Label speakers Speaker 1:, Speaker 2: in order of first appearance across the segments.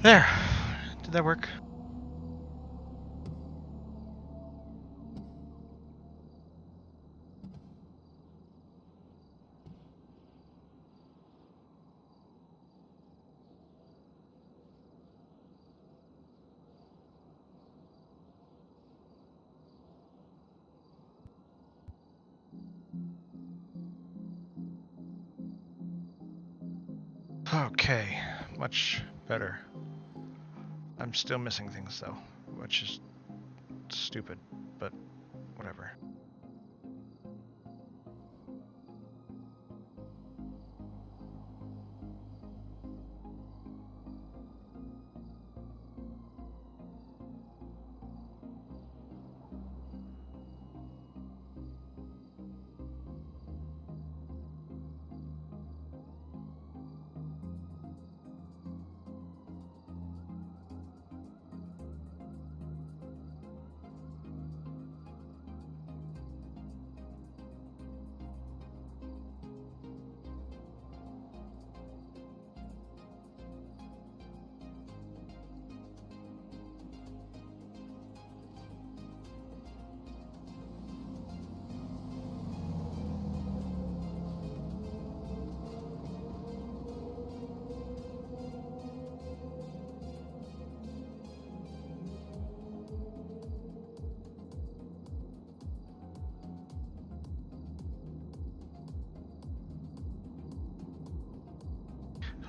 Speaker 1: There. Did that work? Okay, much better. I'm still missing things though, which is stupid, but whatever.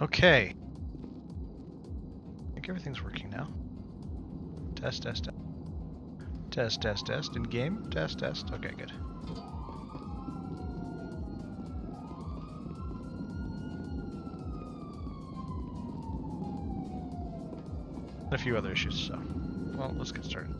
Speaker 1: Okay. I think everything's working now. Test, test, test. Test, test, test. In game? Test, test. Okay, good. A few other issues, so. Well, let's get started.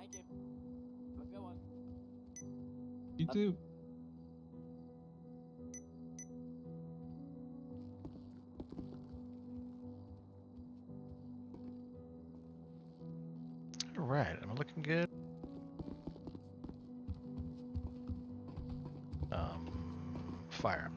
Speaker 2: Thank you. Have a good one.
Speaker 3: You too.
Speaker 1: Alright, am I looking good? Fire.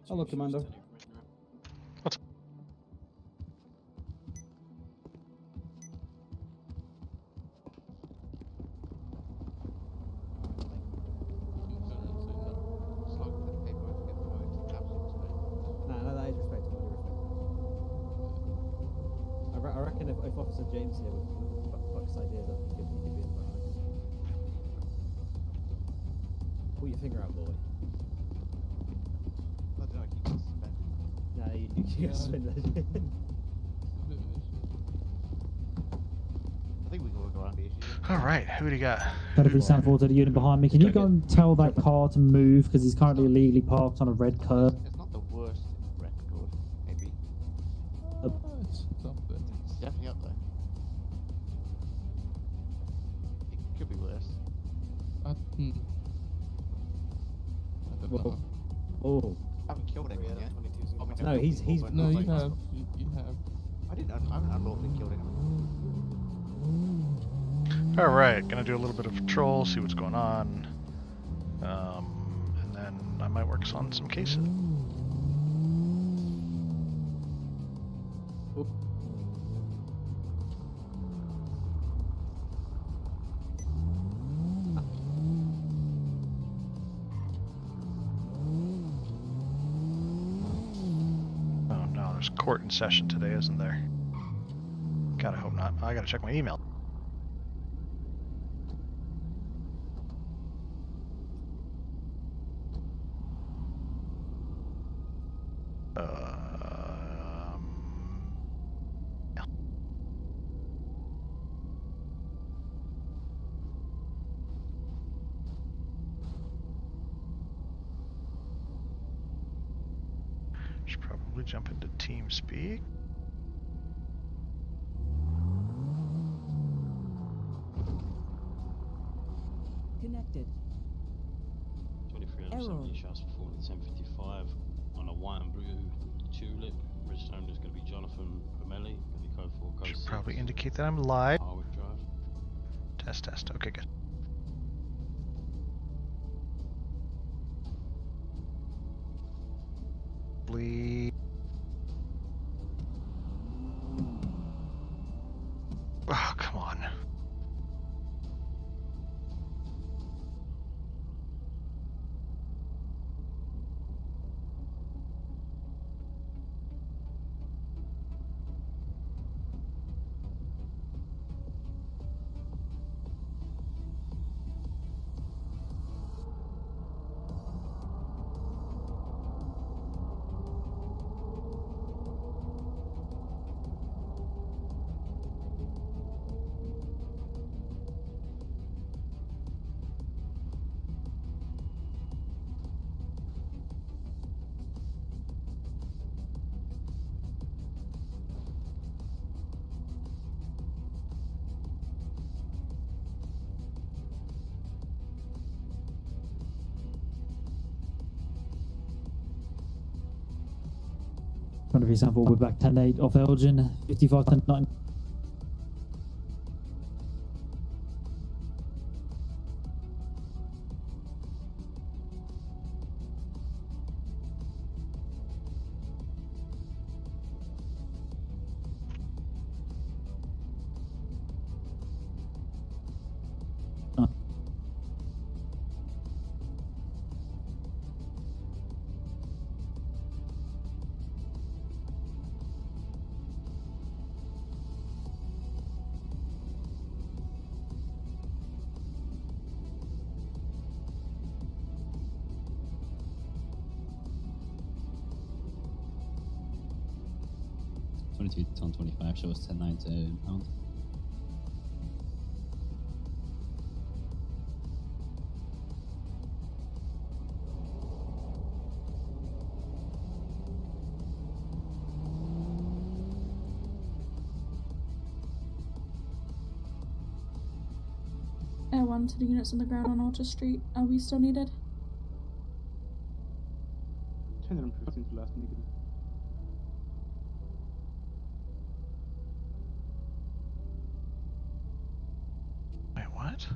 Speaker 3: Hello, Commando.
Speaker 1: What's
Speaker 3: Nah, no, that is respectable. I do respect that.
Speaker 2: if Officer James here would bucks ideas, I think he could be in the back. Pull your finger out, boy.
Speaker 4: I don't know, I keep getting suspended.
Speaker 2: Nah, you got suspended.
Speaker 4: I think we can work around the issue.
Speaker 1: All right, who do you got?
Speaker 3: Delivery sample to the unit behind me. Can you go and tell that car to move because he's currently illegally parked on a red curb?
Speaker 4: It's not the worst record, maybe.
Speaker 3: It's something.
Speaker 4: It's definitely up there. It could be worse.
Speaker 3: I don't know.
Speaker 2: Oh.
Speaker 4: I haven't killed anyone yet. Oh, wait,
Speaker 2: No, he's.
Speaker 3: No, you have. You have.
Speaker 4: I haven't unlawfully killed anyone.
Speaker 1: All right, gonna do a little bit of patrol, see what's going on, and then I might work on some cases.
Speaker 2: Oh.
Speaker 1: Oh no, there's court in session today, isn't there? God, I hope not. I gotta check my email. Yeah. Should probably jump into TeamSpeak.
Speaker 5: Connected.
Speaker 6: 23 shots for falling 1055 on a white and blue tulip. Registered owner is going to be Jonathan Romelli. Going to be code 4, code
Speaker 1: Should
Speaker 6: 6.
Speaker 1: probably indicate that I'm live.
Speaker 6: Harwood Drive.
Speaker 1: Test. Okay, good. Bleed. Oh, come on.
Speaker 3: For example, we're back 10-8 off Elgin, 55-9.
Speaker 7: Ton 25 shows 10-9 to impound.
Speaker 8: One to the units on the ground on Alta Street. Are we still needed?
Speaker 1: Wait, what?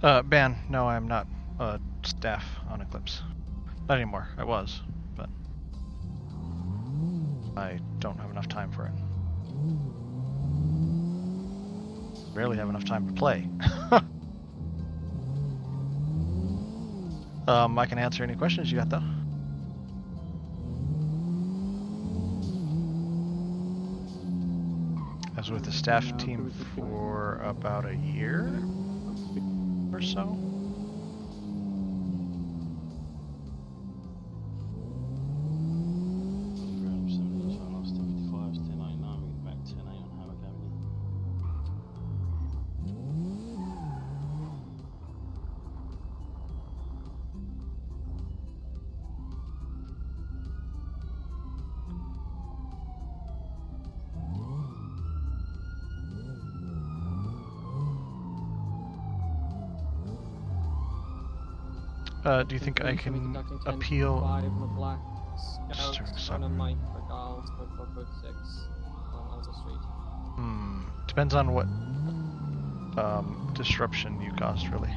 Speaker 1: Ban, no, I'm not staff on Eclipse. Not anymore. I was, but I don't have enough time for it. Barely have enough time to play. I can answer any questions you got though. I was with the staff team for about a year or so. Do you think I can appeal? Depends on what disruption you caused, really.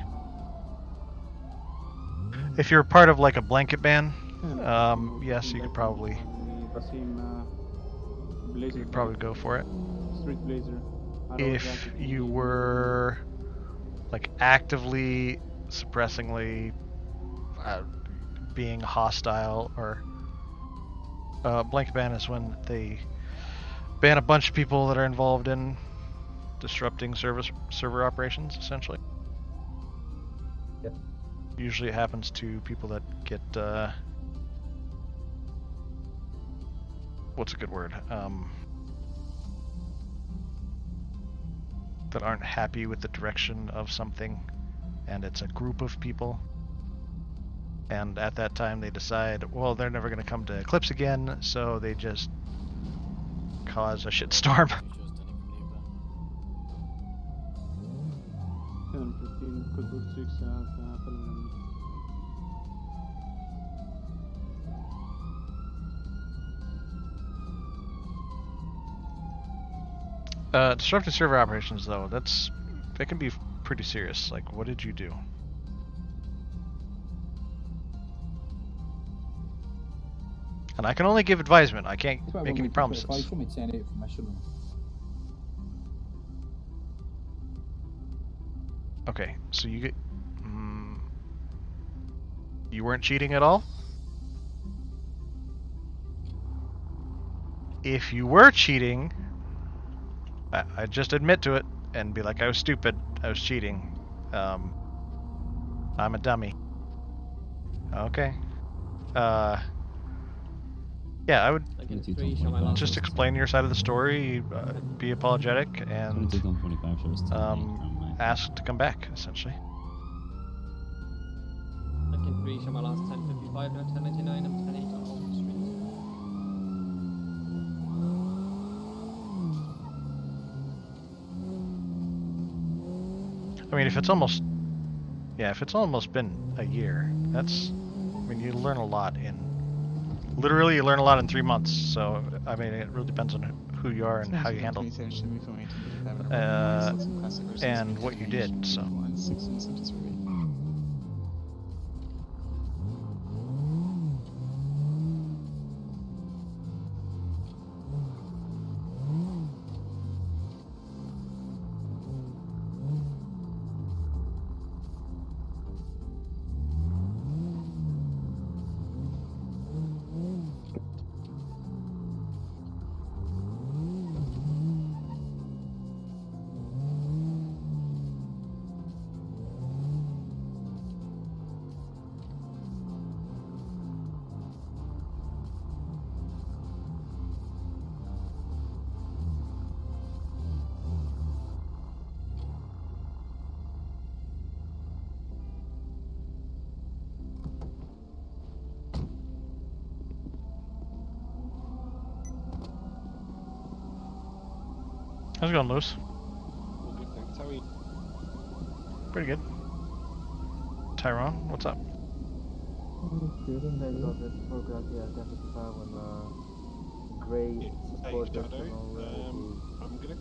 Speaker 1: If you're part of like a blanket ban, yes, you could probably go for it. If you were like actively, suppressingly being hostile, or blanket ban is when they ban a bunch of people that are involved in disrupting server operations, essentially.
Speaker 2: Yep.
Speaker 1: Usually it happens to people that get what's a good word? That aren't happy with the direction of something, and it's a group of people. And at that time they decide, well, they're never going to come to Eclipse again, so they just cause a shitstorm.
Speaker 9: 10-15, code book 6
Speaker 1: disrupting server operations, though, that can be pretty serious. Like, what did you do? And I can only give advisement. I can't make any promises. Okay, so you get... you weren't cheating at all? If you were cheating, I'd just admit to it and be like, I was stupid, I was cheating. I'm a dummy. Okay. Yeah, I would just explain your side of the story, be apologetic, and ask to come back, essentially.
Speaker 10: I can reach on my last 10:55, now 10:99, I'm 10:08 on Old Street.
Speaker 1: I mean, if it's almost been a year, that's, I mean, you learn a lot literally you learn a lot in 3 months, so, I mean, it really depends on who you are and how you handle it. And what you did, so. How's it going, Lewis?
Speaker 6: Good, thanks. How are you?
Speaker 1: Pretty good. Tyrone, what's up?
Speaker 2: Gray
Speaker 6: Hey, Shadow, I'm gonna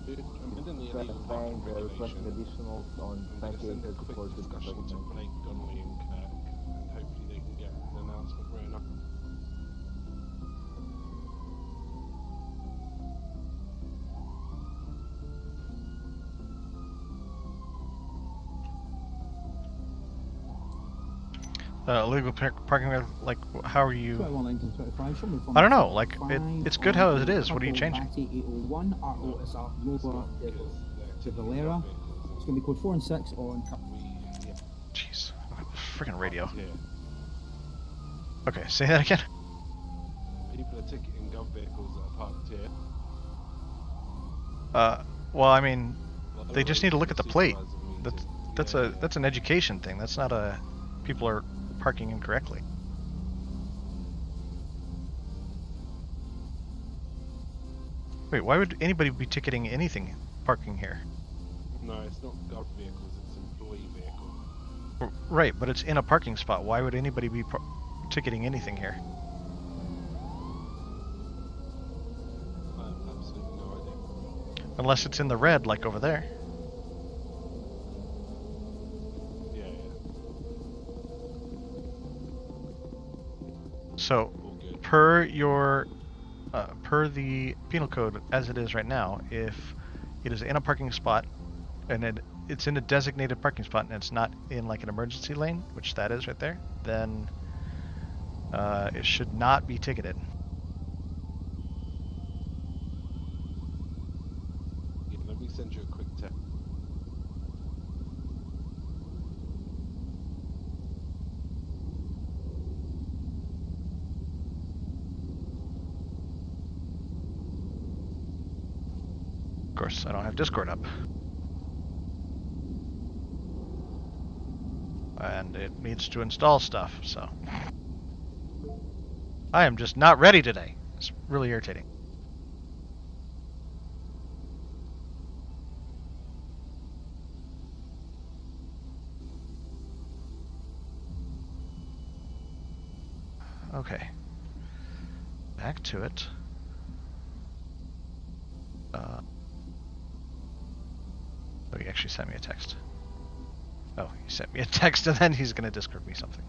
Speaker 9: Amending the
Speaker 2: Right,
Speaker 9: illegal
Speaker 2: and
Speaker 9: parking
Speaker 2: they're requesting
Speaker 9: regulation.
Speaker 2: additional on
Speaker 9: I'm going to send a quick
Speaker 2: 28
Speaker 9: discussion to Blake, Donnelly and Kirk, and hopefully they can get an announcement written up.
Speaker 1: Illegal parking, like, how are you?
Speaker 11: 21 Lincoln 25, show me from
Speaker 1: I don't know, like,
Speaker 11: five
Speaker 1: it's good how
Speaker 11: on
Speaker 1: it is. What are you
Speaker 11: couple
Speaker 1: changing?
Speaker 11: Batty 801, Arlo is a Rover to Valera. It's going to be code 4 and 6 on
Speaker 1: Jeez, freaking radio.
Speaker 9: Yeah.
Speaker 1: Okay, say that again.
Speaker 9: People are ticketing gov vehicles that are parked here.
Speaker 1: Well, I mean, they just need to look at the plate. That's an education thing. That's not a people are parking incorrectly. Wait, why would anybody be ticketing anything parking here?
Speaker 9: No, it's not gov vehicles, it's employee vehicles.
Speaker 1: Right, but it's in a parking spot. Why would anybody be ticketing anything here?
Speaker 9: I have absolutely no idea.
Speaker 1: Unless it's in the red, like over there.
Speaker 9: Yeah.
Speaker 1: So, per the penal code as it is right now, if it is in a parking spot and it's in a designated parking spot and it's not in like an emergency lane, which that is right there, then it should not be ticketed.
Speaker 9: Yeah, let me send you a quick text.
Speaker 1: Of course, I don't have Discord up. And it needs to install stuff, so. I am just not ready today. It's really irritating. Okay. Back to it. Oh, he actually sent me a text. Oh, he sent me a text and then he's gonna Discord me something.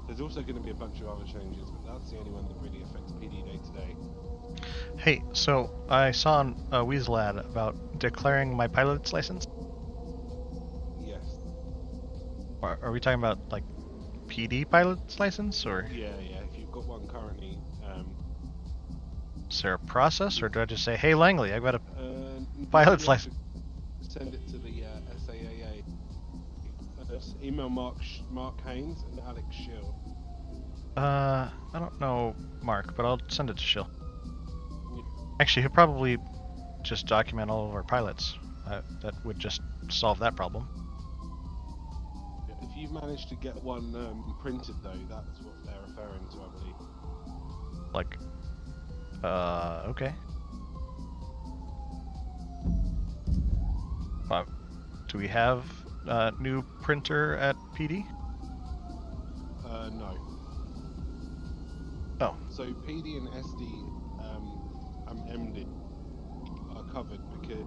Speaker 9: There's also going to be a bunch of other changes, but that's the only one that really affects PD day to day.
Speaker 1: Hey, so I saw on Weasel ad about declaring my pilot's license.
Speaker 9: Yes.
Speaker 1: Are we talking about like PD pilot's license or?
Speaker 9: Yeah. If you've got one currently,
Speaker 1: is there a process, or do I just say, "Hey Langley, I've got a
Speaker 9: you
Speaker 1: pilot's
Speaker 9: have
Speaker 1: license"?
Speaker 9: to send it to the SAAA. Email Mark Haynes and Alex Shield.
Speaker 1: I don't know Mark, but I'll send it to Shill. Actually, he'll probably just document all of our pilots. That would just solve that problem.
Speaker 9: If you've managed to get one printed though, that's what they're referring to, I believe.
Speaker 1: Like, okay. Do we have a new printer at PD?
Speaker 9: No.
Speaker 1: Oh.
Speaker 9: So PD and SD MD are covered because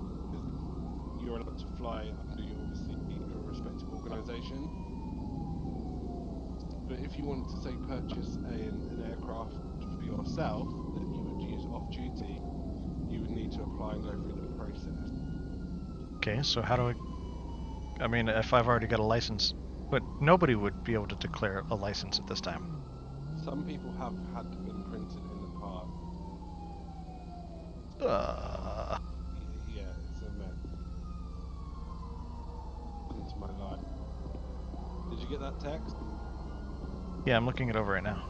Speaker 9: you're allowed to fly under your respective organisation. But if you wanted to say purchase an aircraft for yourself that you would use off duty, you would need to apply and go through the process.
Speaker 1: Okay, so how do I mean, if I've already got a license, but nobody would be able to declare a license at this time.
Speaker 9: Some people have had been printed in the past. Yeah, it's a mess. Into my life. Did you get that text?
Speaker 1: Yeah, I'm looking it over right now.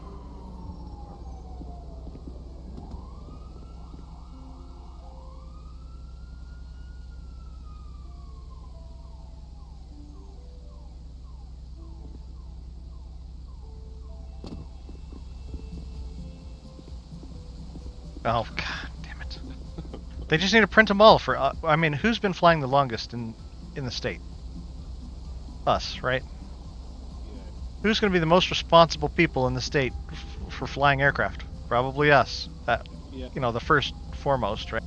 Speaker 1: Oh, god damn it. They just need to print them all for, I mean, who's been flying the longest in the state? us, right?
Speaker 9: Yeah.
Speaker 1: Who's going to be the most responsible people in the state for flying aircraft? Probably us.
Speaker 9: Yeah.
Speaker 1: You know, the first foremost, right?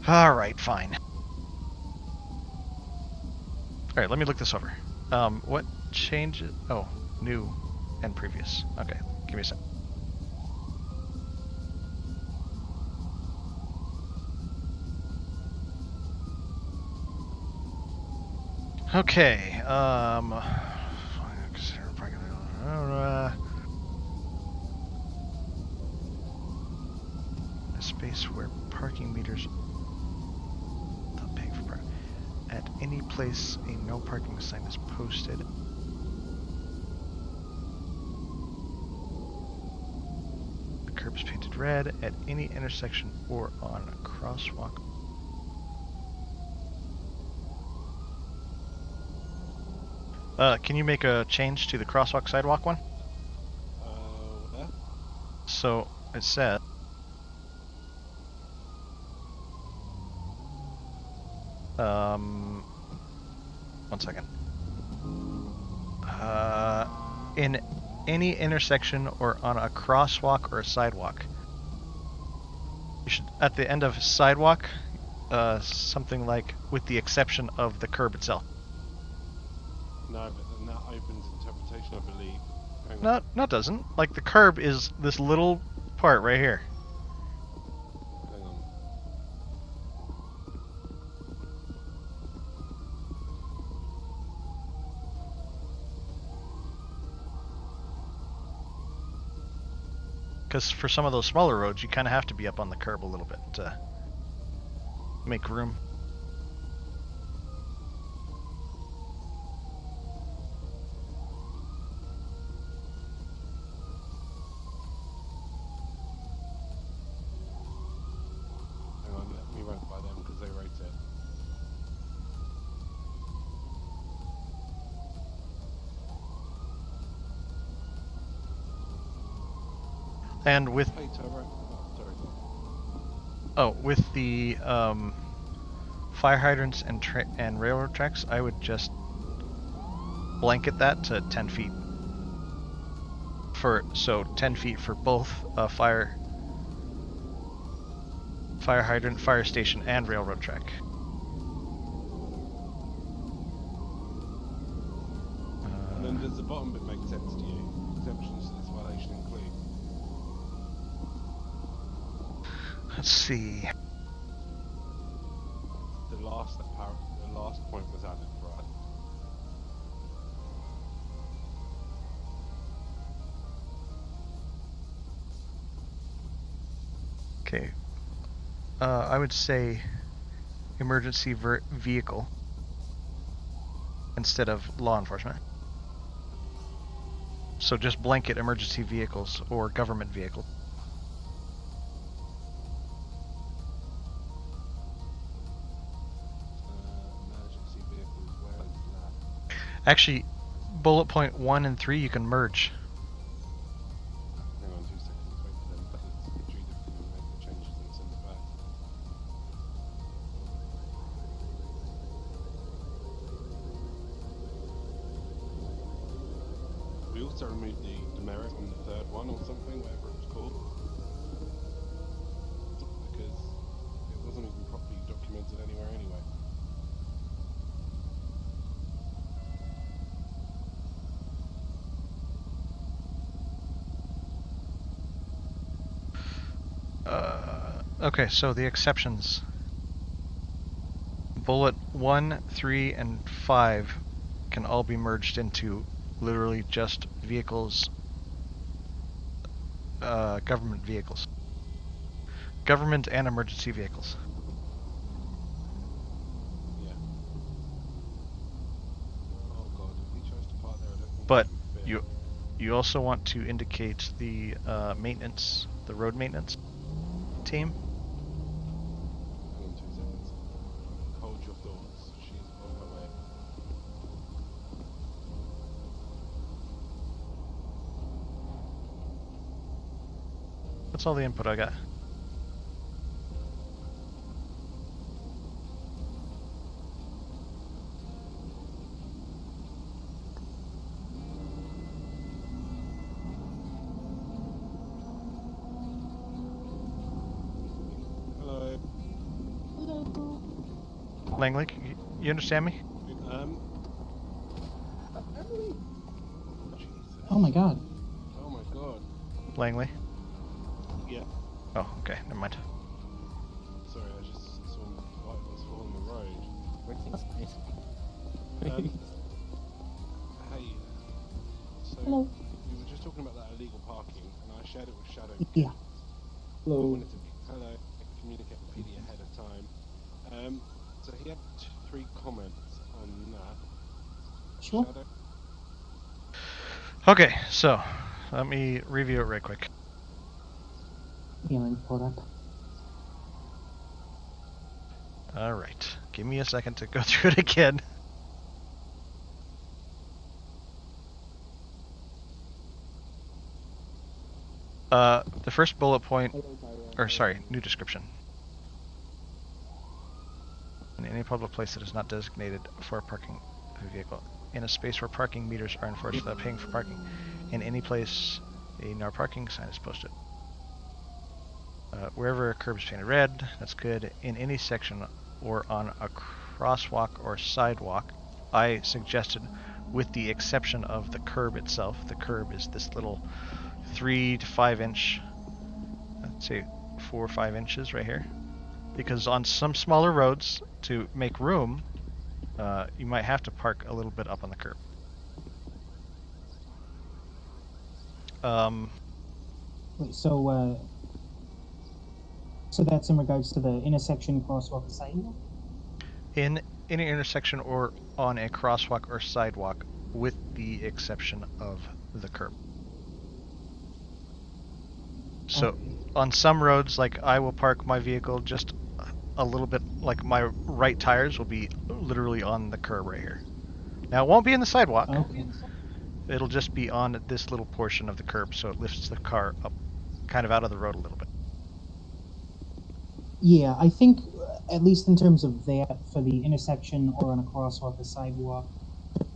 Speaker 1: All right, fine. All right, let me look this over. What changes? Oh, new and previous. Okay, give me a sec. Okay, a space where parking meters not paying for parking. At any place a no parking sign is posted. The curbs painted red at any intersection or on a crosswalk. Can you make a change to the crosswalk sidewalk one?
Speaker 9: There?
Speaker 1: So it said, one second. In any intersection or on a crosswalk or a sidewalk. You should, at the end of sidewalk, something like with the exception of the curb itself.
Speaker 9: No, but then that opens interpretation, I believe. Hang on.
Speaker 1: No, it doesn't. Like the curb is this little part right here.
Speaker 9: Hang on.
Speaker 1: Because for some of those smaller roads, you kind of have to be up on the curb a little bit to make room.
Speaker 9: Hang on, let me run it by them because they wrote it.
Speaker 1: And with
Speaker 9: Hey, Turbo. Oh, sorry.
Speaker 1: with the fire hydrants and railroad tracks, I would just blanket that to 10 feet. So 10 feet for both fire hydrant, fire station, and railroad track.
Speaker 9: And then does the bottom bit make sense to you? Exemptions to this violation include?
Speaker 1: Let's see.
Speaker 9: The last point was added for us.
Speaker 1: Okay. I would say emergency vehicle instead of law enforcement. So just blanket emergency vehicles or government vehicle.
Speaker 9: Emergency vehicles, where is that?
Speaker 1: Actually, bullet point 1 and 3 you can merge.
Speaker 9: Hang on 2 seconds, wait for them to retrieve it and make the changes and send it back. We also removed the demerit on the third one or something, whatever it was called. Because it wasn't even properly documented anywhere anyway.
Speaker 1: Okay, so the exceptions. Bullet 1, 3, and 5 can all be merged into literally just vehicles, government vehicles. Government and emergency vehicles.
Speaker 9: Yeah. Oh god, if he chose to park there, I don't think
Speaker 1: But
Speaker 9: it would fit.
Speaker 1: you also want to indicate the maintenance, the road maintenance team.
Speaker 9: Hang on 2 seconds. Hold your thoughts. She's on her way.
Speaker 1: That's all the input I got. Langley, you understand me?
Speaker 9: Emily? Jesus.
Speaker 3: Oh my god.
Speaker 9: Oh my god.
Speaker 1: Langley?
Speaker 9: Yeah.
Speaker 1: Oh, okay, never mind.
Speaker 9: Sorry, I just saw white was on the road.
Speaker 2: Everything's fine.
Speaker 9: Hey. So
Speaker 3: Hello.
Speaker 9: we were just talking about that illegal parking, and I shared it with Shadow.
Speaker 3: Yeah.
Speaker 9: I
Speaker 11: Hello.
Speaker 9: wanted to communicate with PD ahead of time. So he had 3 comments on that.
Speaker 3: Sure.
Speaker 9: Shadow?
Speaker 1: Okay, so let me review it right quick.
Speaker 3: Healing product.
Speaker 1: Alright, give me a second to go through it again. The first bullet point, or sorry, new description. In any public place that is not designated for parking of a vehicle, in a space where parking meters are enforced without paying for parking, in any place a no parking sign is posted. Wherever a curb is painted red, that's good. In any section or on a crosswalk or sidewalk, I suggested with the exception of the curb itself. The curb is this little 3 to 5 inch, let's say 4 or 5 inches right here. Because on some smaller roads, to make room, you might have to park a little bit up on the curb.
Speaker 3: Wait, so that's in regards to the intersection, crosswalk, and sidewalk?
Speaker 1: In any intersection or on a crosswalk or sidewalk, with the exception of the curb. So,
Speaker 3: Okay.
Speaker 1: on some roads, like I will park my vehicle just a little bit, like my right tires will be literally on the curb right here. Now it won't be in the sidewalk.
Speaker 3: Okay.
Speaker 1: It'll just be on this little portion of the curb, so it lifts the car up kind of out of the road a little bit.
Speaker 3: Yeah, I think, at least in terms of that, for the intersection or on a crosswalk or sidewalk,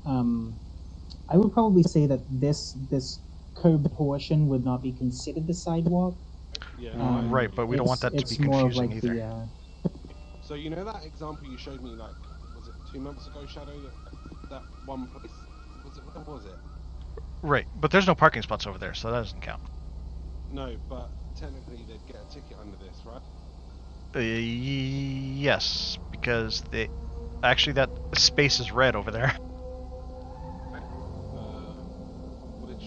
Speaker 3: I would probably say that this curb portion would not be considered the sidewalk.
Speaker 9: Yeah.
Speaker 1: Right, but we don't want that to be confusing either.
Speaker 3: The,
Speaker 9: So you know that example you showed me, like, was it 2 months ago, Shadow? That one place, where was it?
Speaker 1: Right, but there's no parking spots over there, so that doesn't count.
Speaker 9: No, but technically they'd get a ticket under this, right?
Speaker 1: Yes, because actually that space is red over there.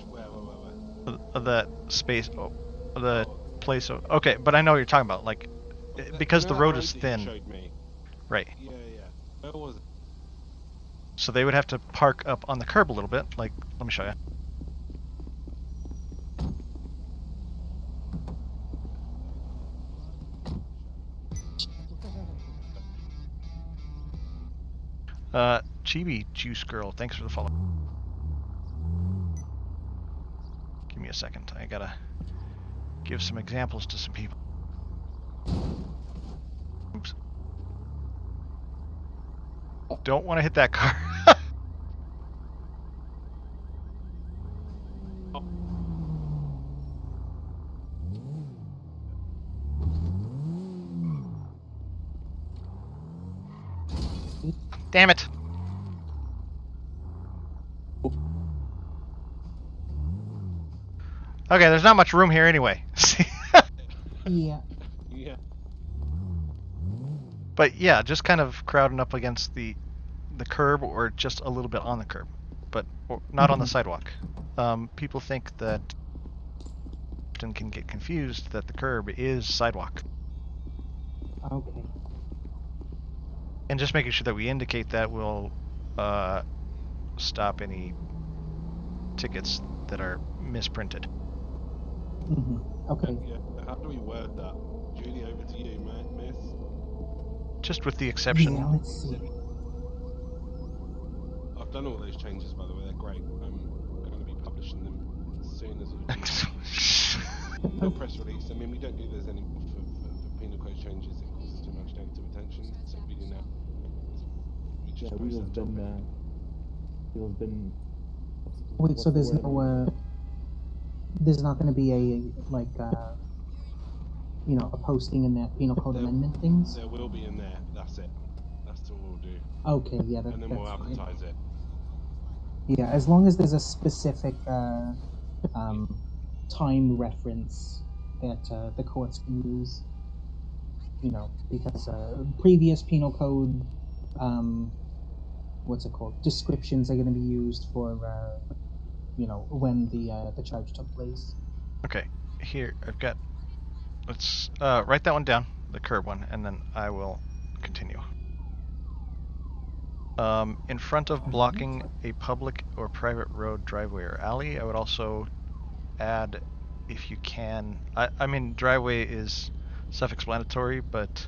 Speaker 9: Where?
Speaker 1: That space, the place. Okay, but I know what you're talking about. Like, because the road is thin.
Speaker 9: Showed me.
Speaker 1: Right.
Speaker 9: Yeah. Where was it?
Speaker 1: So they would have to park up on the curb a little bit. Like, let me show you. Chibi Juice Girl, thanks for the follow. Give me a second. I gotta give some examples to some people. Oops. Don't want to hit that car. Damn it. Okay, there's not much room here anyway.
Speaker 3: yeah.
Speaker 9: Yeah.
Speaker 1: But yeah, just kind of crowding up against the curb or just a little bit on the curb, but not on the sidewalk. People think that and can get confused that the curb is sidewalk.
Speaker 3: Okay.
Speaker 1: And just making sure that we indicate that will stop any tickets that are misprinted.
Speaker 3: Okay.
Speaker 9: Yeah. How do we word that? Julie, over to you, miss.
Speaker 1: Just with the exception.
Speaker 3: Yeah, let's see.
Speaker 9: I've done all those changes, by the way. They're great. I'm going to be publishing them as soon as we do. Press release. I mean, we don't do those anymore for penal code changes. It causes too much negative attention. So we do now.
Speaker 2: We've been.
Speaker 3: Wait, so there's no there's not going to be a like a posting in that penal code amendment things?
Speaker 9: There will be in there. That's it. That's all
Speaker 3: Okay, yeah,
Speaker 9: and then we'll
Speaker 3: that's fine.
Speaker 9: advertise it.
Speaker 3: Yeah, as long as there's a specific time reference that the courts can use, you know, because previous penal code, what's it called? Descriptions are going to be used for, you know, when the charge took place.
Speaker 1: Okay, here I've got. Let's write that one down, the curb one, and then I will continue. In front of blocking a public or private road, driveway, or alley, I would also add, if you can, I mean, driveway is self-explanatory, but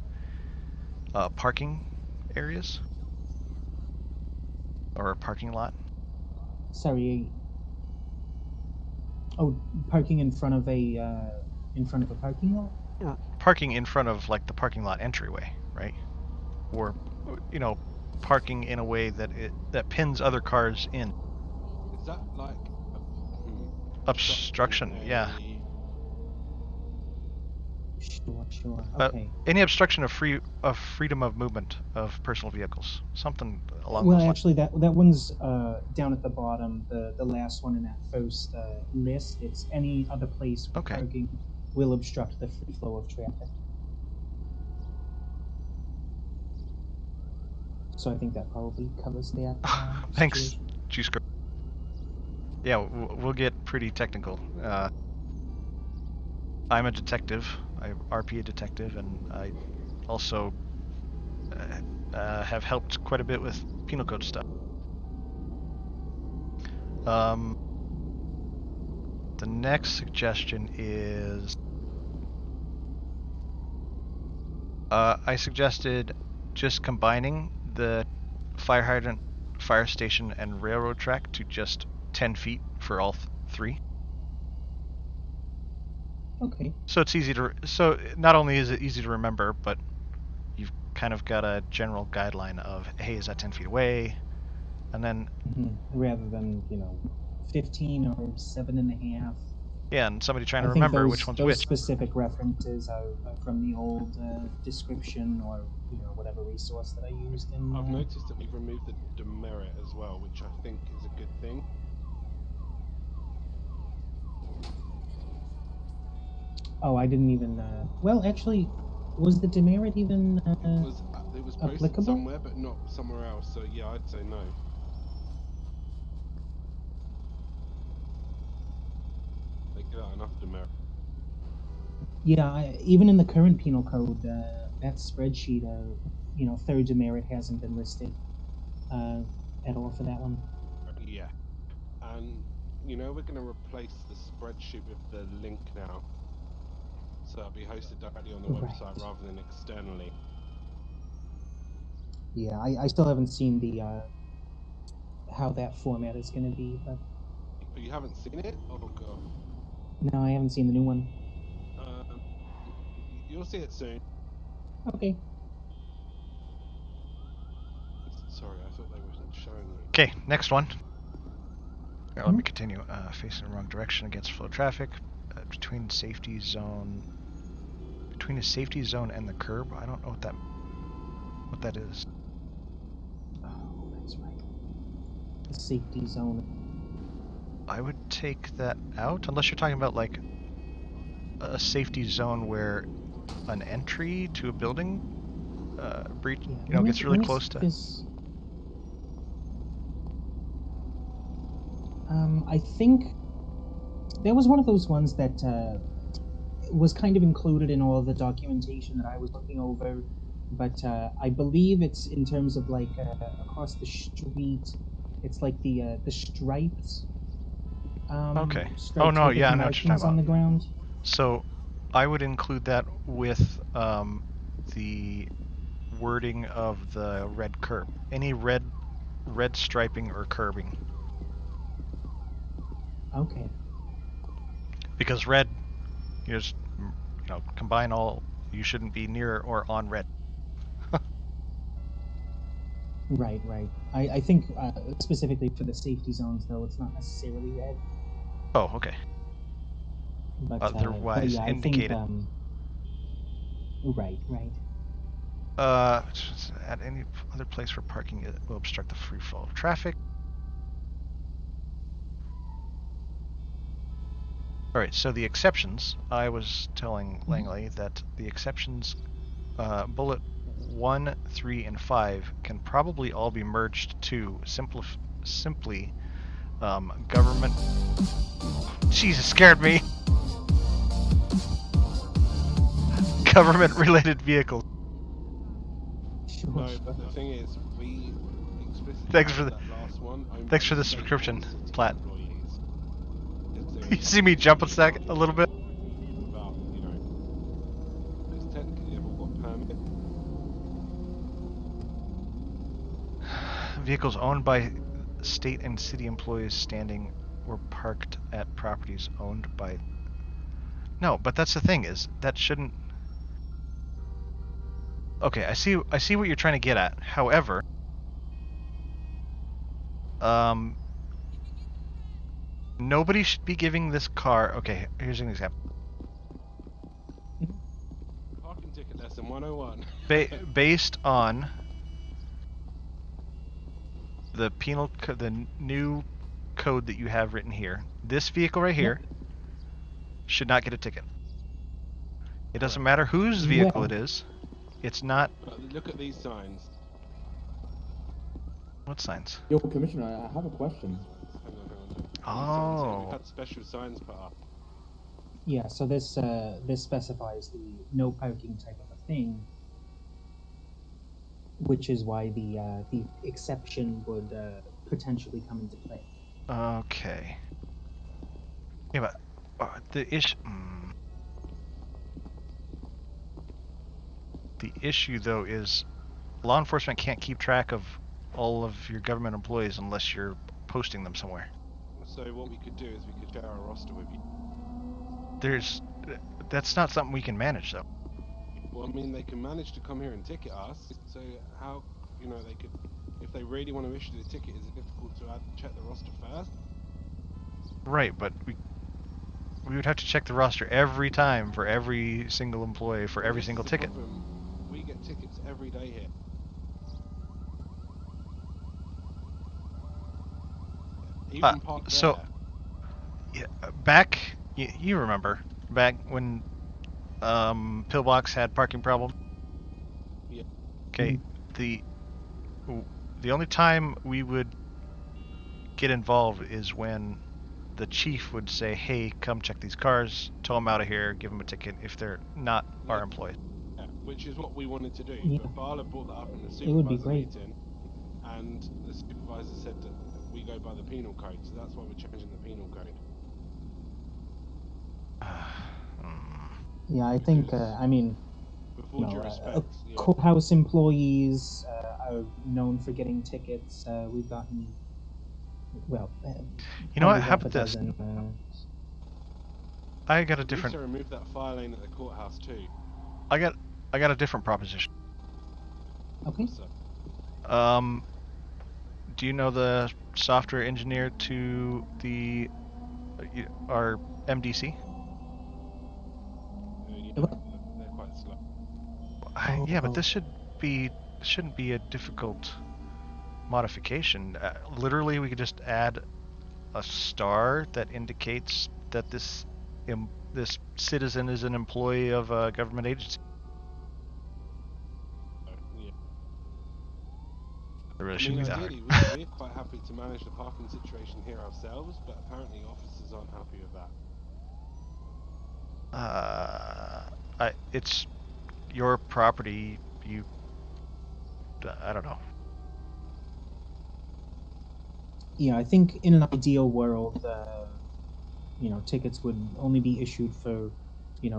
Speaker 1: parking areas or a parking lot.
Speaker 3: Sorry. Oh, parking in front of a parking lot?
Speaker 1: Or parking in front of, like, the parking lot entryway, right? Or, you know, parking in a way that that pins other cars in.
Speaker 9: Is that like
Speaker 1: obstruction? Yeah.
Speaker 3: Sure. Okay.
Speaker 1: Any obstruction of freedom of movement of personal vehicles, something along
Speaker 3: Well,
Speaker 1: those lines.
Speaker 3: actually, that one's down at the bottom, the last one in that first list. It's any other place where parking will obstruct the free flow of traffic. So I think that probably covers that.
Speaker 1: Thanks, G-Script. Yeah, we'll get pretty technical. I'm a detective. I RP a detective, and I also have helped quite a bit with penal code stuff. The next suggestion is I suggested just combining the fire hydrant, fire station, and railroad track to just 10 feet for all three.
Speaker 3: Okay.
Speaker 1: So it's easy to. So not only is it easy to remember, but you've kind of got a general guideline of, hey, is that 10 feet away? And then
Speaker 3: rather than 15 or 7.5.
Speaker 1: Yeah, and somebody trying to remember which one's which.
Speaker 3: Those specific references are from the old description or whatever resource that I used.
Speaker 9: I've noticed that we've removed the demerit as well, which I think is a good thing.
Speaker 3: Oh, I didn't even. Well, actually, was the demerit even
Speaker 9: it was posted
Speaker 3: applicable
Speaker 9: somewhere, but not somewhere else. So yeah, I'd say no. They get out enough demerit.
Speaker 3: Yeah, even in the current penal code, that spreadsheet, third demerit hasn't been listed at all for that one.
Speaker 9: Yeah, and we're going to replace the spreadsheet with the link now, so it'll be hosted directly on the website rather than externally.
Speaker 3: Yeah, I still haven't seen the how that format is going to be, but.
Speaker 9: You haven't seen it? Oh god.
Speaker 3: No, I haven't seen the new one.
Speaker 9: You'll see it soon.
Speaker 3: Okay.
Speaker 9: Sorry, I thought they weren't showing you.
Speaker 1: Okay, next one. Let me continue. Facing the wrong direction against flow traffic. Between a safety zone and the curb. I don't know what that is.
Speaker 3: Oh, that's right. The safety zone.
Speaker 1: I would take that out, unless you're talking about like a safety zone where an entry to a building breach, gets really close to.
Speaker 3: I think there was one of those ones that was kind of included in all of the documentation that I was looking over, but I believe it's in terms of like across the street. It's like the stripes.
Speaker 1: Okay. Oh no, yeah, I know what you're talking about.
Speaker 3: On the ground.
Speaker 1: So, I would include that with the wording of the red curb. Any red striping or curbing.
Speaker 3: Okay.
Speaker 1: Because red, you just combine all. You shouldn't be near or on red.
Speaker 3: Right. I think specifically for the safety zones, though, it's not necessarily red.
Speaker 1: Oh, okay.
Speaker 3: But,
Speaker 1: otherwise
Speaker 3: yeah,
Speaker 1: indicated.
Speaker 3: I think, right.
Speaker 1: At any other place where parking will obstruct the free flow of traffic. Alright, so the exceptions, I was telling Langley that the exceptions, bullet 1, 3, and 5 can probably all be merged to simply government... Jesus, scared me! Government-related vehicles.
Speaker 3: Sure.
Speaker 9: No, but the thing is, we explicitly
Speaker 1: Thanks for
Speaker 9: have
Speaker 1: the-
Speaker 9: that last one.
Speaker 1: Thanks for the subscription, Platt.
Speaker 9: Employees.
Speaker 1: You see me jump a sec a little bit?
Speaker 9: About, you know, because technically they've all got permit.
Speaker 1: Vehicles owned by state and city employees standing or parked at properties owned by... No, but that's the thing is, that shouldn't... Okay, I see what you're trying to get at. However, nobody should be giving this car... Okay, here's an example.
Speaker 9: Parking ticket lesson 101.
Speaker 1: Based on the the new code that you have written here, this vehicle right here should not get a ticket. It doesn't matter whose vehicle it is. It's not...
Speaker 9: Look at these signs.
Speaker 1: What signs?
Speaker 11: Yo, Commissioner, I have a question.
Speaker 9: Hang on. We've had special signs put up.
Speaker 3: Yeah, so this specifies the no parking type of a thing, which is why the exception would potentially come into play.
Speaker 1: Okay. Yeah, but the issue... The issue, though, is law enforcement can't keep track of all of your government employees unless you're posting them somewhere.
Speaker 9: So what we could do is we could share our roster with you.
Speaker 1: That's not something we can manage, though.
Speaker 9: Well, I mean, they can manage to come here and ticket us. So how, you know, they could, if they really want to issue the ticket, is it difficult to check the roster first?
Speaker 1: Right, but we would have to check the roster every time for every single employee for every single ticket.
Speaker 9: We get tickets every day here. Even parked
Speaker 1: so, yeah, back, you remember, back when Pillbox had parking problem?
Speaker 9: Yeah.
Speaker 1: Okay, the only time we would get involved is when the chief would say, hey, come check these cars, tow them out of here, give them a ticket if they're not our employees.
Speaker 9: Yeah, which is what we wanted to do.
Speaker 3: Yeah.
Speaker 9: But Bala brought that up in the
Speaker 3: It would be
Speaker 9: supervisor
Speaker 3: great.
Speaker 9: meeting, and the supervisor said that we go by the penal code, so that's why we're changing the penal code.
Speaker 3: Yeah, I think, I mean,
Speaker 9: With all due respect, yeah.
Speaker 3: courthouse employees are known for getting tickets. We've gotten, well,
Speaker 1: You know what?
Speaker 3: probably
Speaker 1: How
Speaker 3: half
Speaker 1: about
Speaker 3: a
Speaker 1: this?
Speaker 3: dozen,
Speaker 1: I got a
Speaker 9: We
Speaker 1: different.
Speaker 9: need to remove that fire lane at the courthouse too.
Speaker 1: I got a different proposition.
Speaker 3: Okay.
Speaker 9: So,
Speaker 1: Do you know the software engineer to the our MDC?
Speaker 9: they're quite slow.
Speaker 1: Yeah, but this shouldn't be a difficult modification. Literally, we could just add a star that indicates that this citizen is an employee of a government agency.
Speaker 9: Yeah.
Speaker 1: It really
Speaker 9: I
Speaker 1: shouldn't
Speaker 9: mean,
Speaker 1: be that hard.
Speaker 9: ideally, we're quite happy to manage the parking situation here ourselves, but apparently officers aren't happy with that.
Speaker 1: It's your property. I don't know.
Speaker 3: Yeah, I think in an ideal world, tickets would only be issued for,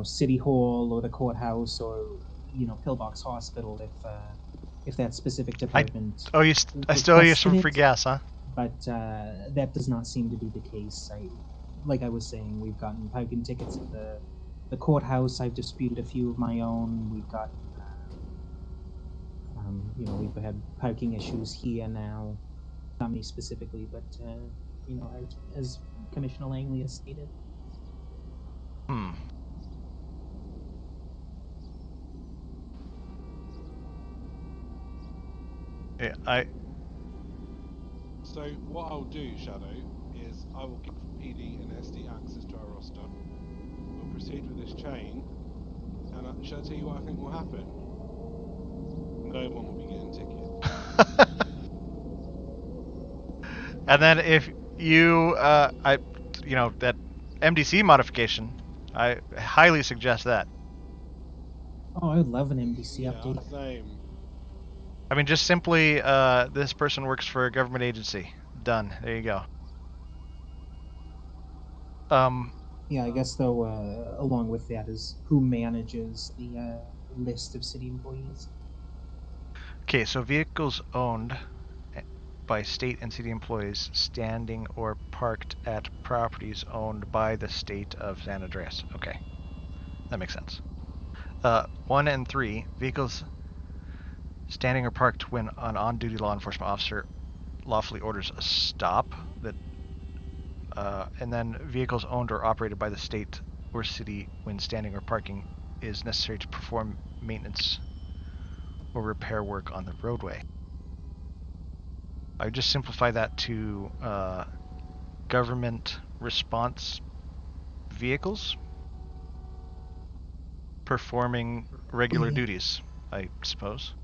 Speaker 3: City Hall or the courthouse or, Pillbox Hospital if that specific department.
Speaker 1: I still owe you some
Speaker 3: requested
Speaker 1: free
Speaker 3: it,
Speaker 1: gas, huh?
Speaker 3: But that does not seem to be the case. Like I was saying, we've gotten parking tickets at the courthouse. I've disputed a few of my own. We've got, we've had parking issues here now. Not me specifically, but as Commissioner Langley has stated.
Speaker 1: Yeah,
Speaker 9: So what I'll do, Shadow, is I will give PD and SD access to our roster. We'll proceed with this chain, and shall I tell you what I think will happen? No one will be getting tickets.
Speaker 1: And then if you, that MDC modification, I highly suggest that.
Speaker 3: Oh, I would love an MDC
Speaker 9: Yeah,
Speaker 3: update.
Speaker 9: same.
Speaker 1: I mean, just simply, this person works for a government agency. Done. There you go.
Speaker 3: Yeah, I guess though, along with that is who manages the list of city employees.
Speaker 1: Okay, so vehicles owned by state and city employees standing or parked at properties owned by the state of San Andreas. Okay, that makes sense. 1 and 3, vehicles standing or parked when an on-duty law enforcement officer lawfully orders a stop. And then vehicles owned or operated by the state or city when standing or parking is necessary to perform maintenance or repair work on the roadway. I would just simplify that to government response vehicles performing regular duties, I suppose.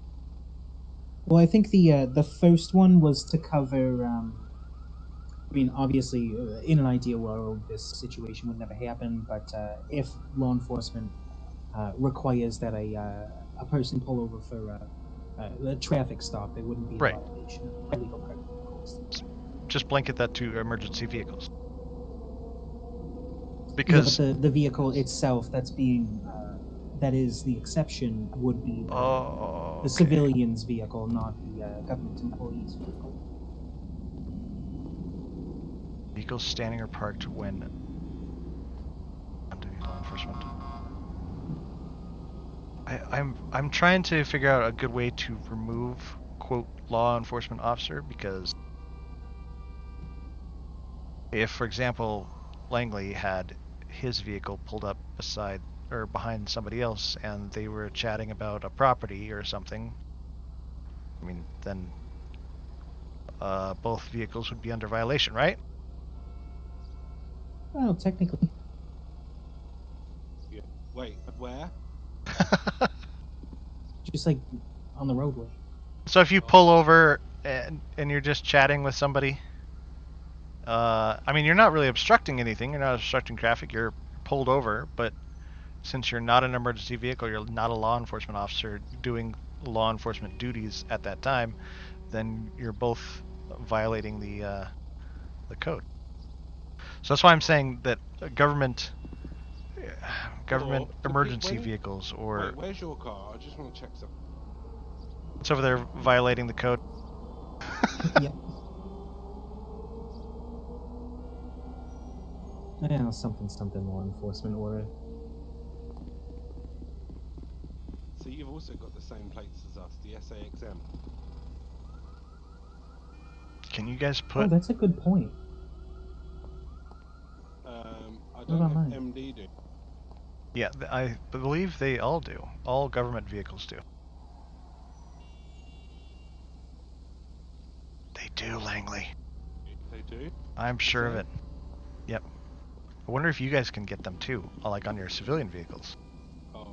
Speaker 3: Well, I think the first one was to cover. I mean, obviously, in an ideal world, this situation would never happen. But if law enforcement requires that a person pull over for a traffic stop, it wouldn't be a violation of illegal parking vehicles.
Speaker 1: Just blanket that to emergency vehicles. Because
Speaker 3: yeah, but the vehicle itself that's being that is the exception would be the civilian's vehicle, not the government employee's vehicle.
Speaker 1: Vehicles standing or parked when under law enforcement. I'm trying to figure out a good way to remove quote law enforcement officer, because if, for example, Langley had his vehicle pulled up beside or behind somebody else and they were chatting about a property or something, I mean, then both vehicles would be under violation, right?
Speaker 3: Well, technically.
Speaker 9: Yeah. Wait, where?
Speaker 3: Just like on the roadway.
Speaker 1: So if you pull over and you're just chatting with somebody, I mean, you're not really obstructing anything. You're not obstructing traffic. You're pulled over, but since you're not an emergency vehicle, you're not a law enforcement officer doing law enforcement duties at that time, then you're both violating the code. So that's why I'm saying that government emergency vehicles or...
Speaker 9: Wait, where's your car? I just want to check something.
Speaker 1: It's over there violating the code.
Speaker 3: Yeah. Yeah, something law enforcement order.
Speaker 9: So you've also got the same plates as us, the SAXM.
Speaker 1: Can you guys put...
Speaker 3: Oh, that's a good point.
Speaker 9: I don't know if MD do.
Speaker 1: Yeah, I believe they all do. All government vehicles do. They do, Langley.
Speaker 9: They do?
Speaker 1: I'm sure of it. Yep. I wonder if you guys can get them too, like on your civilian vehicles.
Speaker 9: Oh.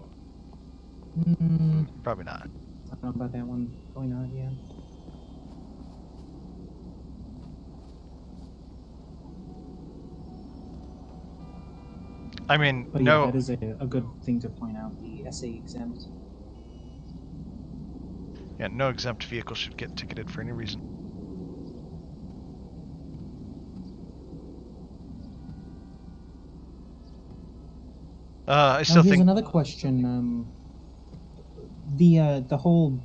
Speaker 1: Probably not.
Speaker 3: I don't know about that one. Probably not, yeah.
Speaker 1: I mean,
Speaker 3: but
Speaker 1: no.
Speaker 3: Yeah, that is a good thing to point out, the SA exempt.
Speaker 1: Yeah, no exempt vehicle should get ticketed for any reason. I still think...
Speaker 3: Here's another question. The whole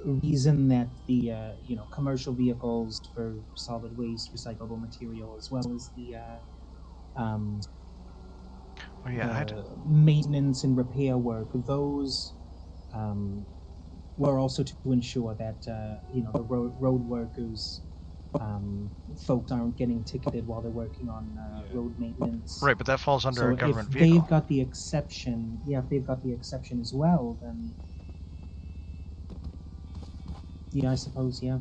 Speaker 3: reason that the commercial vehicles for solid waste, recyclable material, as well as the maintenance and repair work, those were also to ensure that the road workers, folks aren't getting ticketed while they're working on road maintenance.
Speaker 1: Right, but that falls under a government vehicle.
Speaker 3: If they've got the exception, if they've got the exception as well, then Yeah, I suppose, yeah.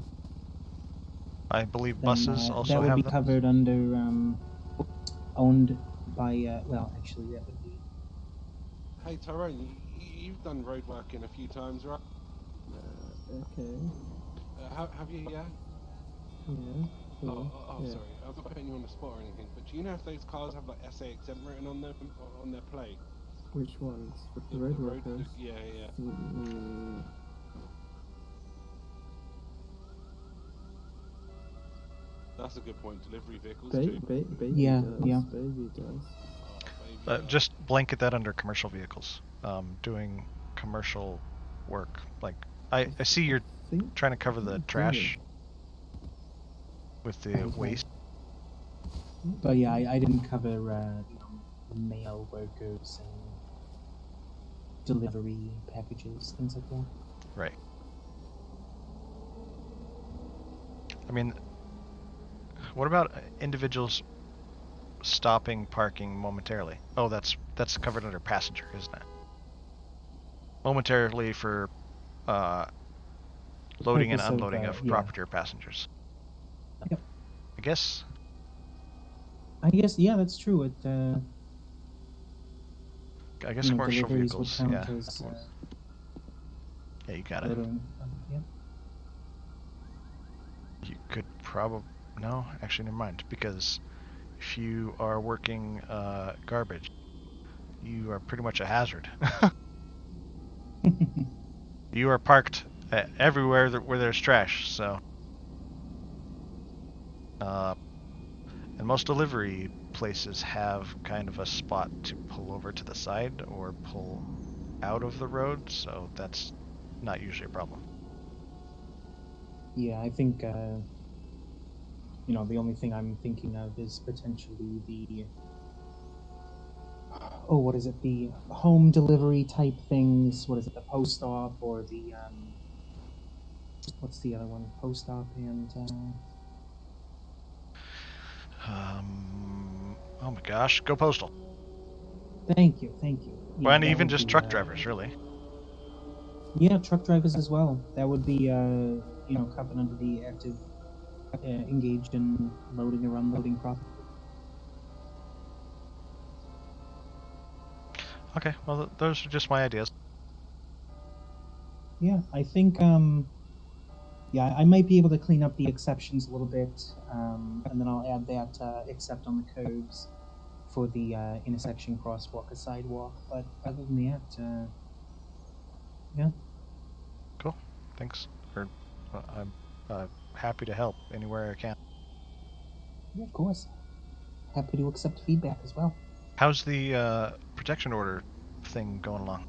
Speaker 1: I believe
Speaker 3: Then,
Speaker 1: buses
Speaker 3: that
Speaker 1: also
Speaker 3: would
Speaker 1: have
Speaker 3: be
Speaker 1: them.
Speaker 3: covered under, owned by, well, actually, that would be...
Speaker 9: Hey Tyrone, you've done road working a few times, right?
Speaker 2: Okay.
Speaker 9: Have you? Yeah.
Speaker 2: Yeah. Cool. Yeah.
Speaker 9: Sorry, I'm not putting you on the spot or anything, but do you know if those cars have like SA exempt written on them on their plate?
Speaker 2: Which ones? The road workers?
Speaker 9: Yeah.
Speaker 2: Mm,
Speaker 9: That's a good point. Delivery vehicles
Speaker 2: baby
Speaker 9: too.
Speaker 3: Yeah,
Speaker 2: does.
Speaker 3: yeah.
Speaker 2: Baby does.
Speaker 9: Oh, baby.
Speaker 1: Just blanket that under commercial vehicles. Doing commercial work. Like, I see you're
Speaker 2: Think
Speaker 1: trying to cover the trash with the
Speaker 3: Okay.
Speaker 1: waste.
Speaker 3: But yeah, I didn't cover, you know, mail workers and delivery packages, things like that.
Speaker 1: Right. I mean, what about individuals stopping parking momentarily? Oh, that's covered under passenger, isn't it? Momentarily for loading and
Speaker 3: Purpose of,
Speaker 1: unloading of
Speaker 3: yeah.
Speaker 1: property or passengers.
Speaker 3: Yep.
Speaker 1: I guess.
Speaker 3: Yeah, that's true. It,
Speaker 1: I guess
Speaker 3: you know,
Speaker 1: commercial
Speaker 3: deliveries would
Speaker 1: vehicles.
Speaker 3: count
Speaker 1: Yeah.
Speaker 3: as,
Speaker 1: Yeah, you got it.
Speaker 3: loading, yeah.
Speaker 1: You could probably no, actually, never mind. Because if you are working garbage, you are pretty much a hazard. You are parked everywhere where there's trash, so. And most delivery places have kind of a spot to pull over to the side or pull out of the road, so that's not usually a problem.
Speaker 3: Yeah, I think, you know, the only thing I'm thinking of is potentially the, oh, what is it, the home delivery type things, what is it, the post op or the, what's the other one, post op and,
Speaker 1: oh my gosh, go postal.
Speaker 3: Thank you.
Speaker 1: Well,
Speaker 3: Yeah,
Speaker 1: and
Speaker 3: that
Speaker 1: even
Speaker 3: would
Speaker 1: just
Speaker 3: be,
Speaker 1: truck drivers, really.
Speaker 3: Yeah, truck drivers as well. That would be, you know, covered under the active, engaged in loading or unloading property.
Speaker 1: Okay, well, those are just my ideas.
Speaker 3: Yeah, I think, yeah, I might be able to clean up the exceptions a little bit, and then I'll add that, except on the curbs for the, intersection crosswalk or sidewalk, but other than that, yeah.
Speaker 1: Cool, thanks. I'm happy to help anywhere I can.
Speaker 3: Yeah, of course. Happy to accept feedback as well.
Speaker 1: How's the protection order thing going along?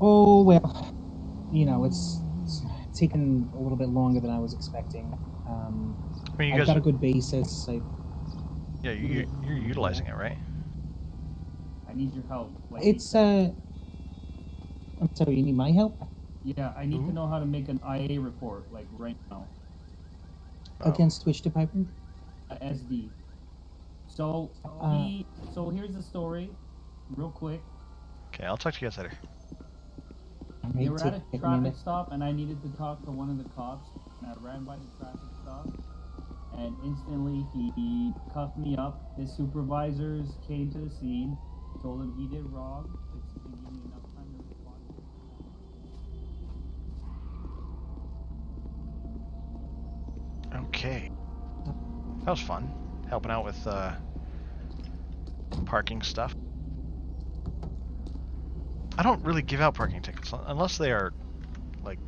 Speaker 3: Oh, well, you know, it's taken a little bit longer than I was expecting.
Speaker 1: I mean, you
Speaker 3: I've
Speaker 1: guys
Speaker 3: got a good basis.
Speaker 1: Yeah, you're utilizing it, right?
Speaker 12: I need your help. Like,
Speaker 3: It's, I'm sorry, you need my help?
Speaker 12: yeah, I need to know how to make an IA report, like, right now.
Speaker 3: Against which department?
Speaker 12: SD. So, so here's the story, real quick.
Speaker 1: Okay, I'll talk to you guys later.
Speaker 12: They were at a traffic stop, and I needed to talk to one of the cops, and I ran by the traffic stop, and instantly he cuffed me up. His supervisors came to the scene, told him he did wrong, and gave me enough time to respond.
Speaker 1: Okay. That was fun. Helping out with parking stuff. I don't really give out parking tickets unless they are like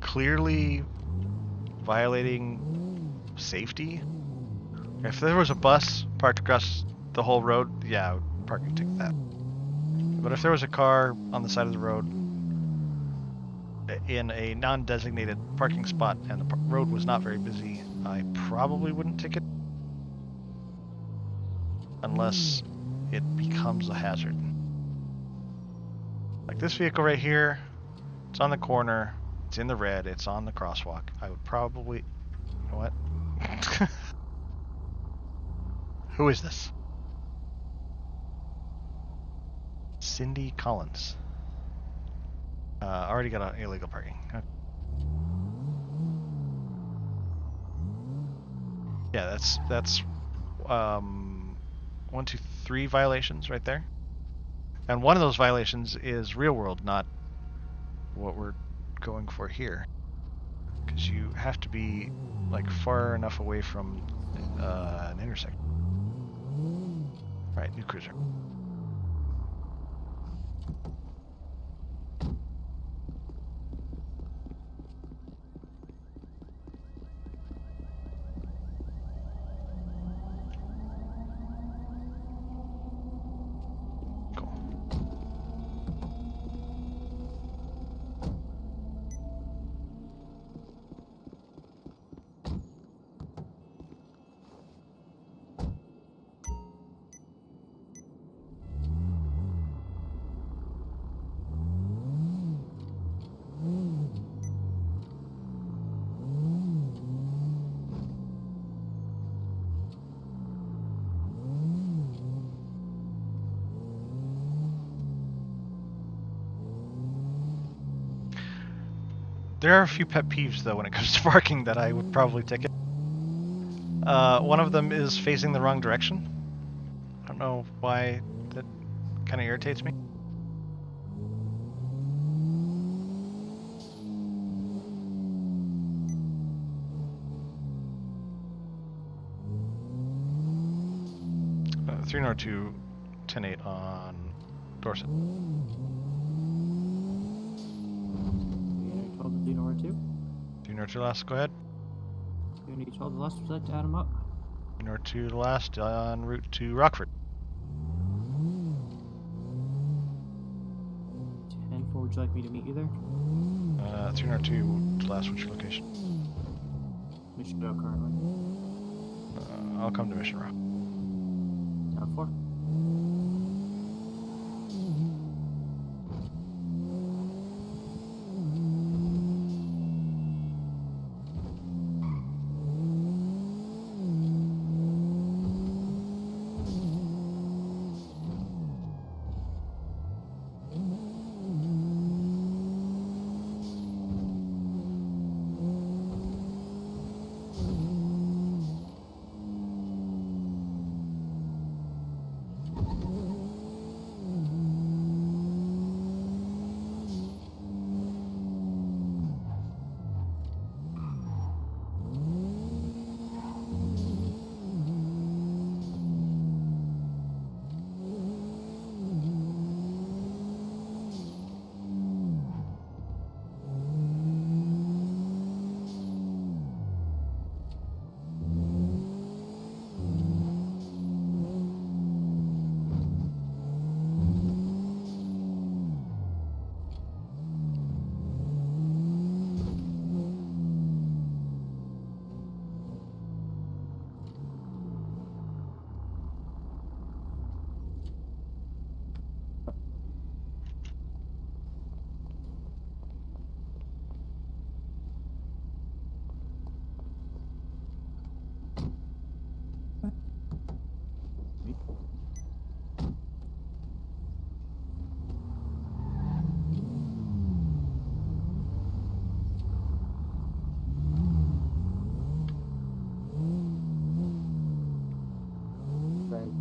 Speaker 1: clearly violating safety. If there was a bus parked across the whole road, yeah, I would parking ticket that. But if there was a car on the side of the road in a non-designated parking spot and the road was not very busy, I probably wouldn't ticket unless it becomes a hazard. Like this vehicle right here, it's on the corner, it's in the red, it's on the crosswalk. I would probably, you know what? Who is this? Cindy Collins. Already got illegal parking. Okay. Yeah, that's 1, 2, 3 violations right there. And one of those violations is real world, not what we're going for here. Because you have to be like far enough away from an intersection. Right, new cruiser. There are a few pet peeves, though, when it comes to parking that I would probably ticket. One of them is facing the wrong direction. I don't know why that kind of irritates me. Uh, 302, 10-8 on Dorset.
Speaker 2: Do you know where to?
Speaker 1: Do you know to last? Go ahead.
Speaker 2: Do you need to the last? Would you like to add them up?
Speaker 1: Do you know to the last en route to Rockford?
Speaker 2: 10-4, would you like me to meet you there?
Speaker 1: 302 to last, which location?
Speaker 2: Mission Row currently.
Speaker 1: I'll come to Mission Row.
Speaker 2: 10-4.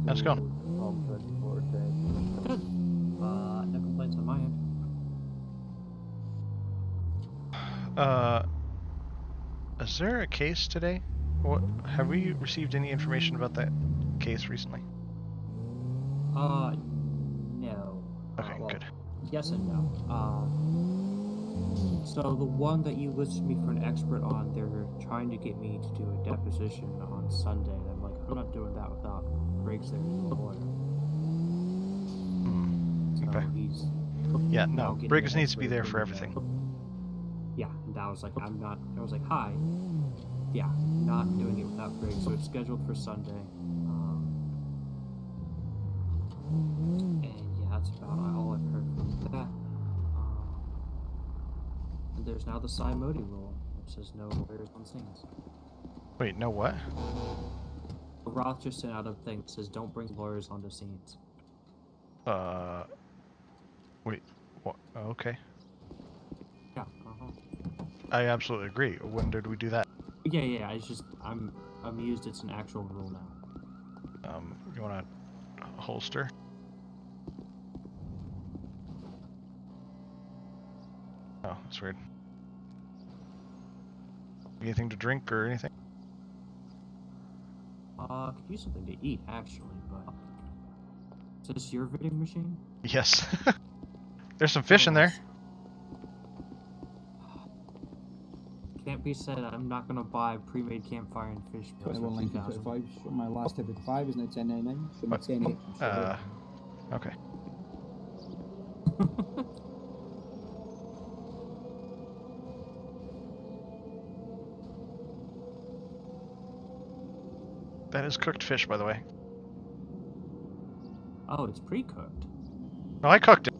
Speaker 1: How's it going?
Speaker 2: Good. No complaints on my end.
Speaker 1: Is there a case today? What have we received any information about that case recently?
Speaker 2: No.
Speaker 1: Okay,
Speaker 2: Well,
Speaker 1: good.
Speaker 2: Yes and no. So the one that you listed me for an expert on, they're trying to get me to do a deposition on Sunday. And I'm like, I'm not doing that without Briggs there as a lawyer. So
Speaker 1: Okay.
Speaker 2: he's
Speaker 1: Yeah,
Speaker 2: now
Speaker 1: no.
Speaker 2: getting
Speaker 1: Briggs
Speaker 2: an
Speaker 1: needs to be
Speaker 2: expert
Speaker 1: there for
Speaker 2: opinion.
Speaker 1: everything.
Speaker 2: Yeah, and I was like, I was like, hi. Yeah, not doing it without Briggs, so it's scheduled for Sunday. And yeah, that's about all I've heard from that. And there's now the Cy Modi rule, which says no lawyers on scenes.
Speaker 1: Wait, no what?
Speaker 2: Roth just sent out a thing that says don't bring lawyers onto scenes.
Speaker 1: Wait, what? Okay. I absolutely agree. When did we do that?
Speaker 2: Yeah. It's just I'm amused. It's an actual rule now.
Speaker 1: You want to holster? Oh, that's weird. Anything to drink or anything?
Speaker 2: Could use something to eat actually, but is this your vending machine?
Speaker 1: Yes. There's some fish in there.
Speaker 2: Can't be said. I'm not gonna buy pre-made campfire and fish.
Speaker 11: 21 Lincoln 25. My last tip at 5 is now 1099. Should be 10
Speaker 1: Okay. That is cooked fish, by the way.
Speaker 2: Oh, it's pre-cooked.
Speaker 1: No, I cooked it.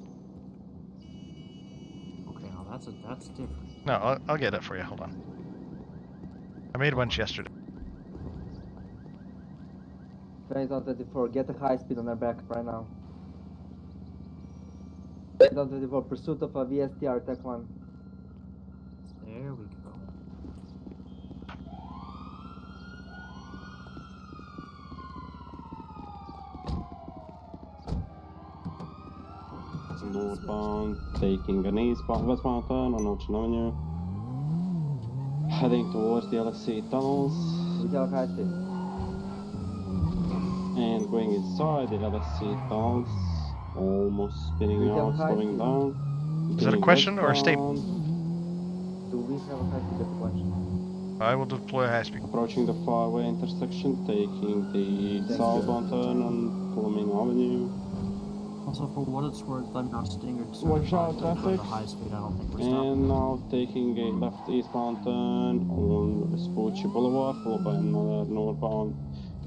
Speaker 2: Okay, now that's different.
Speaker 1: No, I'll get it for you. Hold on. I made a bunch yesterday.
Speaker 13: 2024, get a high speed on their back right now. 2024, pursuit of a VSTR, Tech 1.
Speaker 2: There we go.
Speaker 6: Northbound, taking an westbound turn on 09JUN Avenue. Heading towards the LSC tunnels.
Speaker 13: We have high speed.
Speaker 6: And going inside the LSC tunnels. Almost spinning out, slowing down.
Speaker 1: Is that a question or a statement?
Speaker 13: Do we have a high speed? That's a question.
Speaker 1: I will deploy high speed.
Speaker 6: Approaching the Fireway intersection, taking the southbound turn on Colomino Avenue.
Speaker 2: Also, for what it's worth, I'm not Stinger.
Speaker 6: Watch out, traffic.
Speaker 2: High speed, I don't think we're stopping.
Speaker 6: And now taking a left eastbound turn on Vespucci Boulevard, followed by another northbound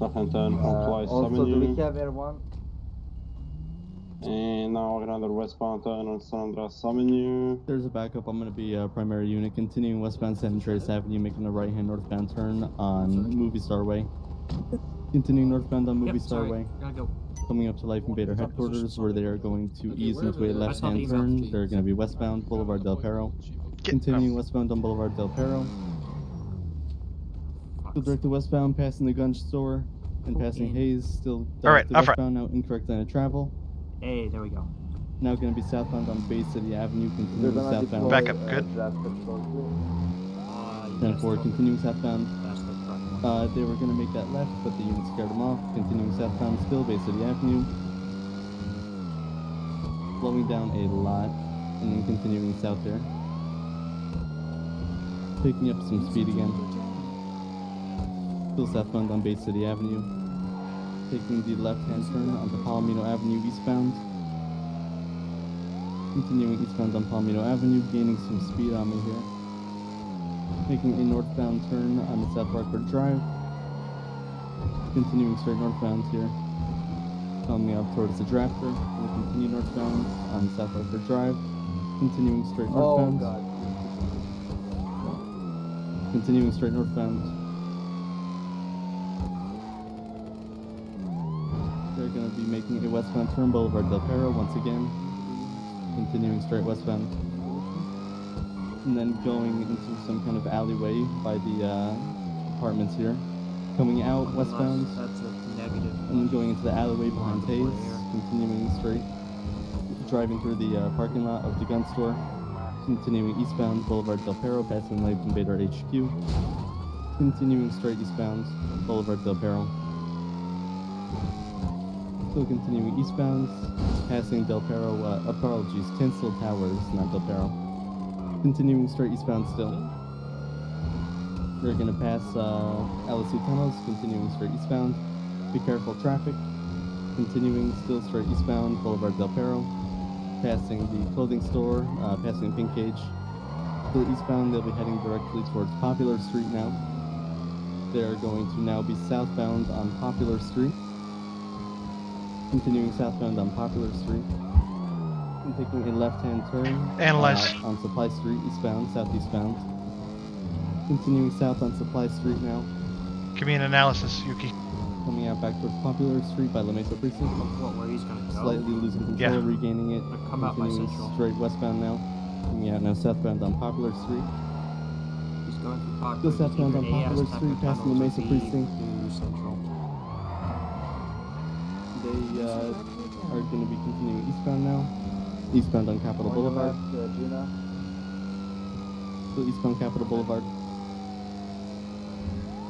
Speaker 6: left-hand turn on Fly
Speaker 13: Also,
Speaker 6: Avenue.
Speaker 13: do we have Air 1?
Speaker 6: And now another westbound turn on San Andreas Avenue.
Speaker 14: There's a backup. I'm going to be a primary unit continuing westbound San Andreas Avenue, making a right-hand northbound turn on Movie Star Way. Continuing northbound on Movie Star Way.
Speaker 2: Gotta go.
Speaker 14: Coming up to Life Invader headquarters, where they are going to ease into a left-hand turn. They're going to be westbound Boulevard Del Perro. Continuing westbound on Boulevard Del Perro. Still directly westbound, passing the gun store and passing Hayes. Still directly westbound, now incorrect line of travel.
Speaker 2: Hey, there we go.
Speaker 14: Now going to be southbound on Bay City Avenue, continuing southbound.
Speaker 1: Back up, good.
Speaker 14: 10-4, continuing southbound. They were going to make that left, but the unit scared them off. Continuing southbound still, Bay City Avenue. Slowing down a lot, and then continuing south there. Picking up some speed again. Still southbound on Bay City Avenue. Taking the left-hand turn onto Palomino Avenue eastbound. Continuing eastbound on Palomino Avenue, gaining some speed on me here. Making a northbound turn on the South Rockford Drive. Continuing straight northbound here. Coming up towards the drafter. We'll continue northbound on South Rockford Drive. Continuing straight northbound.
Speaker 13: Oh god.
Speaker 14: Continuing straight northbound. They're going to be making a westbound turn, Boulevard Del Perro once again. Continuing straight westbound. And then going into some kind of alleyway by the apartments here. Coming out westbound.
Speaker 2: That's a negative.
Speaker 14: And then going into the alleyway behind Hayes. Continuing straight. Driving through the parking lot of the gun store. Continuing eastbound, Boulevard Del Perro, passing Life Invader HQ. Continuing straight eastbound, Boulevard Del Perro. Still continuing eastbound, passing Del Perro, apologies, Tinsel Towers, not Del Perro. Continuing straight eastbound still. We're gonna pass LSC tunnels, continuing straight eastbound. Be careful traffic. Continuing still straight eastbound, Boulevard Del Perro. Passing the clothing store, passing Pink Cage. Still eastbound, they'll be heading directly towards Popular Street now. They're going to now be southbound on Popular Street. Continuing southbound on Popular Street. And taking a left-hand turn on Supply Street, eastbound, southeastbound. Continuing south on Supply Street now.
Speaker 1: Give me an analysis, Yuki.
Speaker 14: Coming out back towards Popular Street by La Mesa Precinct.
Speaker 2: Where he's gonna go?
Speaker 14: Slightly losing control, regaining it.
Speaker 2: Come out by
Speaker 14: Continuing
Speaker 2: Central.
Speaker 14: straight westbound now. Coming out now southbound on Popular Street.
Speaker 2: Just going through Park
Speaker 14: Still
Speaker 2: Road.
Speaker 14: southbound on
Speaker 2: Either AS
Speaker 14: Poplar
Speaker 2: Tech
Speaker 14: Street,
Speaker 2: or
Speaker 14: passing the
Speaker 2: tunnels
Speaker 14: Mesa
Speaker 2: would be
Speaker 14: Precinct.
Speaker 2: to Central.
Speaker 14: They are going to be continuing eastbound now. Eastbound on Capitol Boulevard. Still eastbound Capitol Boulevard.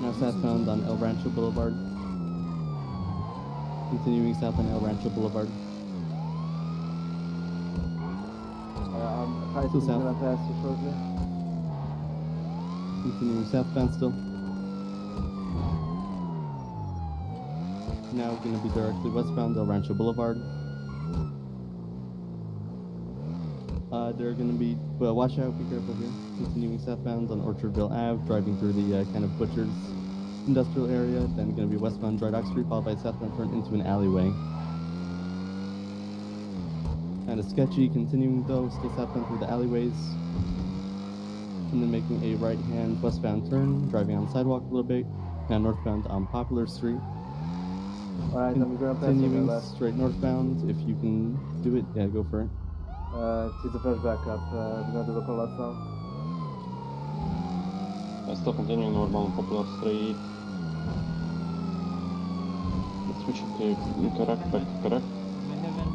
Speaker 14: Now southbound on El Rancho Boulevard. Continuing south on El Rancho Boulevard. Still south.
Speaker 13: Gonna pass you shortly.
Speaker 14: Continuing southbound still. Now going to be directly westbound El Rancho Boulevard. They're going to be, well, watch out, be careful here. Continuing southbound on Orchardville Ave, driving through the kind of Butcher's industrial area, then going to be westbound Dry Dock Street, followed by southbound turn into an alleyway. Kind of sketchy, continuing though, still southbound through the alleyways. And then making a right-hand westbound turn, driving on the sidewalk a little bit. Now northbound on Poplar Street.
Speaker 13: Alright, I'm gonna pass you
Speaker 14: Continuing
Speaker 13: left.
Speaker 14: straight northbound, if you can do it, yeah, go for it.
Speaker 13: It's a fresh backup. We're gonna do the call out now.
Speaker 6: Still continuing northbound Poplar Street. Switching to correct, back to correct.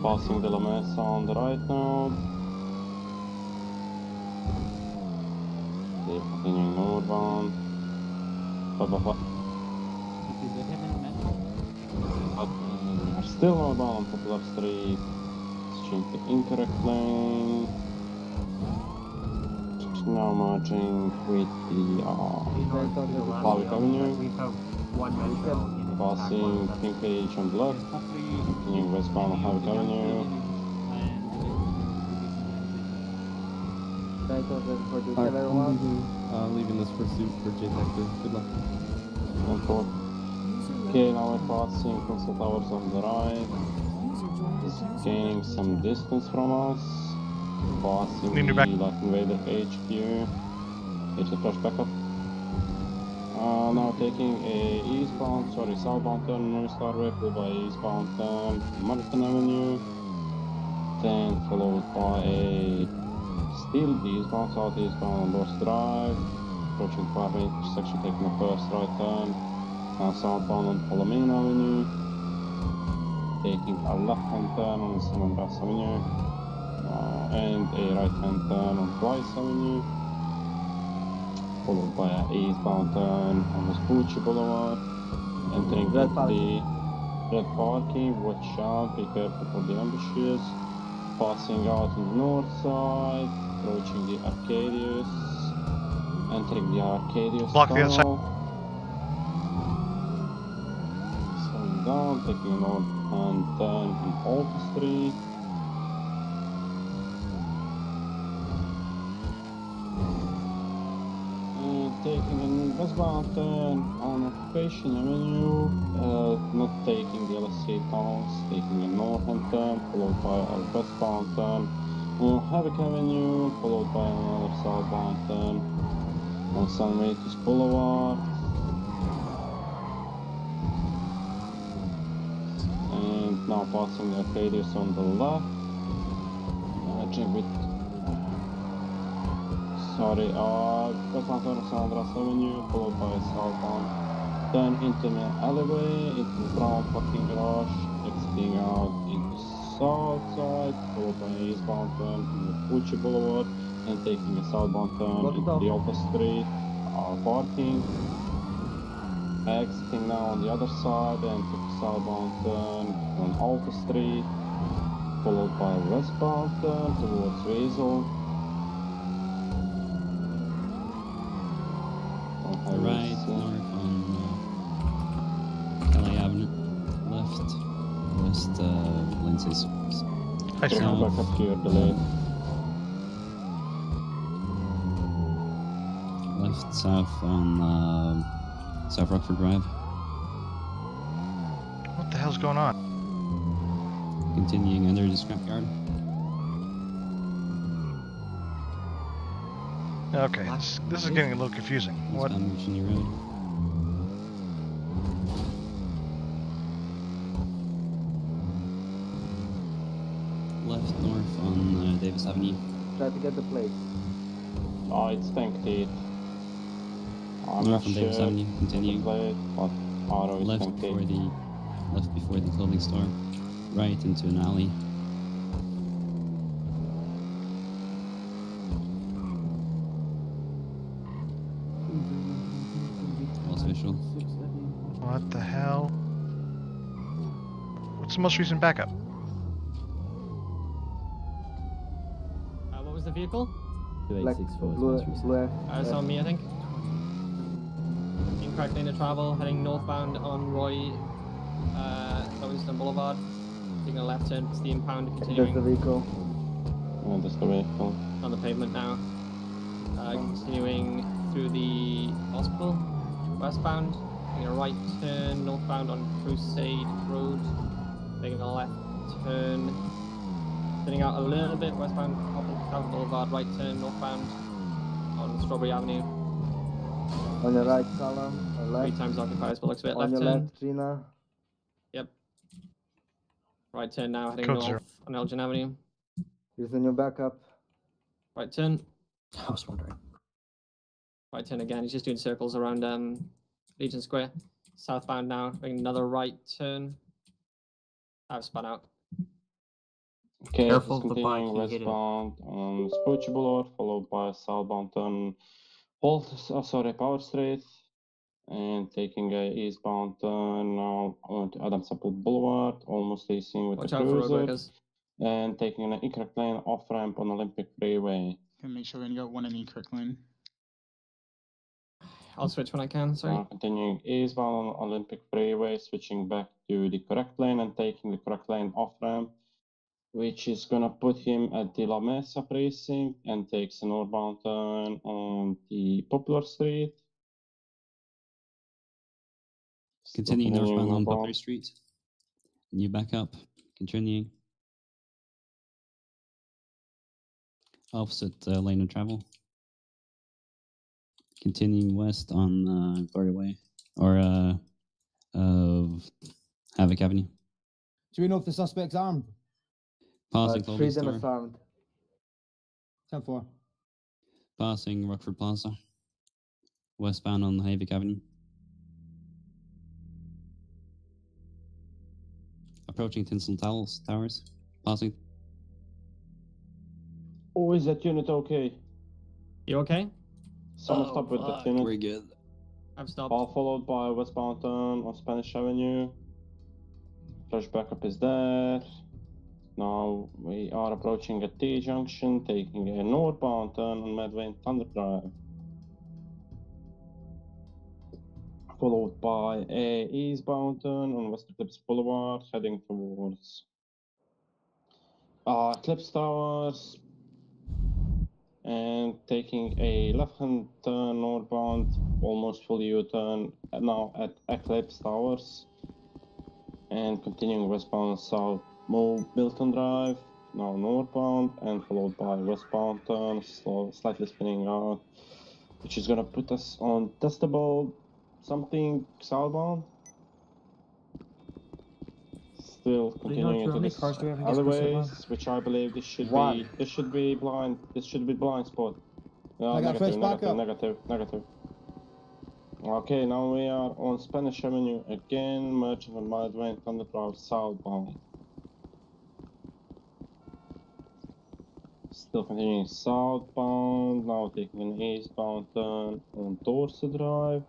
Speaker 6: Passing De La Mesa on the right now. Still continuing northbound. We're still northbound on Poplar Street. Switching to incorrect lane. Now merging with the Harwick Avenue.
Speaker 2: We have one metro unit.
Speaker 6: Passing Pink Page on the left. Continuing westbound on Harwick Avenue.
Speaker 14: I'm leaving this pursuit for J Hector. Good luck.
Speaker 6: Okay, now we're passing Council Towers on the right. It's gaining some distance from us. Passing the Light Invader HQ. It's a flash backup. Now taking a southbound turn on Starway, followed by eastbound turn Madison Avenue. Then followed by a still eastbound, southeastbound Lost Drive. Approaching Parkway intersection, taking the first right turn. Now southbound on Palomino Avenue. Taking a left-hand turn on San Andreas Avenue. And a right-hand turn on Price Avenue. Followed by an eastbound turn on Vespucci Boulevard. Entering the red parking, watch out, be careful for the ambushes. Passing out on the north side, approaching the Arcadius. Entering the Arcadius
Speaker 1: Block the outside.
Speaker 6: Slowing down, taking a north-hand turn on Alta Street. Taking a westbound turn on Occupation Avenue, not taking the LSC tunnels, taking a northern turn, followed by a westbound turn on Havoc Avenue, followed by another southbound turn on San Matus Boulevard. And now passing the Arcadius on the left, merging with westbound turn on San Andreas Avenue, followed by southbound turn into an alleyway, into the brown parking garage, exiting out into south side, followed by an eastbound turn on the Pucci Boulevard, and taking a southbound turn into the Alta Street, parking, exiting now on the other side, and took a southbound turn on Alta Street, followed by a westbound turn towards Weasel.
Speaker 7: Right, north on Kelly Avenue, left, west Lindsay's.
Speaker 1: Hi, sir.
Speaker 6: Back up to your delay.
Speaker 7: Left, south on South Rockford Drive.
Speaker 1: What the hell's going on?
Speaker 7: Continuing under the scrapyard.
Speaker 1: Okay, this is getting a little confusing. What?
Speaker 7: Virginia Road. Left north on Davis Avenue.
Speaker 13: Try to get the plate.
Speaker 6: Oh, it's tank teeth. I'm
Speaker 7: North
Speaker 6: not
Speaker 7: on Davis
Speaker 6: sure
Speaker 7: Avenue, continuing.
Speaker 6: plate, but auto is
Speaker 7: Left before the clothing store, right into an alley. False visual.
Speaker 1: What the hell? What's the most recent backup?
Speaker 10: What was the vehicle?
Speaker 13: Black, blue,
Speaker 10: It's on me, I think. Incorrect lane of travel, heading northbound on Roy, Livingston Boulevard. Taking a left turn, it's the impound, continuing.
Speaker 13: There's the vehicle.
Speaker 6: Yeah, that's the vehicle.
Speaker 10: On the pavement now. Continuing through the hospital, westbound. Taking a right turn, northbound on Crusade Road. Taking a left turn. Turning out a little bit, westbound, Calvin Boulevard, right turn, northbound on Strawberry Avenue.
Speaker 13: On your right, Salam. On left.
Speaker 10: 3 times occupied, but looks a bit
Speaker 13: On
Speaker 10: left
Speaker 13: your
Speaker 10: turn.
Speaker 13: left, Gina.
Speaker 10: Yep. Right turn now, heading
Speaker 1: Code
Speaker 10: north
Speaker 1: 0.
Speaker 10: on Elgin Avenue.
Speaker 13: Using your backup.
Speaker 10: Right turn.
Speaker 2: I was wondering.
Speaker 10: Right turn again. He's just doing circles around Legion Square. Southbound now, making another right turn. I've spun out.
Speaker 6: Okay,
Speaker 2: Careful
Speaker 6: just
Speaker 2: of the bike,
Speaker 6: continuing
Speaker 2: you hit it.
Speaker 6: westbound on Spoochie Boulevard, followed by southbound on Power Street, and taking a eastbound turn now onto Adams Apple Boulevard, almost racing with
Speaker 10: Watch
Speaker 6: the
Speaker 10: out for road
Speaker 6: cruiser,
Speaker 10: workers.
Speaker 6: and taking an incorrect lane off ramp on Olympic Freeway.
Speaker 15: Okay, make sure we got one in the correct lane.
Speaker 10: I'll switch when I can, sorry.
Speaker 6: Continuing eastbound on Olympic Freeway, switching back to the correct lane and taking the correct lane off ramp, which is gonna put him at the La Mesa precinct and takes a northbound turn on the Poplar Street.
Speaker 7: Continuing northbound on
Speaker 6: northbound.
Speaker 7: Poplar Street. New backup. Continuing. Opposite lane of travel. Continuing west on Glory Way or Havoc Avenue.
Speaker 11: Do we know if the suspect's armed?
Speaker 7: Passing clothing
Speaker 13: Freedom
Speaker 7: store.
Speaker 13: is armed.
Speaker 11: 10-4.
Speaker 7: Passing Rockford Plaza. Westbound on Havoc Avenue. Approaching Tinsel Towers. Passing.
Speaker 6: Oh, is that unit okay?
Speaker 10: You okay?
Speaker 6: Someone stop with that unit.
Speaker 7: We're good.
Speaker 10: I've stopped.
Speaker 6: All followed by westbound turn on Spanish Avenue. Flash backup is there. Now we are approaching a T junction, taking a northbound turn on Medway Thunder Drive. Followed by a eastbound turn on West Eclipse Boulevard, heading towards Eclipse Towers. And taking a left-hand turn northbound, almost full U-turn now at Eclipse Towers. And continuing westbound south, move Milton Drive, now northbound, and followed by westbound turn, slightly spinning out, which is gonna put us on testable something southbound. Still continuing into this alleyways, which I believe this should be blind spot. No, negative. Okay, now we are on Spanish Avenue again, merging on Medway and Thunder Drive southbound. Still continuing southbound, now taking an eastbound turn on Dorset Drive,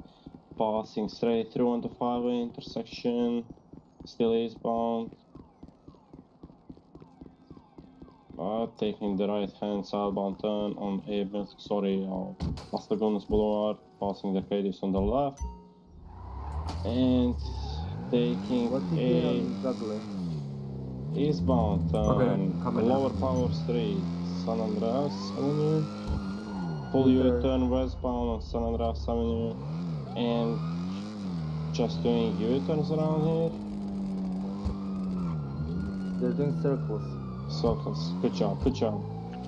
Speaker 6: passing straight through onto 5-way intersection, still eastbound. Taking the right-hand southbound turn on Las Lagunas Boulevard, passing the Arcadius on the left, and taking a eastbound turn Lower Power Street, San Andreas Avenue, full U-turn westbound on San Andreas Avenue, and just doing U-turns around here.
Speaker 13: They're doing circles.
Speaker 6: Good job.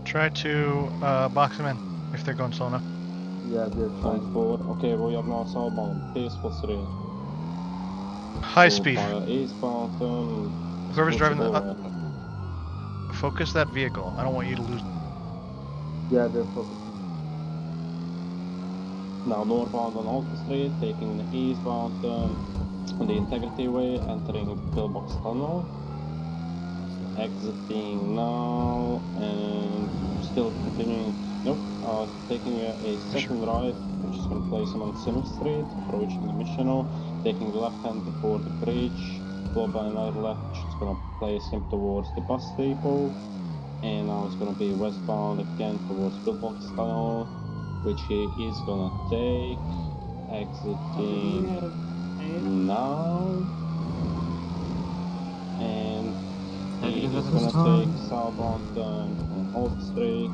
Speaker 1: Try to box them in if they're going slow enough.
Speaker 13: Yeah, they're trying.
Speaker 6: Okay, we are now southbound, Peaceful Street.
Speaker 1: High speed.
Speaker 6: Eastbound turn.
Speaker 1: Whoever's driving the... focus that vehicle. I don't want you to lose...
Speaker 13: Yeah, they're focusing.
Speaker 6: Now northbound on Alta Street, taking the eastbound on the Integrity Way, entering Pillbox Tunnel. Exiting now, and still continuing. Nope, taking a second right, which is going to place him on Simon Street, approaching the Missional, taking the left hand before the bridge, followed by another left, which is going to place him towards the bus depot. And now it's going to be westbound again towards Pillbox Tunnel, which he is going to take, exiting now. And he is going to take southbound on Alta Street.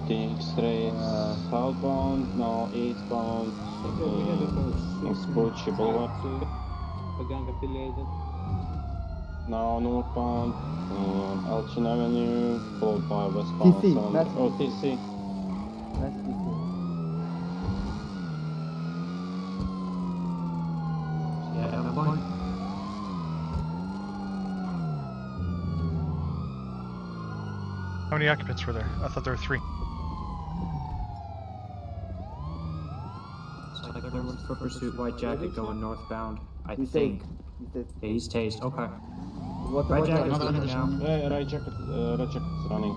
Speaker 6: Take straight southbound, now eastbound on Scotia Boulevard.
Speaker 11: Gang affiliated.
Speaker 6: Now northbound on Elgin Avenue, followed by westbound.
Speaker 13: TC,
Speaker 6: TC.
Speaker 13: That's TC.
Speaker 2: Yeah, my boy.
Speaker 1: How many occupants were there? I thought there were 3.
Speaker 2: So like everyone's for pursuit, white jacket going northbound. I think. Yeah, he's tased. Okay. Red jacket's running now.
Speaker 6: Red jacket's running.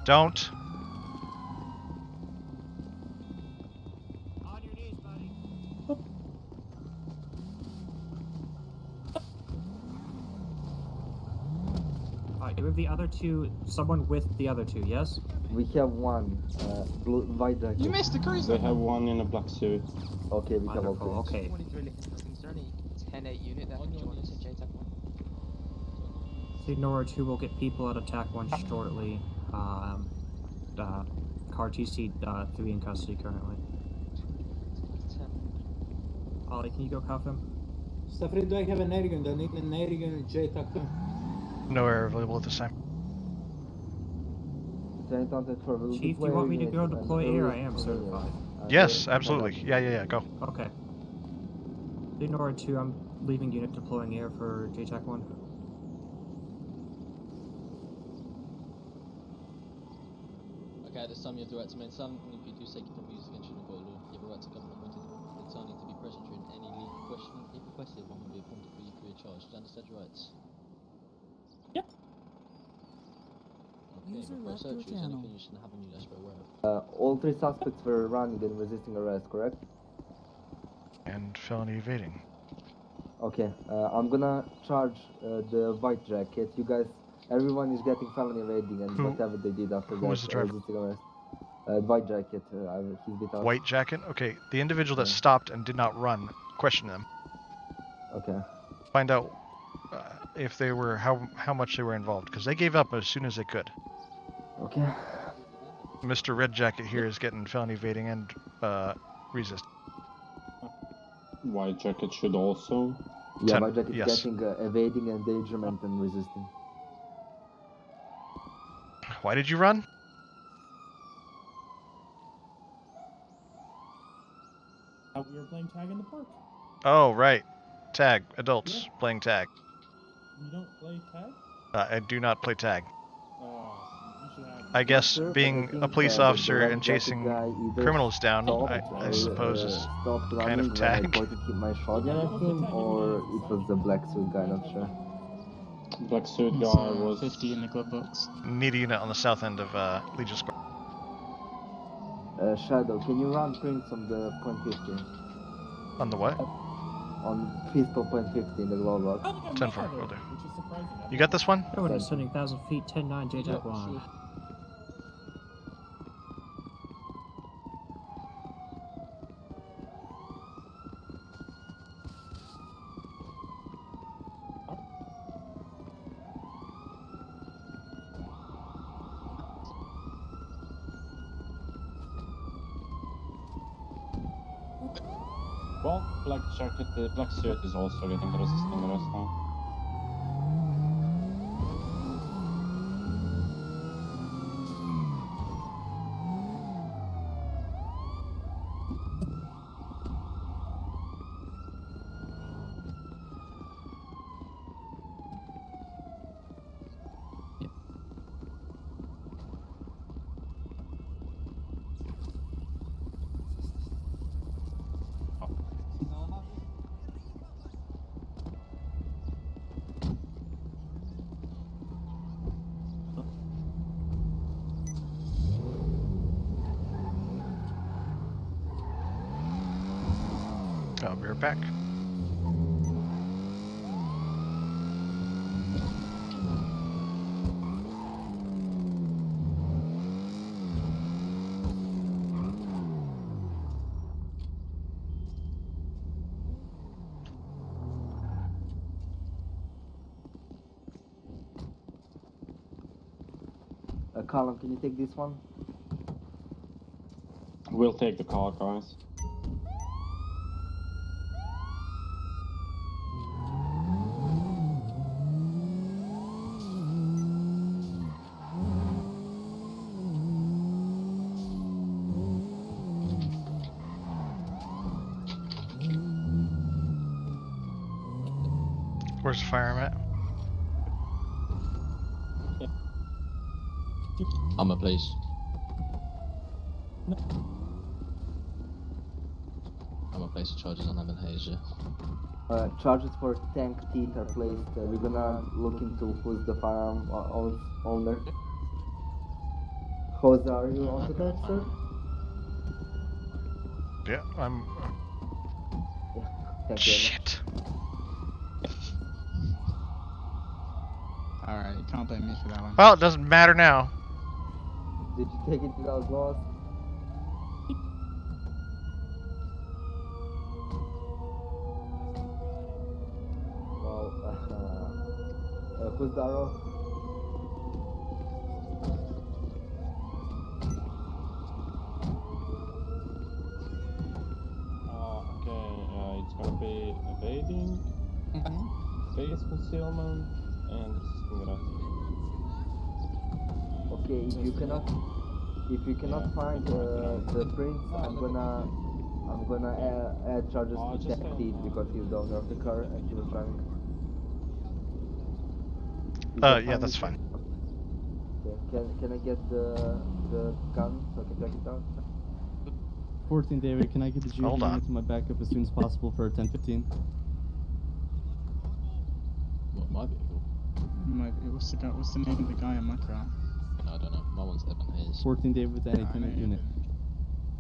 Speaker 1: Don't.
Speaker 2: On your knees, buddy. Alright, we have the other 2, someone with the other 2, yes?
Speaker 13: We have one, white jacket.
Speaker 15: You missed the cruiser!
Speaker 6: We have one in a black suit.
Speaker 13: Okay, we have all.
Speaker 2: Okay. Ignore 2 will get people out of TAC 1 shortly. Car TC 3 in custody currently. Ollie, can you go cuff him?
Speaker 11: Stafrid, do I have an air gun? I need an air gun and JTAC.
Speaker 1: No air available at this time.
Speaker 2: Chief, do you want me to go deploy air? I am certified.
Speaker 1: Yes, absolutely. Yeah, go.
Speaker 2: Okay. Ignore 2, I'm leaving unit deploying air for JTAC 1.
Speaker 16: Okay, this time you have the right to remain silent, and if you do say you don't use against uniform law, you have a right to come and appointed attorney to be present during any legal questioning. If requested, one will be appointed for you free of charge. Do you understand your rights?
Speaker 5: Yep.
Speaker 16: Okay, before I search you, is anything you shouldn't have on you that's we're aware of?
Speaker 13: All 3 suspects were running and resisting arrest, correct?
Speaker 1: And felony evading.
Speaker 13: Okay, I'm gonna charge the white jacket. You guys, everyone is getting felony evading and whatever they did after that.
Speaker 1: Was the driver?
Speaker 13: Resisting arrest. White jacket, he's bit out.
Speaker 1: White jacket? Okay, the individual that stopped and did not run, question them.
Speaker 13: Okay.
Speaker 1: Find out if they were, how much they were involved, because they gave up as soon as they could.
Speaker 13: Okay.
Speaker 1: Mr. Red Jacket here is getting felony evading and resist.
Speaker 6: White jacket should also.
Speaker 13: Yeah, white jacket is getting evading, endangerment, and resisting.
Speaker 1: Why did you run?
Speaker 12: We were playing tag in the park.
Speaker 1: Oh, right. Tag. Adults playing tag.
Speaker 12: You don't play tag?
Speaker 1: I do not play tag.
Speaker 12: You should have.
Speaker 1: I guess being a police officer and chasing criminals down, I suppose is kind of tag.
Speaker 13: I pointed my shotgun at him, or it was the black suit guy, not sure.
Speaker 6: Black suit guy was
Speaker 15: 50 in the glove box.
Speaker 1: Need a unit on the south end of Legion Square.
Speaker 13: Shadow, can you run prints on the .50?
Speaker 1: On the what?
Speaker 13: On pistol .50 in the glove box.
Speaker 1: 10-4, will do. You got this one?
Speaker 2: Everyone is sending 1,000 feet, 10-9, JTAC 1.
Speaker 6: Well, black jacket, the black suit is also getting resisting arrest now.
Speaker 1: right back.
Speaker 13: Colin, can you take this one?
Speaker 6: We'll take the car, guys.
Speaker 1: Where's the firearm at?
Speaker 16: I'm a place. I'm a place of charges on Evan Hayes, yeah.
Speaker 13: Charges for tank teeth are placed. We're gonna look into who's the firearm owner. Jose, are you on the that, sir?
Speaker 1: Yeah, I'm.
Speaker 13: Yeah, thank
Speaker 1: Shit.
Speaker 15: Alright, you can't blame me for that one.
Speaker 1: Well, it doesn't matter now.
Speaker 13: Did you take it without loss? Well, who's Darrow?
Speaker 6: Okay, it's gonna be evading, face concealment, and resisting arrest.
Speaker 13: Okay, if you cannot find the prince, I'm gonna add charges to tank teeth because he's the owner of the car and he was driving.
Speaker 1: Yeah, that's fine.
Speaker 13: Okay. Can I get the gun so I can check it out?
Speaker 14: 14 David, can I get the GOP
Speaker 1: Hold on.
Speaker 14: unit to my backup as soon as possible for 10:15?
Speaker 16: What, my vehicle?
Speaker 15: What's the name of the guy in my car?
Speaker 16: I don't know. My one's Evan Hayes.
Speaker 14: 14 David with any tenant unit.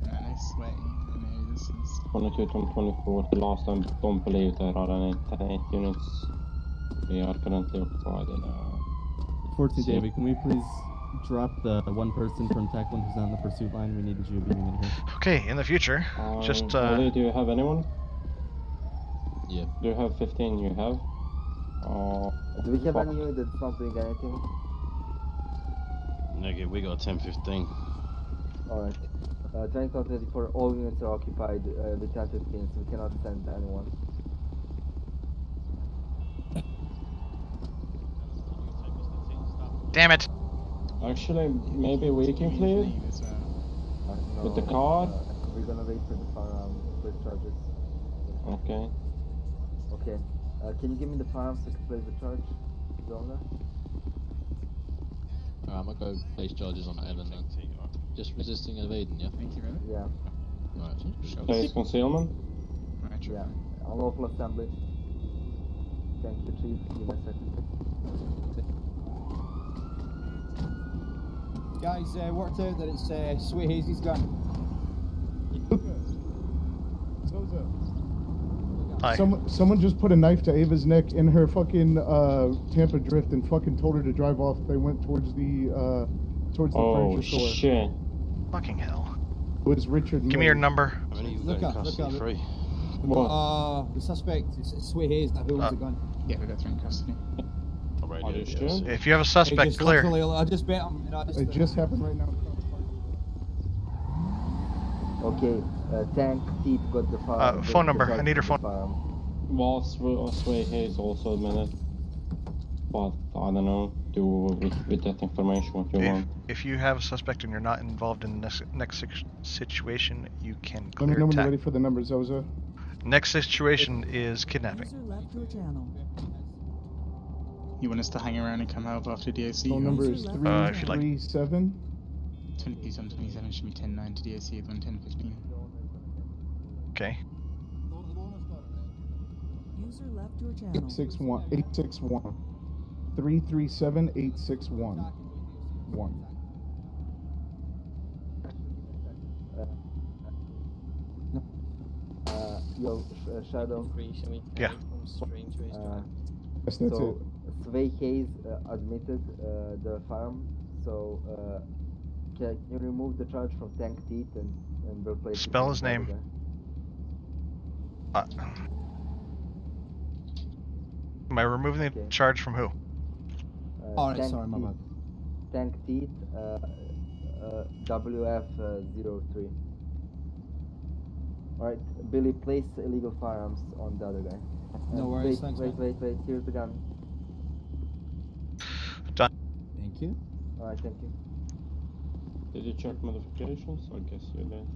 Speaker 15: Yeah, nice sweaty. I know this is.
Speaker 6: 22-24, the last time don't believe there are any 8 units. We are currently occupied in
Speaker 14: 14 David, can we please drop the one person from TAC 1 who's on the pursuit line? We need the GOP unit here.
Speaker 1: Okay, in the future, just
Speaker 6: Ollie, do you have anyone?
Speaker 16: Yeah.
Speaker 6: Do you have 15? You have?
Speaker 13: Do we have any unit that's not doing anything?
Speaker 7: Nigga, we got 10:15.
Speaker 13: Alright. 2024, all units are occupied with 10:15, so we cannot send anyone.
Speaker 1: Damn it!
Speaker 6: Actually, maybe we can clear with the car.
Speaker 13: We're gonna wait for the firearm with charges.
Speaker 6: Okay.
Speaker 13: Okay. Can you give me the firearm so I can place the charge, the owner?
Speaker 16: I'm gonna go place charges on Evan then. Just resisting and evading, yeah?
Speaker 15: Thank you, really.
Speaker 13: Yeah.
Speaker 16: Alright,
Speaker 6: Face concealment.
Speaker 15: Right, sure.
Speaker 13: Yeah. Unlawful assembly. Thank you, Chief. Give me a second.
Speaker 11: Guys, worked out that it's Sweet Hazy's gun.
Speaker 1: Hi.
Speaker 17: Someone just put a knife to Ava's neck in her fucking Tampa Drift and fucking told her to drive off. They went towards the furniture store.
Speaker 6: Oh shit!
Speaker 1: Fucking hell.
Speaker 17: It was Richard.
Speaker 1: Give me your number.
Speaker 11: Look up. The suspect is Sweet Haze now. Who owns the gun?
Speaker 15: Yeah, we got 3 in custody.
Speaker 1: If you have a suspect, clear.
Speaker 11: I just bet him.
Speaker 17: It just happened right now.
Speaker 13: Okay, tank teeth got the firearm.
Speaker 1: Phone number. I need her phone.
Speaker 6: Well, Sway Hayes also admitted, but I don't know. Do with that information what you want.
Speaker 1: If you have a suspect and you're not involved in the next situation, you can clear
Speaker 17: Let me know when you're
Speaker 1: TAC.
Speaker 17: ready for the numbers, Zoza.
Speaker 1: Next situation is kidnapping.
Speaker 15: You want us to hang around and come help after DOC?
Speaker 17: Phone number is 337.
Speaker 15: 27 should be 10-9 to DOC at 10-15.
Speaker 1: Okay.
Speaker 18: User left your channel.
Speaker 17: 861 337 861 1.
Speaker 13: Yo, Shadow.
Speaker 1: Yeah.
Speaker 17: Yes, that's
Speaker 13: So, Sway Hayes admitted the farm. So, can you remove the charge from Tank Teeth and replace it
Speaker 1: Spell
Speaker 13: with
Speaker 1: his
Speaker 13: the other
Speaker 1: name.
Speaker 13: guy?
Speaker 1: Am I removing the charge from who?
Speaker 11: Alright,
Speaker 13: Tank
Speaker 11: sorry, my
Speaker 13: Teeth.
Speaker 11: bad.
Speaker 13: Tank Teeth, WF03. Alright, Billy, place illegal firearms on the other guy.
Speaker 11: No worries,
Speaker 13: wait,
Speaker 11: thanks,
Speaker 13: wait,
Speaker 11: man.
Speaker 13: here's the gun.
Speaker 1: Done.
Speaker 11: Thank you.
Speaker 13: Alright, thank you.
Speaker 6: Did you check modifications? I guess you did.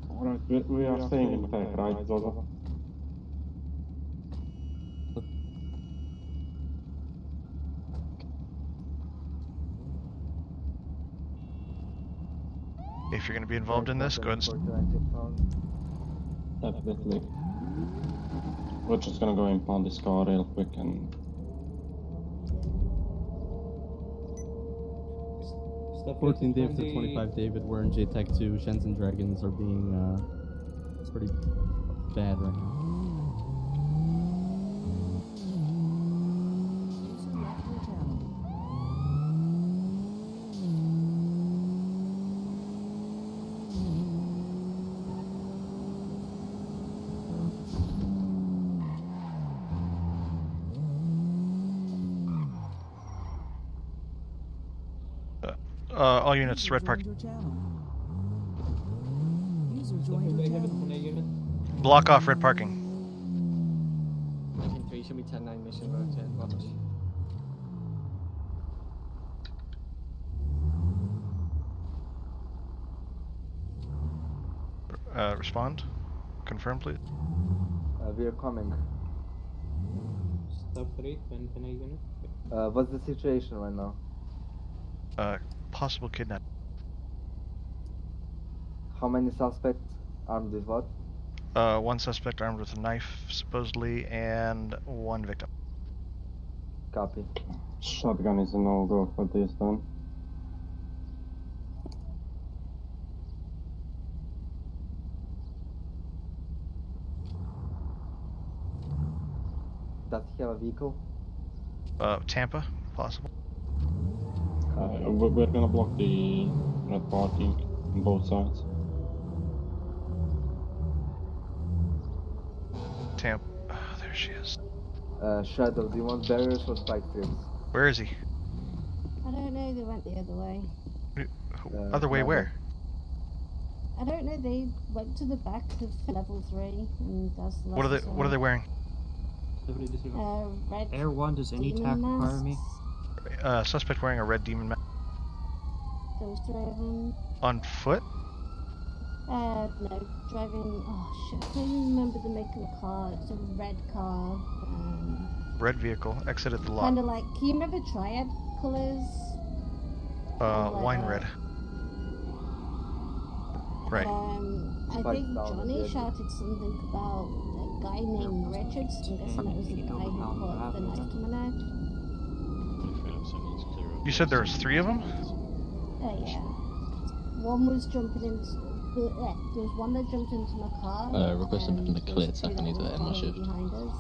Speaker 6: Alright, we are staying in back, right, Zozo?
Speaker 1: If you're going to be involved in this, go ahead and...
Speaker 6: Definitely. We're just gonna go impound this car real quick and...
Speaker 14: 14 Dave to 25 David, we're in JTech 2. Shenzhen Dragons are being pretty bad right now.
Speaker 1: All units, red park. Block off red parking.
Speaker 10: 3 should be 10-9 mission rotate. Watch.
Speaker 1: Respond. Confirm, please.
Speaker 13: We are coming.
Speaker 2: Stop 3, 10 unit.
Speaker 13: What's the situation right now?
Speaker 1: Possible kidnap.
Speaker 13: How many suspects armed with what?
Speaker 1: One suspect armed with a knife, supposedly, and one victim.
Speaker 13: Copy.
Speaker 6: Shotgun is a no-go for this then.
Speaker 13: Does he have a vehicle?
Speaker 1: Tampa, possible.
Speaker 6: We're gonna block the red parking on both sides.
Speaker 1: Tampa. There she is.
Speaker 13: Shadow, do you want barriers or spike strips?
Speaker 1: Where is he?
Speaker 19: I don't know, they went the other way.
Speaker 1: Other way where?
Speaker 19: I don't know, they went to the back of level 3 and that's the
Speaker 1: What are they wearing?
Speaker 19: Red
Speaker 2: Air 1, does any attack require me?
Speaker 1: Suspect wearing a red demon mask.
Speaker 19: Those 3 of them.
Speaker 1: On foot?
Speaker 19: No, driving. Oh shit, I don't even remember the make of the car. It's a red car.
Speaker 1: Red vehicle. Exited the lot.
Speaker 19: Kind of like. Can you remember Triad colors?
Speaker 1: Wine red. Right.
Speaker 19: I think Johnny shouted something about a guy named Richards. I'm guessing that was the guy who put the knife to my neck.
Speaker 1: You said there was 3 of them?
Speaker 19: Yeah. One was jumping into. There was one that jumped into my car.
Speaker 16: Requesting from the clear attack, I need to end my shift.
Speaker 19: Behind us.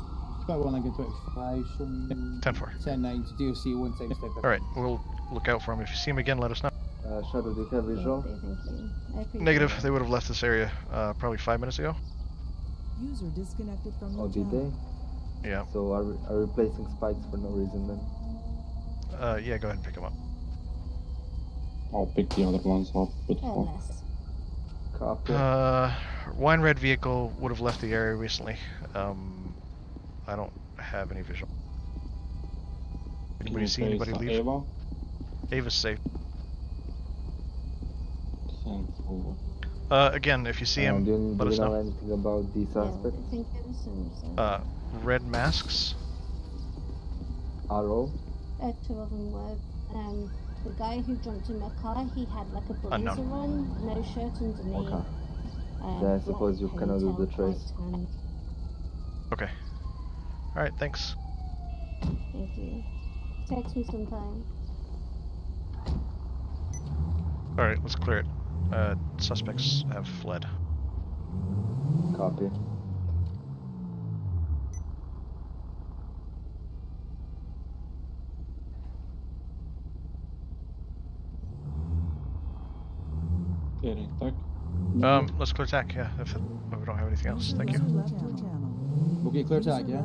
Speaker 11: Spike 1, I get 25, some
Speaker 1: 10-4.
Speaker 11: 10-9 to DOC, 1 same step.
Speaker 1: Alright, we'll look out for him. If you see him again, let us know.
Speaker 13: Shadow, do you have visual?
Speaker 1: Negative. They would have left this area probably 5 minutes ago.
Speaker 18: User disconnected from
Speaker 13: Oh, did
Speaker 18: channel.
Speaker 13: they?
Speaker 1: Yeah.
Speaker 13: So are we replacing spikes for no reason then?
Speaker 1: Yeah, go ahead and pick them up.
Speaker 6: I'll pick the other ones up with fun.
Speaker 13: Copy.
Speaker 1: Wine red vehicle would have left the area recently. I don't have any visual. Anybody see anybody leave?
Speaker 6: Ava?
Speaker 1: Ava's safe.
Speaker 6: 10-4.
Speaker 1: Again, if you see him, let us
Speaker 13: Do you know
Speaker 1: know.
Speaker 13: anything about the suspect?
Speaker 19: I think it was
Speaker 1: Red masks.
Speaker 13: RO?
Speaker 19: 2 of them were. The guy who jumped in my car, he had like a blazer on, no shirt underneath.
Speaker 13: Okay. Then I suppose you cannot do the trace.
Speaker 1: Okay. Alright, thanks.
Speaker 19: Thank you. Text me sometime.
Speaker 1: Alright, let's clear it. Suspects have fled.
Speaker 13: Copy.
Speaker 1: Let's clear tack, yeah, if we don't have anything else. Thank you.
Speaker 11: Okay, clear tack, yeah?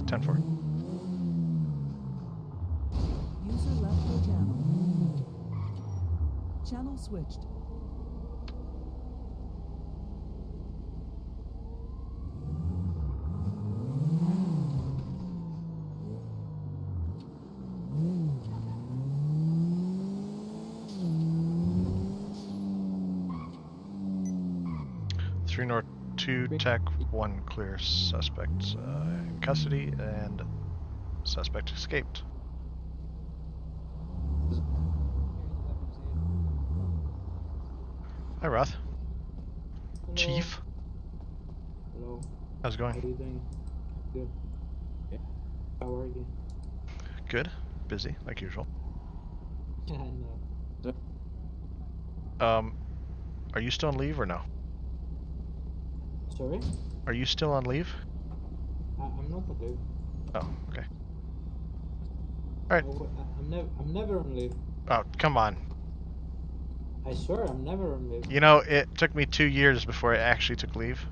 Speaker 1: 10-4.
Speaker 18: User left your channel. Channel switched.
Speaker 1: Three North 2 Tech 1 clear. Suspect in custody and suspect escaped. Hi, Roth.
Speaker 20: Hello.
Speaker 1: Chief.
Speaker 20: Hello.
Speaker 1: How's it going?
Speaker 20: How are you doing? Good.
Speaker 11: Yeah.
Speaker 20: How are you?
Speaker 1: Good. Busy, like usual.
Speaker 20: Yeah, I know.
Speaker 1: Are you still on leave or no?
Speaker 20: Sorry?
Speaker 1: Are you still on leave?
Speaker 20: I'm not on leave.
Speaker 1: Oh, okay. Alright.
Speaker 20: I'm never on leave.
Speaker 1: Oh, come on.
Speaker 20: I swear I'm never on leave.
Speaker 1: You know, it took me 2 years before I actually took leave.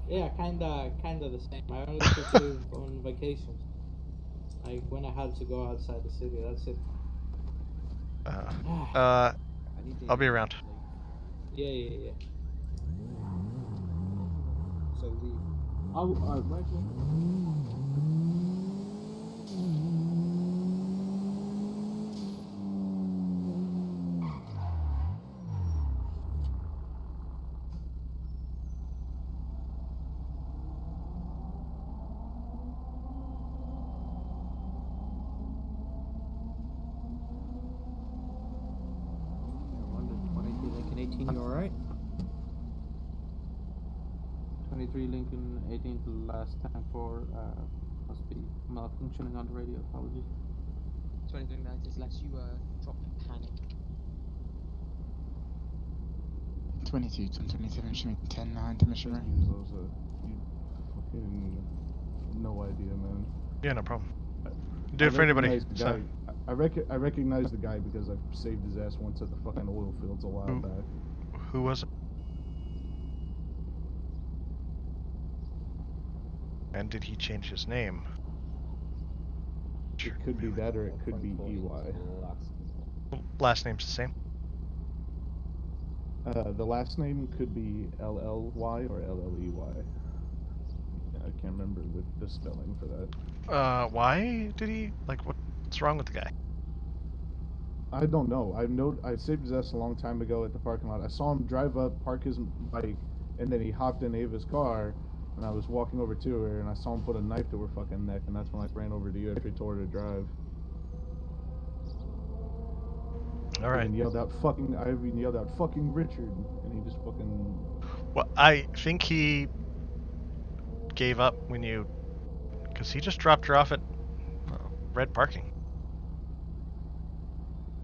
Speaker 20: Yeah, kinda the same. I only took leave on vacations. Like when I had to go outside the city, that's it.
Speaker 1: I'll be around.
Speaker 20: Yeah.
Speaker 11: So leave. Oh, right.
Speaker 2: You alright?
Speaker 14: 23 Lincoln, 18 to last time for must be malfunctioning on the radio. Apologies.
Speaker 16: 23 minutes lets you drop panic.
Speaker 15: 22, 27, should be 10-9 to Mission Room.
Speaker 17: You fucking no idea, man.
Speaker 1: Yeah, no problem. Do it for anybody. So.
Speaker 17: I recognize the guy because I saved his ass once at the fucking oil fields a while back.
Speaker 1: Who was it? And did he change his name?
Speaker 17: It could be that or it could be EY.
Speaker 1: Last name's the same?
Speaker 17: The last name could be LLY or LLEY. I can't remember the spelling for that.
Speaker 1: Why did he, like, what's wrong with the guy?
Speaker 17: I don't know. I saved his ass a long time ago at the parking lot. I saw him drive up, park his bike, and then he hopped in Ava's car, and I was walking over to her, and I saw him put a knife to her fucking neck, and that's when I ran over to you after he told her to drive.
Speaker 1: Alright.
Speaker 17: I even yelled out fucking Richard, and he just fucking...
Speaker 1: Well, I think he gave up when you... Because he just dropped her off at red parking.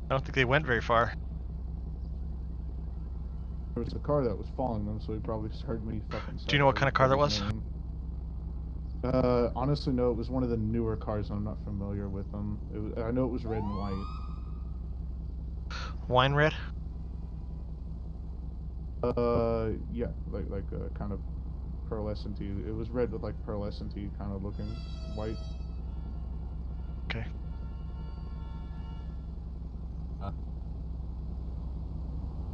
Speaker 1: I don't think they went very far.
Speaker 17: There was a car that was following them, so he probably just heard me fucking...
Speaker 1: Do you know what kind of car that was?
Speaker 17: Honestly, no, it was one of the newer cars. I'm not familiar with them. I know it was red and white.
Speaker 1: Wine red?
Speaker 17: Yeah, like kind of pearlescent-y. It was red with like pearlescent-y kind of looking white.
Speaker 1: Okay.
Speaker 17: I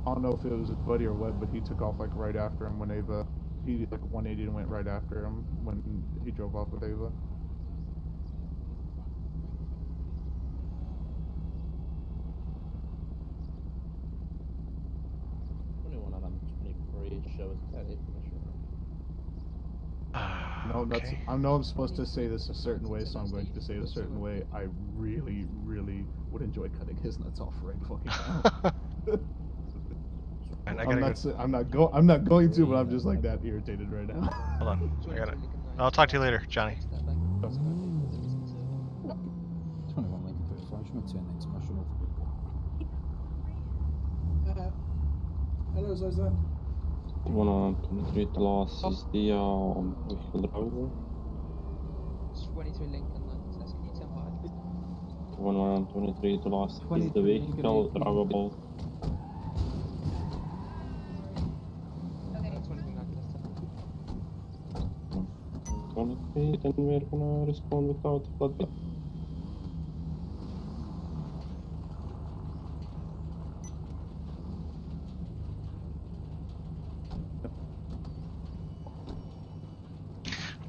Speaker 17: don't know if it was his buddy or what, but he took off like right after him when Ava. He like 180 and went right after him when he drove off with Ava. No, that's. I know I'm supposed to say this a certain way, so I'm going to say it a certain way. I really, really would enjoy cutting his nuts off right fucking now.
Speaker 1: And
Speaker 17: I'm not going to, but I'm just like that irritated right now.
Speaker 1: Hold on, I got it. I'll talk to you later, Johnny.
Speaker 11: 21 Lincoln 35, should we turn into Mission Room? Hello, Zoza.
Speaker 6: 123 to last is the vehicle driver.
Speaker 16: It's 23 Lincoln, London. Can you tell what?
Speaker 6: 123 to last is the vehicle drivable.
Speaker 16: Okay, 23 Lincoln.
Speaker 6: 23, then we're gonna respond without floodgate.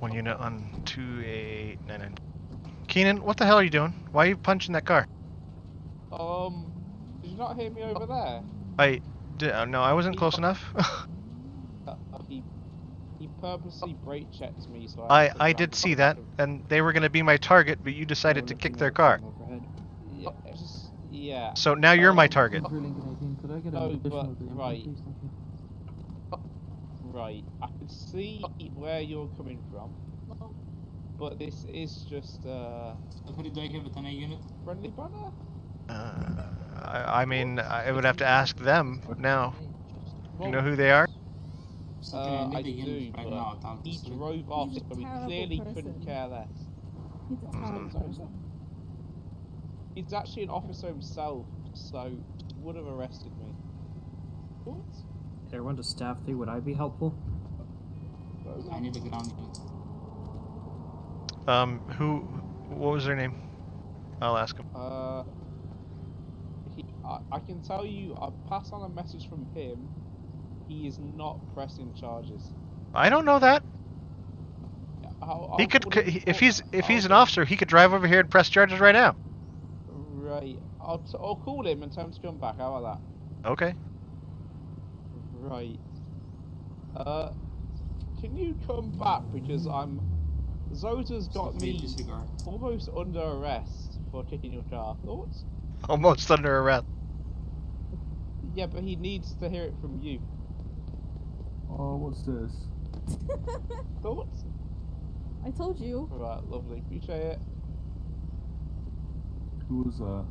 Speaker 1: One unit on 2899. Keenan, what the hell are you doing? Why are you punching that car?
Speaker 21: Did you not hear me over there?
Speaker 1: No, I wasn't close enough.
Speaker 21: He purposely brake checked me, so
Speaker 1: I did see that, and they were going to be my target, but you decided to kick their car.
Speaker 21: Yeah, yeah.
Speaker 1: So now you're my target.
Speaker 21: No, but right. Right, I can see where you're coming from, but this is just friendly banner.
Speaker 1: I mean, I would have to ask them now. You know who they are?
Speaker 21: I do, but he drove off, so he clearly couldn't care less.
Speaker 19: He's a terrible person.
Speaker 21: He's actually an officer himself, so would have arrested me. What?
Speaker 2: Everyone to staff 3, would I be helpful?
Speaker 21: I need to get on
Speaker 1: you. What was their name? I'll ask him.
Speaker 21: I can tell you, I'll pass on a message from him. He is not pressing charges.
Speaker 1: I don't know that. He could, if he's an officer, he could drive over here and press charges right now.
Speaker 21: Right. I'll call him and tell him to come back. How about that?
Speaker 1: Okay.
Speaker 21: Right. Can you come back, because Zota's got me almost under arrest for kicking your car. Thoughts?
Speaker 1: Almost under arrest.
Speaker 21: Yeah, but he needs to hear it from you.
Speaker 17: Oh, what's this?
Speaker 21: Thoughts?
Speaker 19: I told you.
Speaker 21: Right, lovely. Appreciate it.
Speaker 17: Who was that?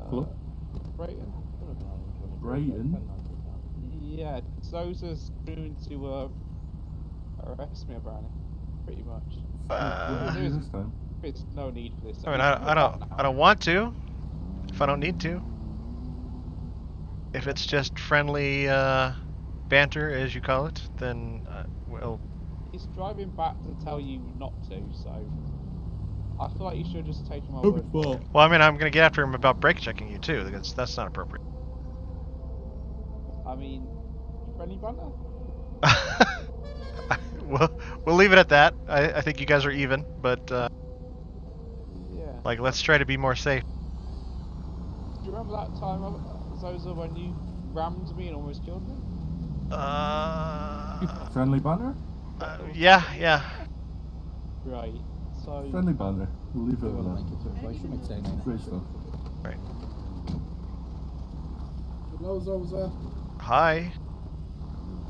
Speaker 17: Hello?
Speaker 21: Brayton?
Speaker 17: Brayton?
Speaker 21: Yeah, Zota's going to arrest me, apparently. Pretty much. There's no need for this.
Speaker 1: I mean, I don't want to. If I don't need to. If it's just friendly banter, as you call it, then well.
Speaker 21: He's driving back to tell you not to, so I feel like you should just take him over.
Speaker 1: Well, I mean, I'm gonna get after him about brake checking you too. That's not appropriate.
Speaker 21: I mean, friendly banter?
Speaker 1: We'll leave it at that. I think you guys are even, but
Speaker 21: yeah.
Speaker 1: Like, let's try to be more safe.
Speaker 21: Do you remember that time, Zoza, when you rammed me and almost killed me?
Speaker 17: Friendly banner?
Speaker 1: Yeah.
Speaker 21: Right. So.
Speaker 17: Friendly banner. We'll leave it at that. Great stuff.
Speaker 1: Right.
Speaker 11: Hello, Zoza.
Speaker 1: Hi.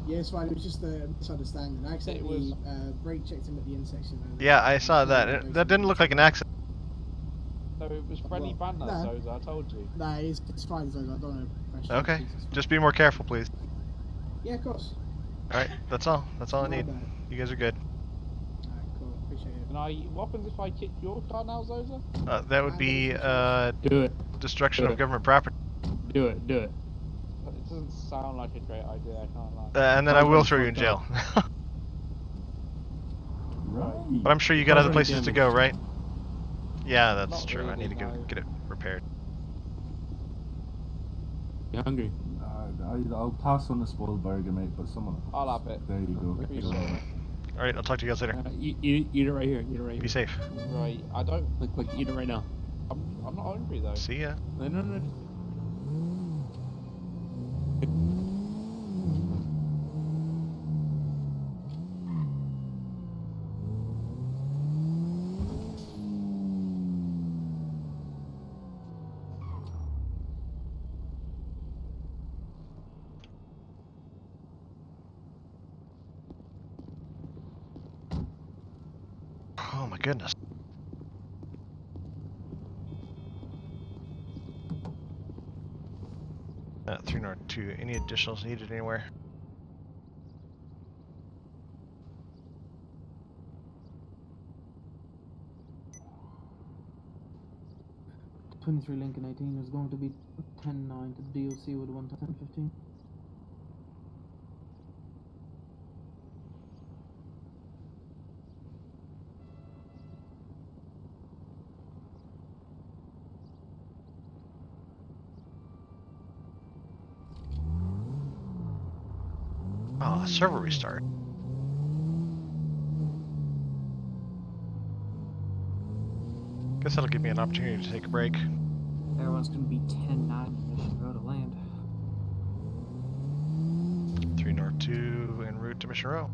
Speaker 11: Yes, fine. It was just a misunderstanding. I accidentally brake checked him at the intersection.
Speaker 1: Yeah, I saw that. That didn't look like an accident.
Speaker 21: No, it was friendly banter, Zoza. I told you.
Speaker 11: Nah, it's fine, Zoza. I don't want to pressure.
Speaker 1: Okay. Just be more careful, please.
Speaker 11: Yeah, of course.
Speaker 1: All right. That's all. That's all I need. You guys are good.
Speaker 11: Alright, cool. Appreciate it.
Speaker 21: And what happens if I kick your car now, Zoza?
Speaker 1: That would be
Speaker 12: do it.
Speaker 1: Destruction of government property.
Speaker 12: Do it.
Speaker 21: It doesn't sound like a great idea, I can't lie.
Speaker 1: And then I will throw you in jail.
Speaker 17: Right.
Speaker 1: But I'm sure you got other places to go, right? Yeah, that's true. I need to go get it repaired.
Speaker 12: You hungry?
Speaker 17: I'll pass on the spoiled burger, mate, but someone else.
Speaker 21: I'll have it.
Speaker 17: There you go.
Speaker 1: Alright, I'll talk to you guys later.
Speaker 12: Eat it right here. Eat it right here.
Speaker 1: Be safe.
Speaker 21: Right, I don't...
Speaker 12: Look, eat it right now.
Speaker 21: I'm not hungry, though.
Speaker 1: See ya.
Speaker 12: No.
Speaker 1: Oh my goodness. North 2. Any additionals needed anywhere?
Speaker 20: (23 Lincoln 18 is going to be 10-9 to DOC with 110-15.
Speaker 1: Oh, server restart. Guess that'll give me an opportunity to take a break.
Speaker 2: Everyone's gonna be 10-9 in Mission Row to land.
Speaker 1: 3 North 2 en route to Mission Row.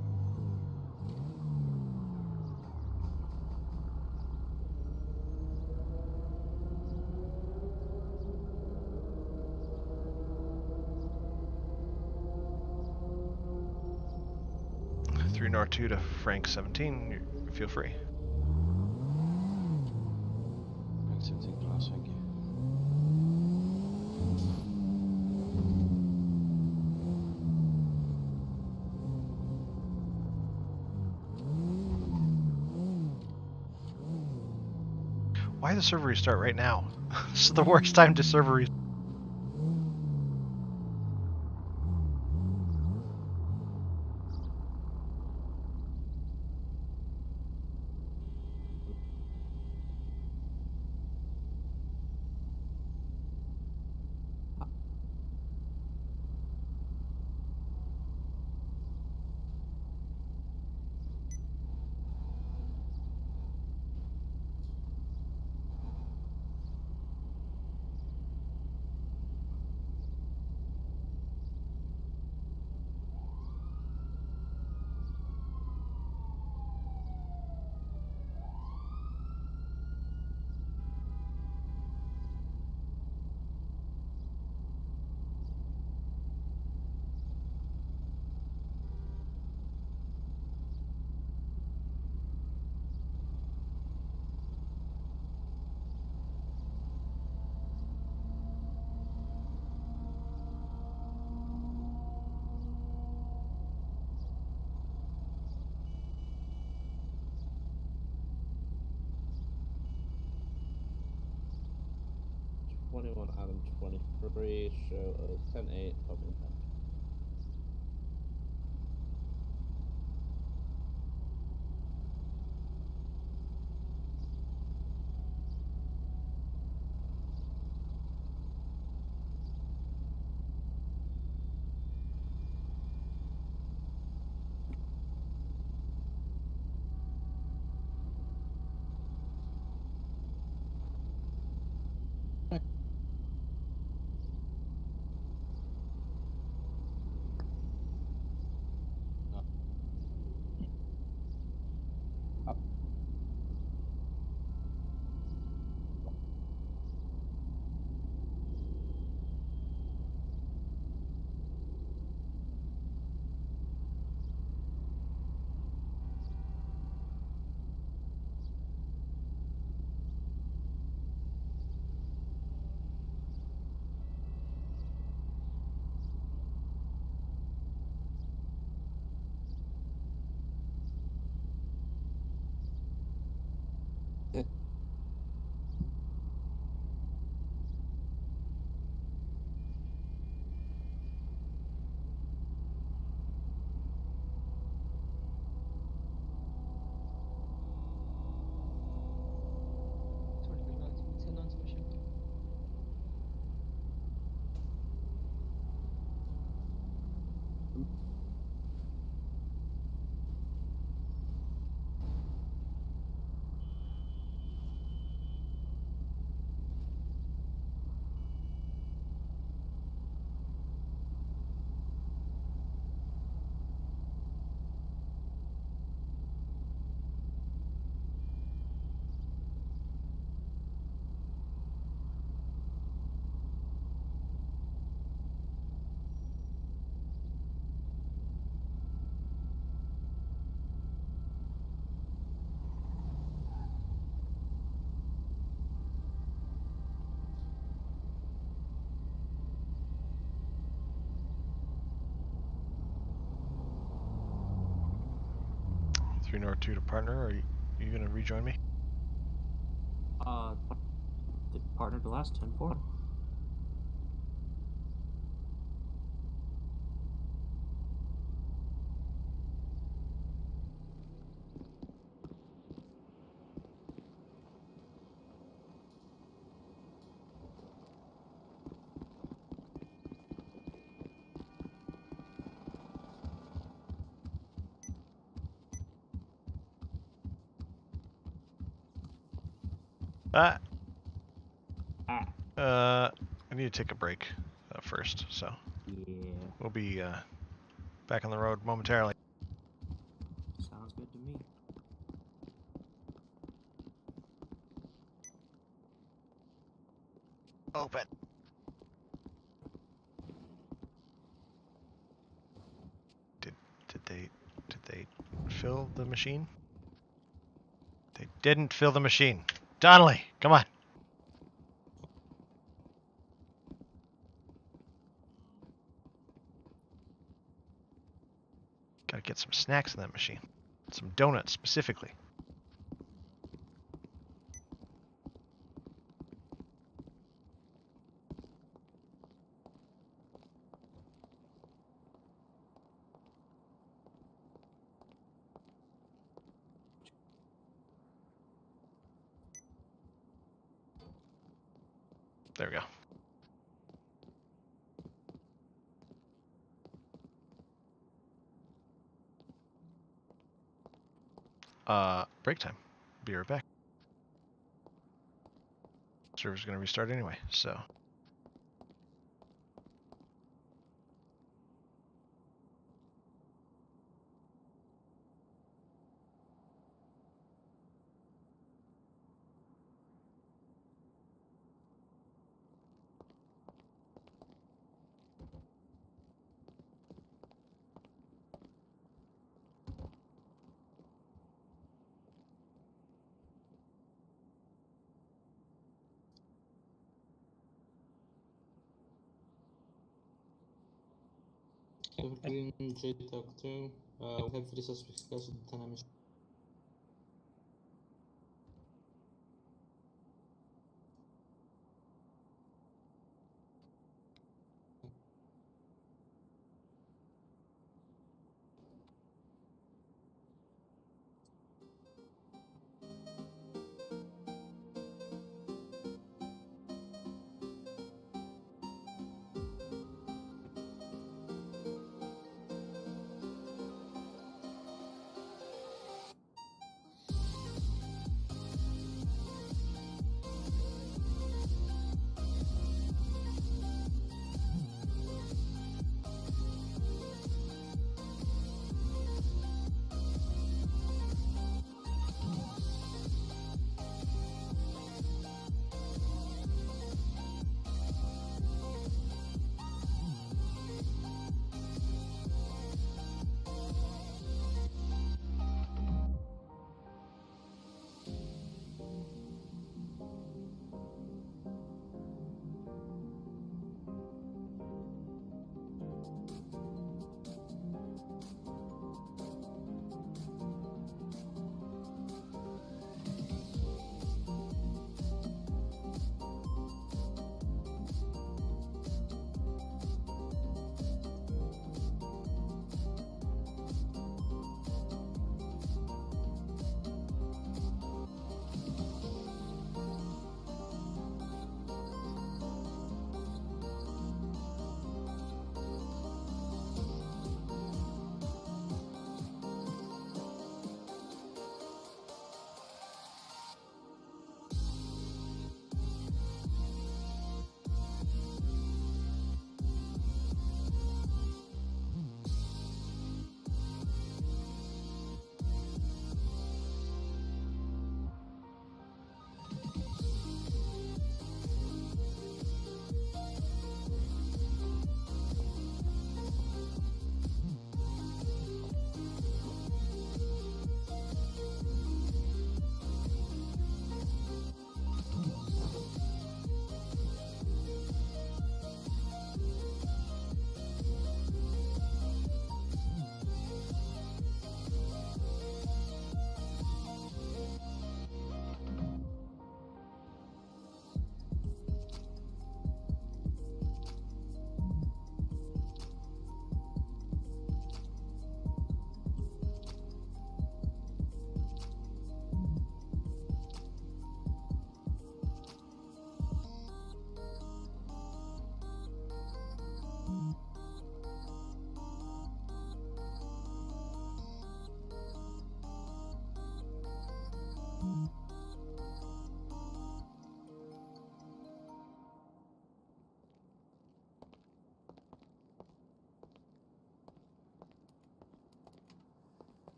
Speaker 1: North 2 to Frank 17, feel free.
Speaker 6: Frank 17 class, thank you.
Speaker 1: Why the server restart right now? This is the worst time to server restart.
Speaker 6: Adam 23, show us 10-8, top impact.
Speaker 1: 302 to partner, or are you gonna rejoin me?
Speaker 2: The partner to last 10-4.
Speaker 1: I need to take a break first, so
Speaker 2: yeah,
Speaker 1: we'll be back on the road momentarily.
Speaker 2: Sounds good to me.
Speaker 1: Open. Did they fill the machine? They didn't fill the machine. Donnelly, come on. Gotta get some snacks in that machine. Some donuts specifically. There we go. Break time. Be right back. Server's gonna restart anyway, so.
Speaker 20: Evergreen JTAG 2. We have 3 suspects close to the Tana mission.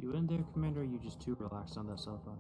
Speaker 2: You in there, Commander, or are you just too relaxed on that sofa?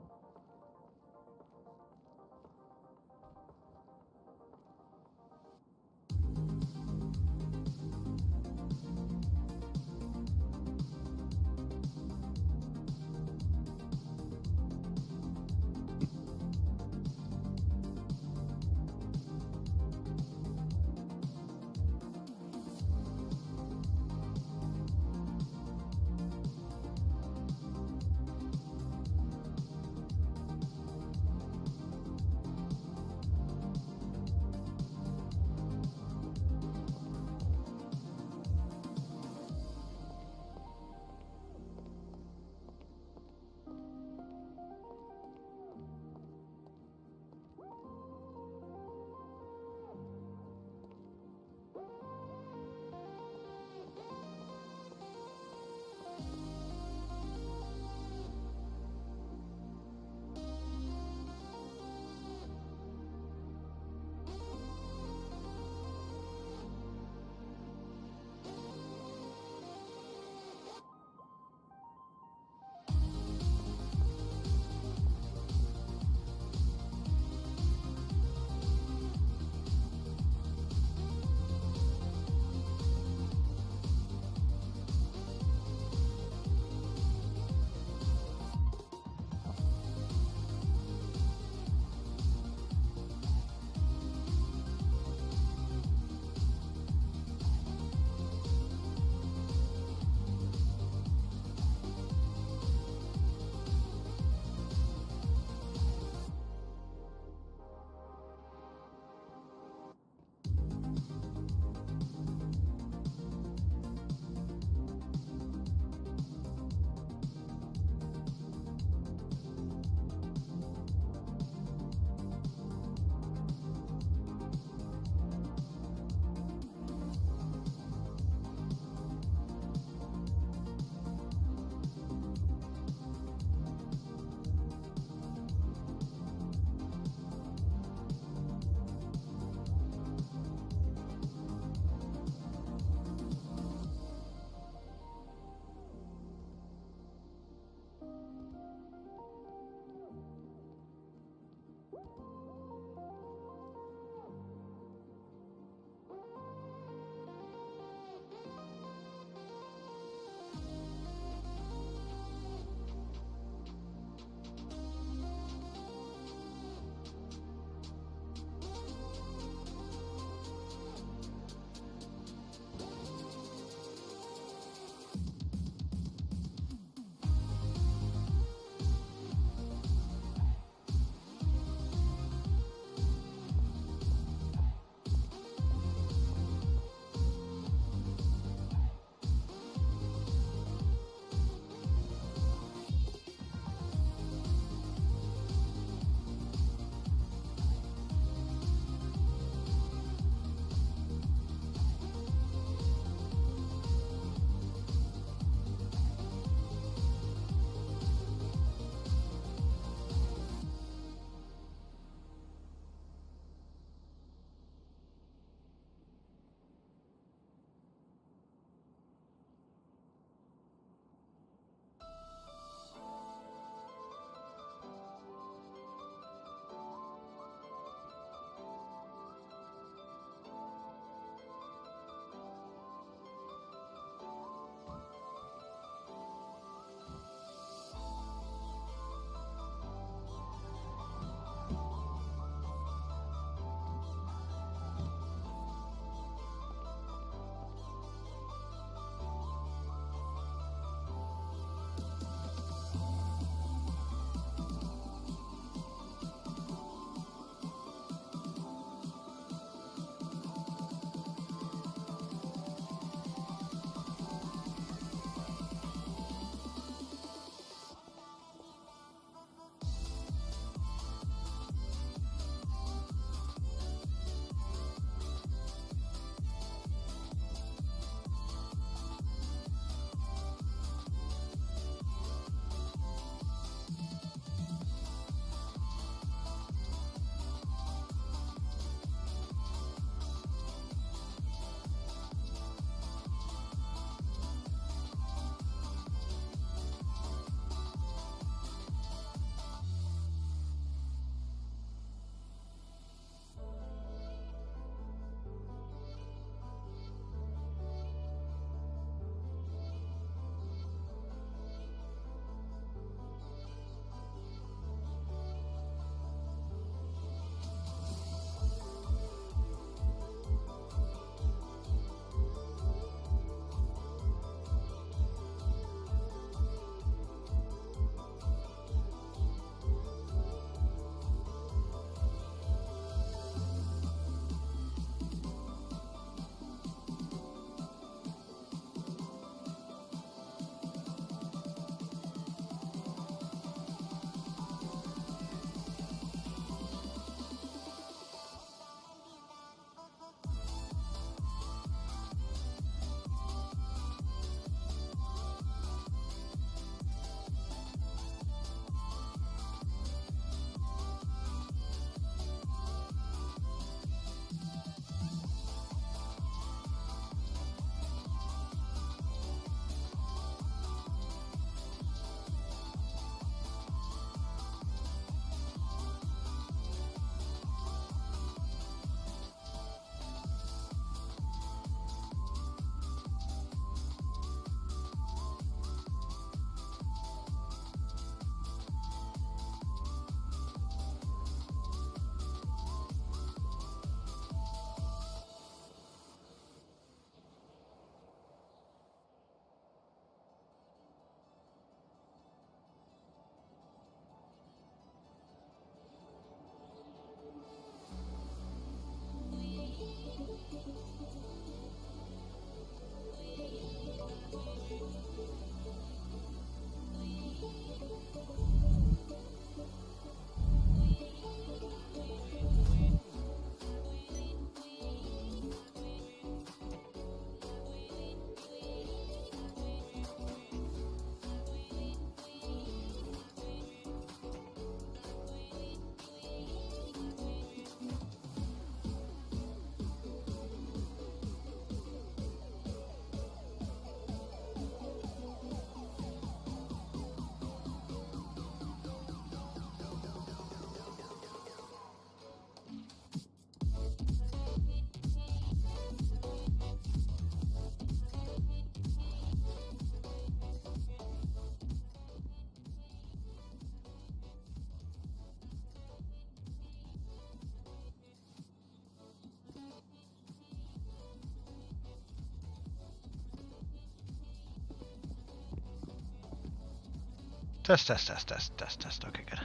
Speaker 1: Test, test, test, test, test, test. Okay, good.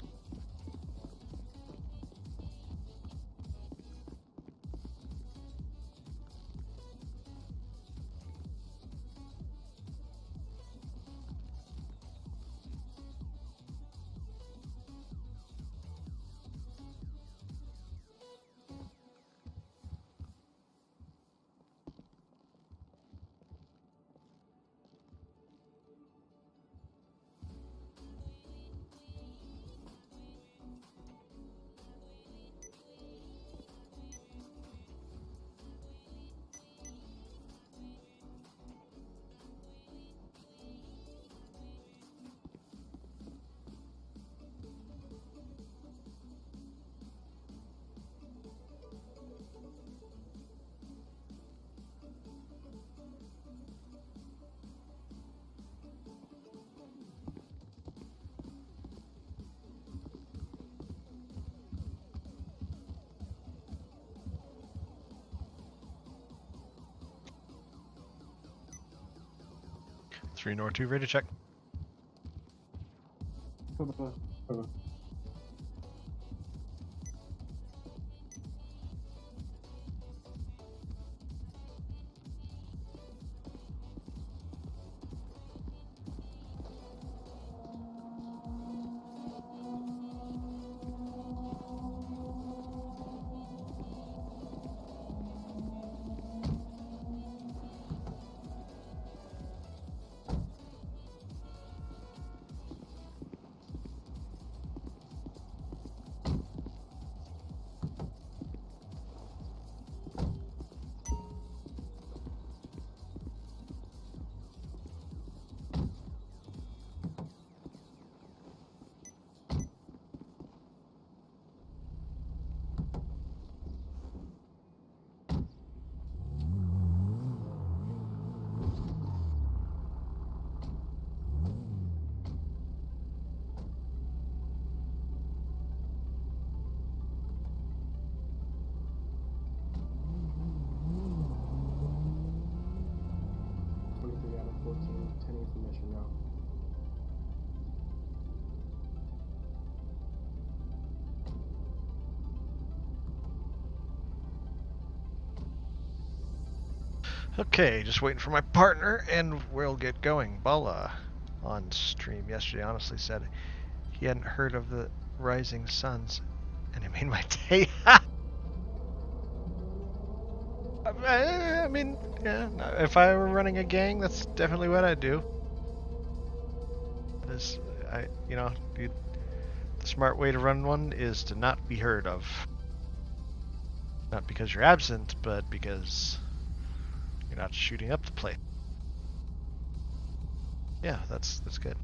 Speaker 1: Three North 2, ready to check.
Speaker 4: Information now.
Speaker 1: Okay, just waiting for my partner, and we'll get going. Bala on stream yesterday honestly said he hadn't heard of the Rising Suns, and it made my day. I mean, yeah, if I were running a gang, that's definitely what I'd do. The smart way to run one is to not be heard of. Not because you're absent, but because you're not shooting up the place. Yeah, that's good.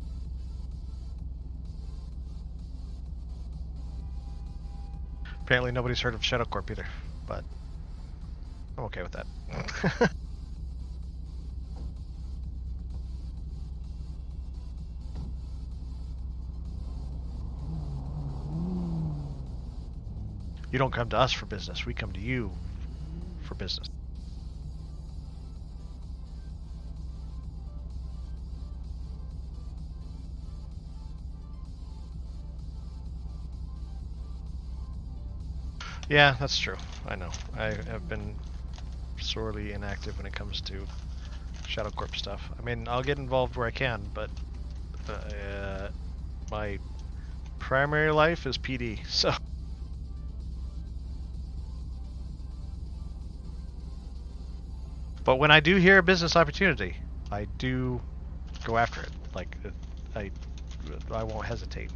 Speaker 1: Apparently nobody's heard of Shadow Corp either, but I'm okay with that. You don't come to us for business, we come to you for business. Yeah, that's true. I know. I have been sorely inactive when it comes to Shadow Corp stuff. I mean, I'll get involved where I can, but my primary life is PD, so. But when I do hear a business opportunity, I do go after it. Like, I won't hesitate.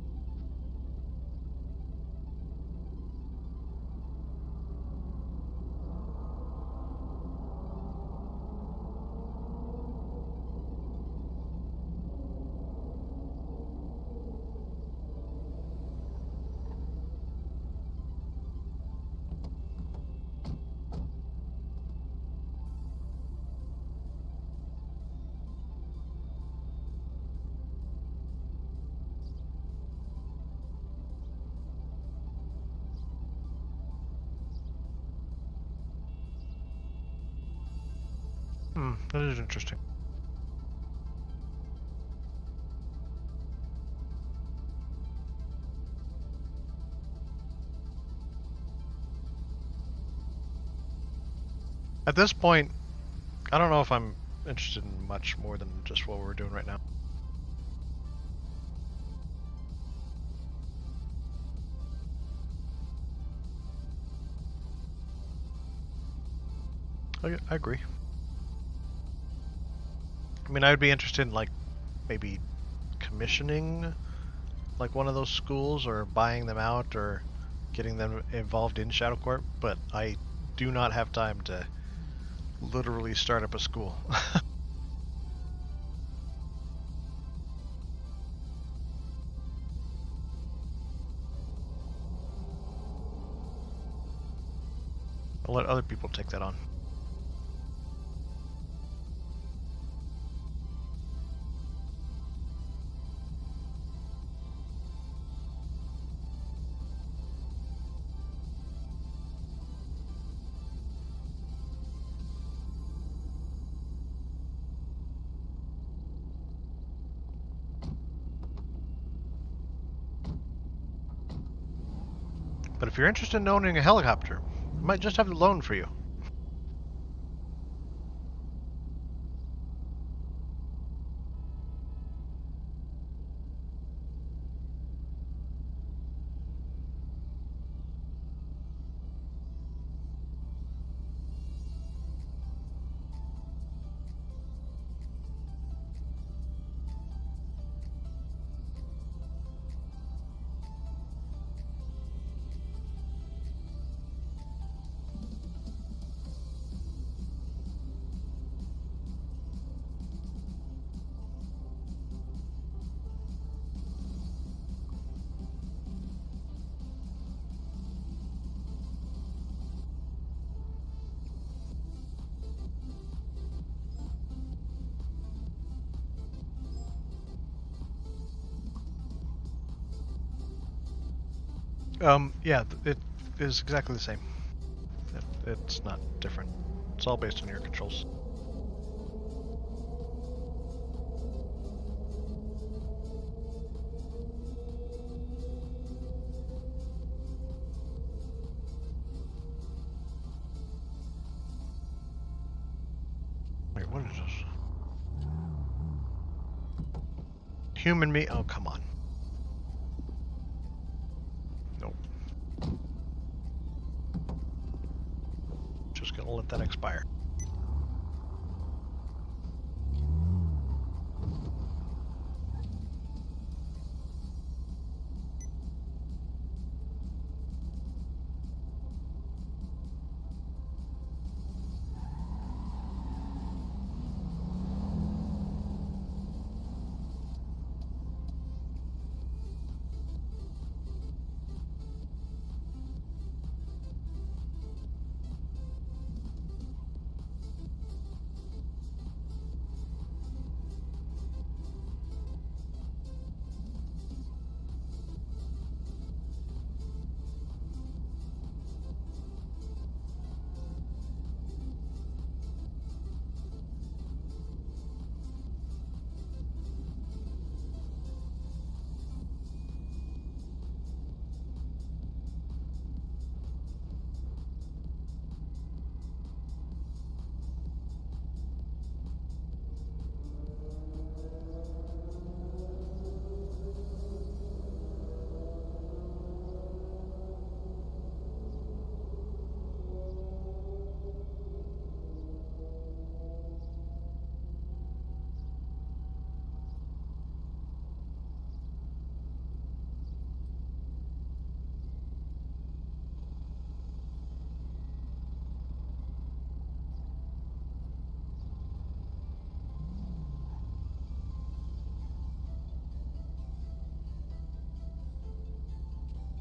Speaker 1: That is interesting. At this point, I don't know if I'm interested in much more than just what we're doing right now. I agree. I mean, I would be interested in, like, maybe commissioning, like, one of those schools, or buying them out, or getting them involved in Shadow Corp, but I do not have time to literally start up a school. I'll let other people take that on. But if you're interested in owning a helicopter, I might just have the loan for you. Yeah, it is exactly the same. It's not different. It's all based on your controls. Wait, what is this? Human meat? Oh, come on. Nope. Just gonna let that expire.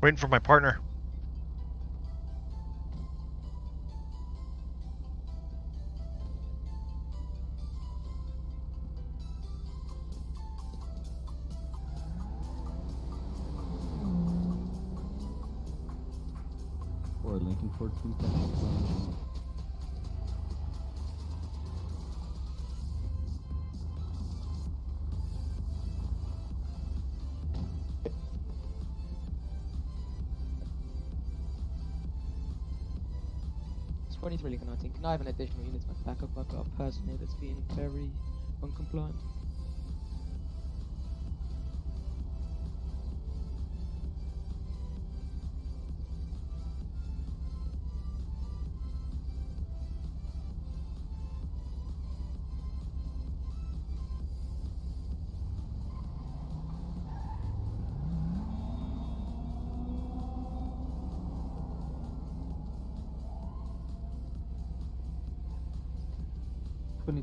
Speaker 1: Waiting for my partner.
Speaker 14: Or Lincoln 14.
Speaker 4: 23 Lincoln 19. Can I have an additional unit to my backup? I've got a person here that's being very uncompliant.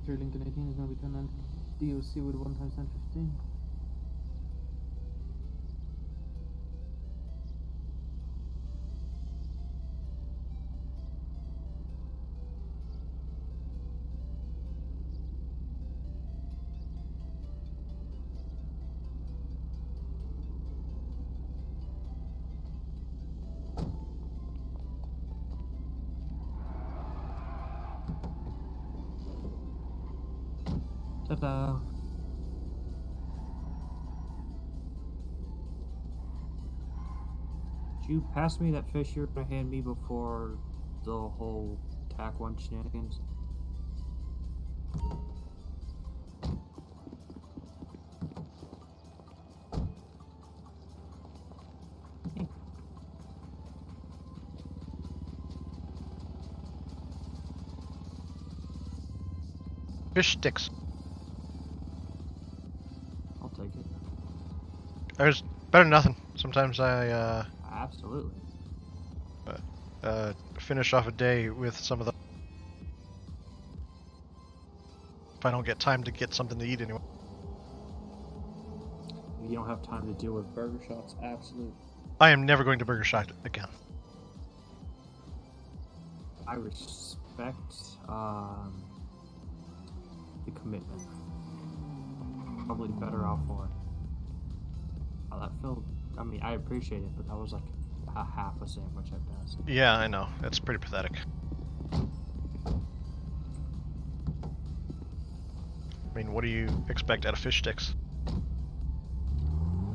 Speaker 2: Lincoln 18 is going to be turned on DOC with 1 times 1015. Ta-da! Did you pass me that fish you were gonna hand me before the whole TAC 1 shenanigans?
Speaker 1: Fish sticks.
Speaker 2: I'll take it.
Speaker 1: There's better than nothing. Sometimes I
Speaker 2: Absolutely.
Speaker 1: Finish off a day with some of the. If I don't get time to get something to eat anyway.
Speaker 2: If you don't have time to deal with burger shots, absolutely.
Speaker 1: I am never going to Burger Shot again.
Speaker 2: I respect the commitment. Probably better off for it. Oh, that felt. I mean, I appreciate it, but that was like a half a sandwich at best.
Speaker 1: Yeah, I know. That's pretty pathetic. I mean, what do you expect out of fish sticks?
Speaker 2: I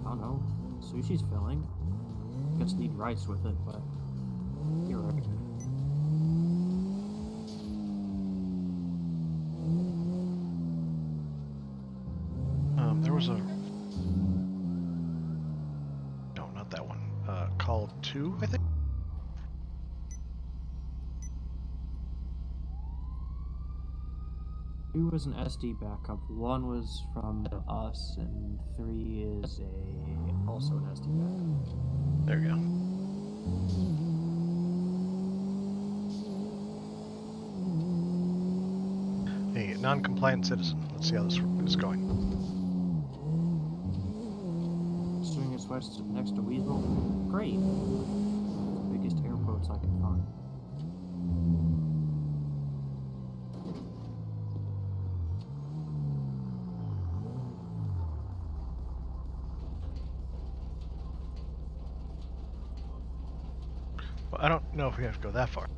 Speaker 2: don't know. Sushi's filling. Guess need rice with it, but you're right.
Speaker 1: There was a. No, not that one. Call 2, I think.
Speaker 2: Two was an SD backup. 1 was from us, and 3 is also an SD backup.
Speaker 1: There you go. A non-compliant citizen. Let's see how this is going.
Speaker 2: Swing its west next to Weasel. Great. The biggest airports I can find.
Speaker 1: Well, I don't know if we have to go that far.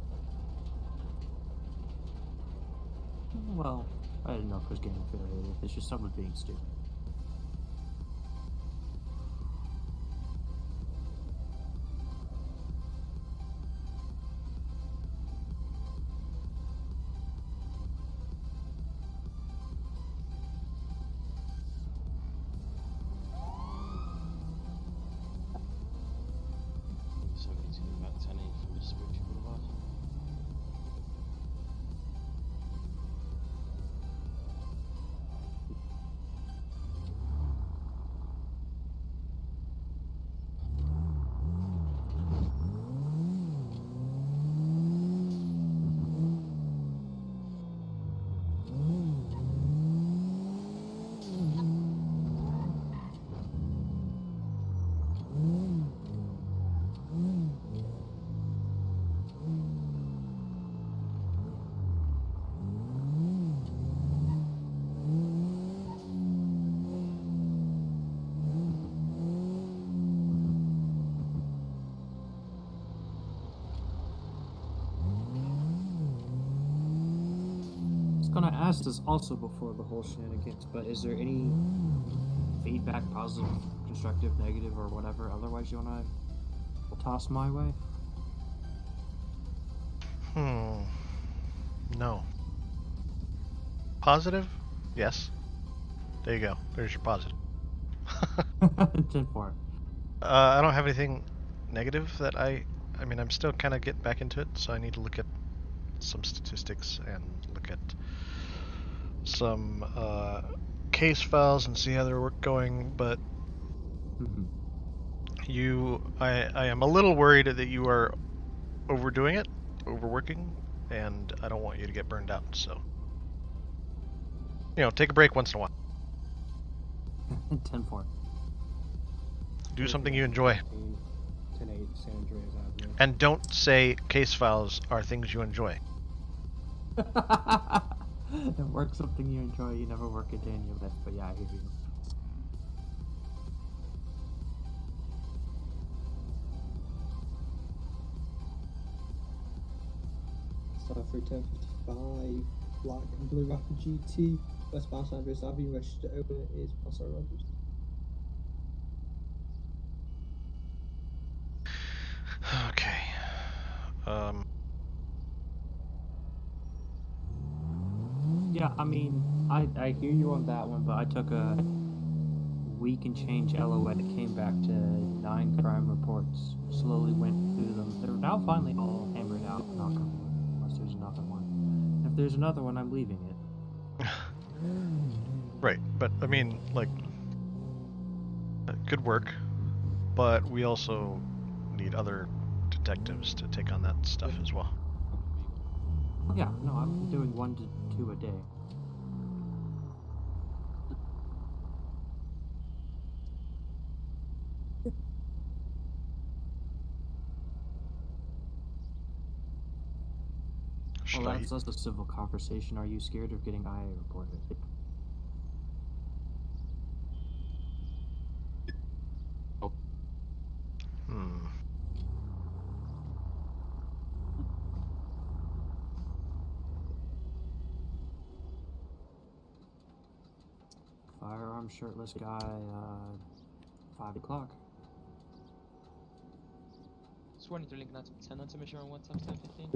Speaker 2: Well, I didn't know if it was getting affiliated. It's just someone being stupid. Gonna ask this also before the whole shenanigans, but is there any feedback, positive, constructive, negative, or whatever otherwise you wanna toss my way?
Speaker 1: No. Positive? Yes. There you go. There's your positive.
Speaker 2: 10-4.
Speaker 1: I don't have anything negative that I mean, I'm still kind of getting back into it, so I need to look at some statistics and look at some case files and see how they're going, but I am a little worried that you are overdoing it, overworking, and I don't want you to get burned out, so take a break once in a while.
Speaker 2: 10-4.
Speaker 1: Do something you enjoy.
Speaker 11: 10-8, San Andreas Avenue.
Speaker 1: And don't say case files are things you enjoy.
Speaker 2: Work something you enjoy, you never work a day in your life, but yeah, I hear you.
Speaker 8: So through 1055, Black and Blue Rapid GT, westbound San Andreas Avenue, registered owner is Paso Robles.
Speaker 1: Okay.
Speaker 2: Yeah, I mean, I hear you on that one, but I took a week and change LOA, came back to 9 crime reports, slowly went through them. They're now finally all hammered out, knock on wood, unless there's another one. If there's another one, I'm leaving it.
Speaker 1: Right, but I mean, like, good work, but we also need other detectives to take on that stuff as well.
Speaker 2: Yeah, no, I'm doing 1 to 2 a day. Well, that's just a civil conversation. Are you scared of getting IA reported? Firearm shirtless guy, 5 o'clock.
Speaker 4: Just wanted to link that to 10 on submission on WhatsApp 1015.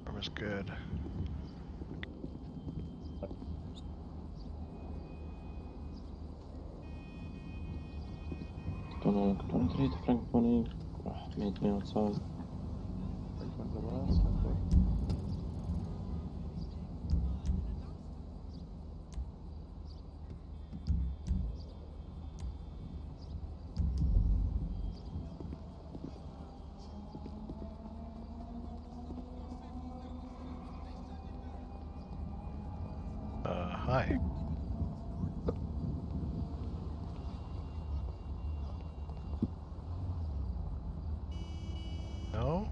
Speaker 1: That was good.
Speaker 6: Don't treat Frank money. Meet me outside.
Speaker 1: Hi. No?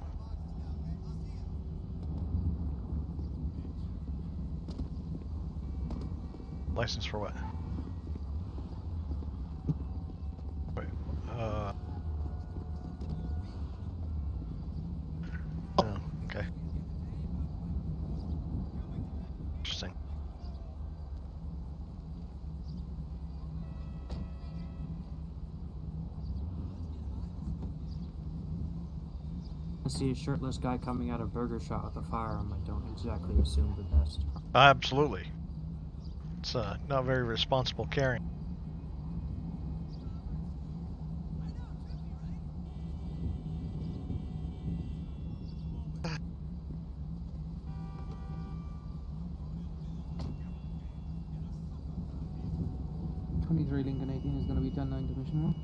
Speaker 1: License for what? Wait, oh, okay. Interesting.
Speaker 2: I see a shirtless guy coming out of Burger Shot with a firearm. I don't exactly assume the best.
Speaker 1: Absolutely. It's not very responsible carrying.
Speaker 22: Lincoln 18 is going to be 10-9 Commissioner.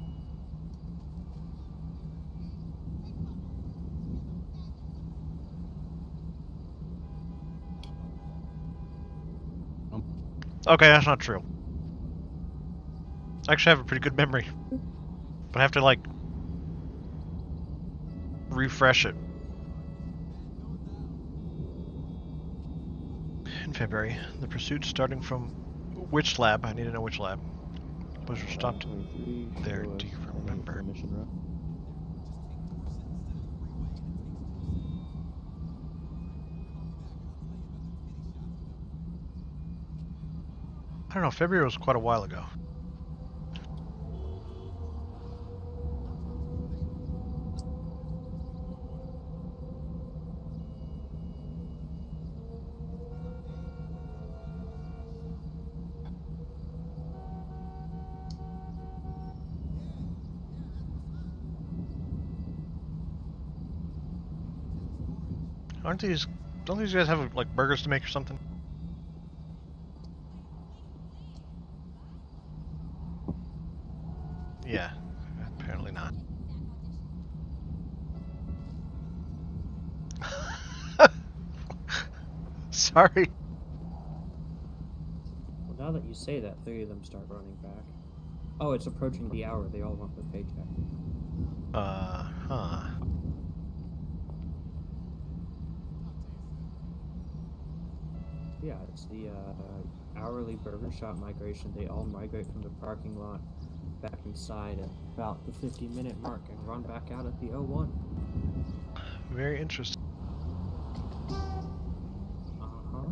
Speaker 1: Okay, that's not true. I actually have a pretty good memory. But I have to, like, refresh it. In February, the pursuit starting from which lab? I need to know which lab. Was stopped there, do you remember? I don't know, February was quite a while ago. Don't these guys have like burgers to make or something? Yeah, apparently not. Sorry.
Speaker 2: Well, now that you say that, 3 of them start running back. Oh, it's approaching the hour. They all want their paycheck.
Speaker 1: Huh.
Speaker 2: Yeah, it's the hourly burger shop migration. They all migrate from the parking lot back inside at about the 50-minute mark and run back out at the 01.
Speaker 1: Very interesting.
Speaker 2: Uh-huh.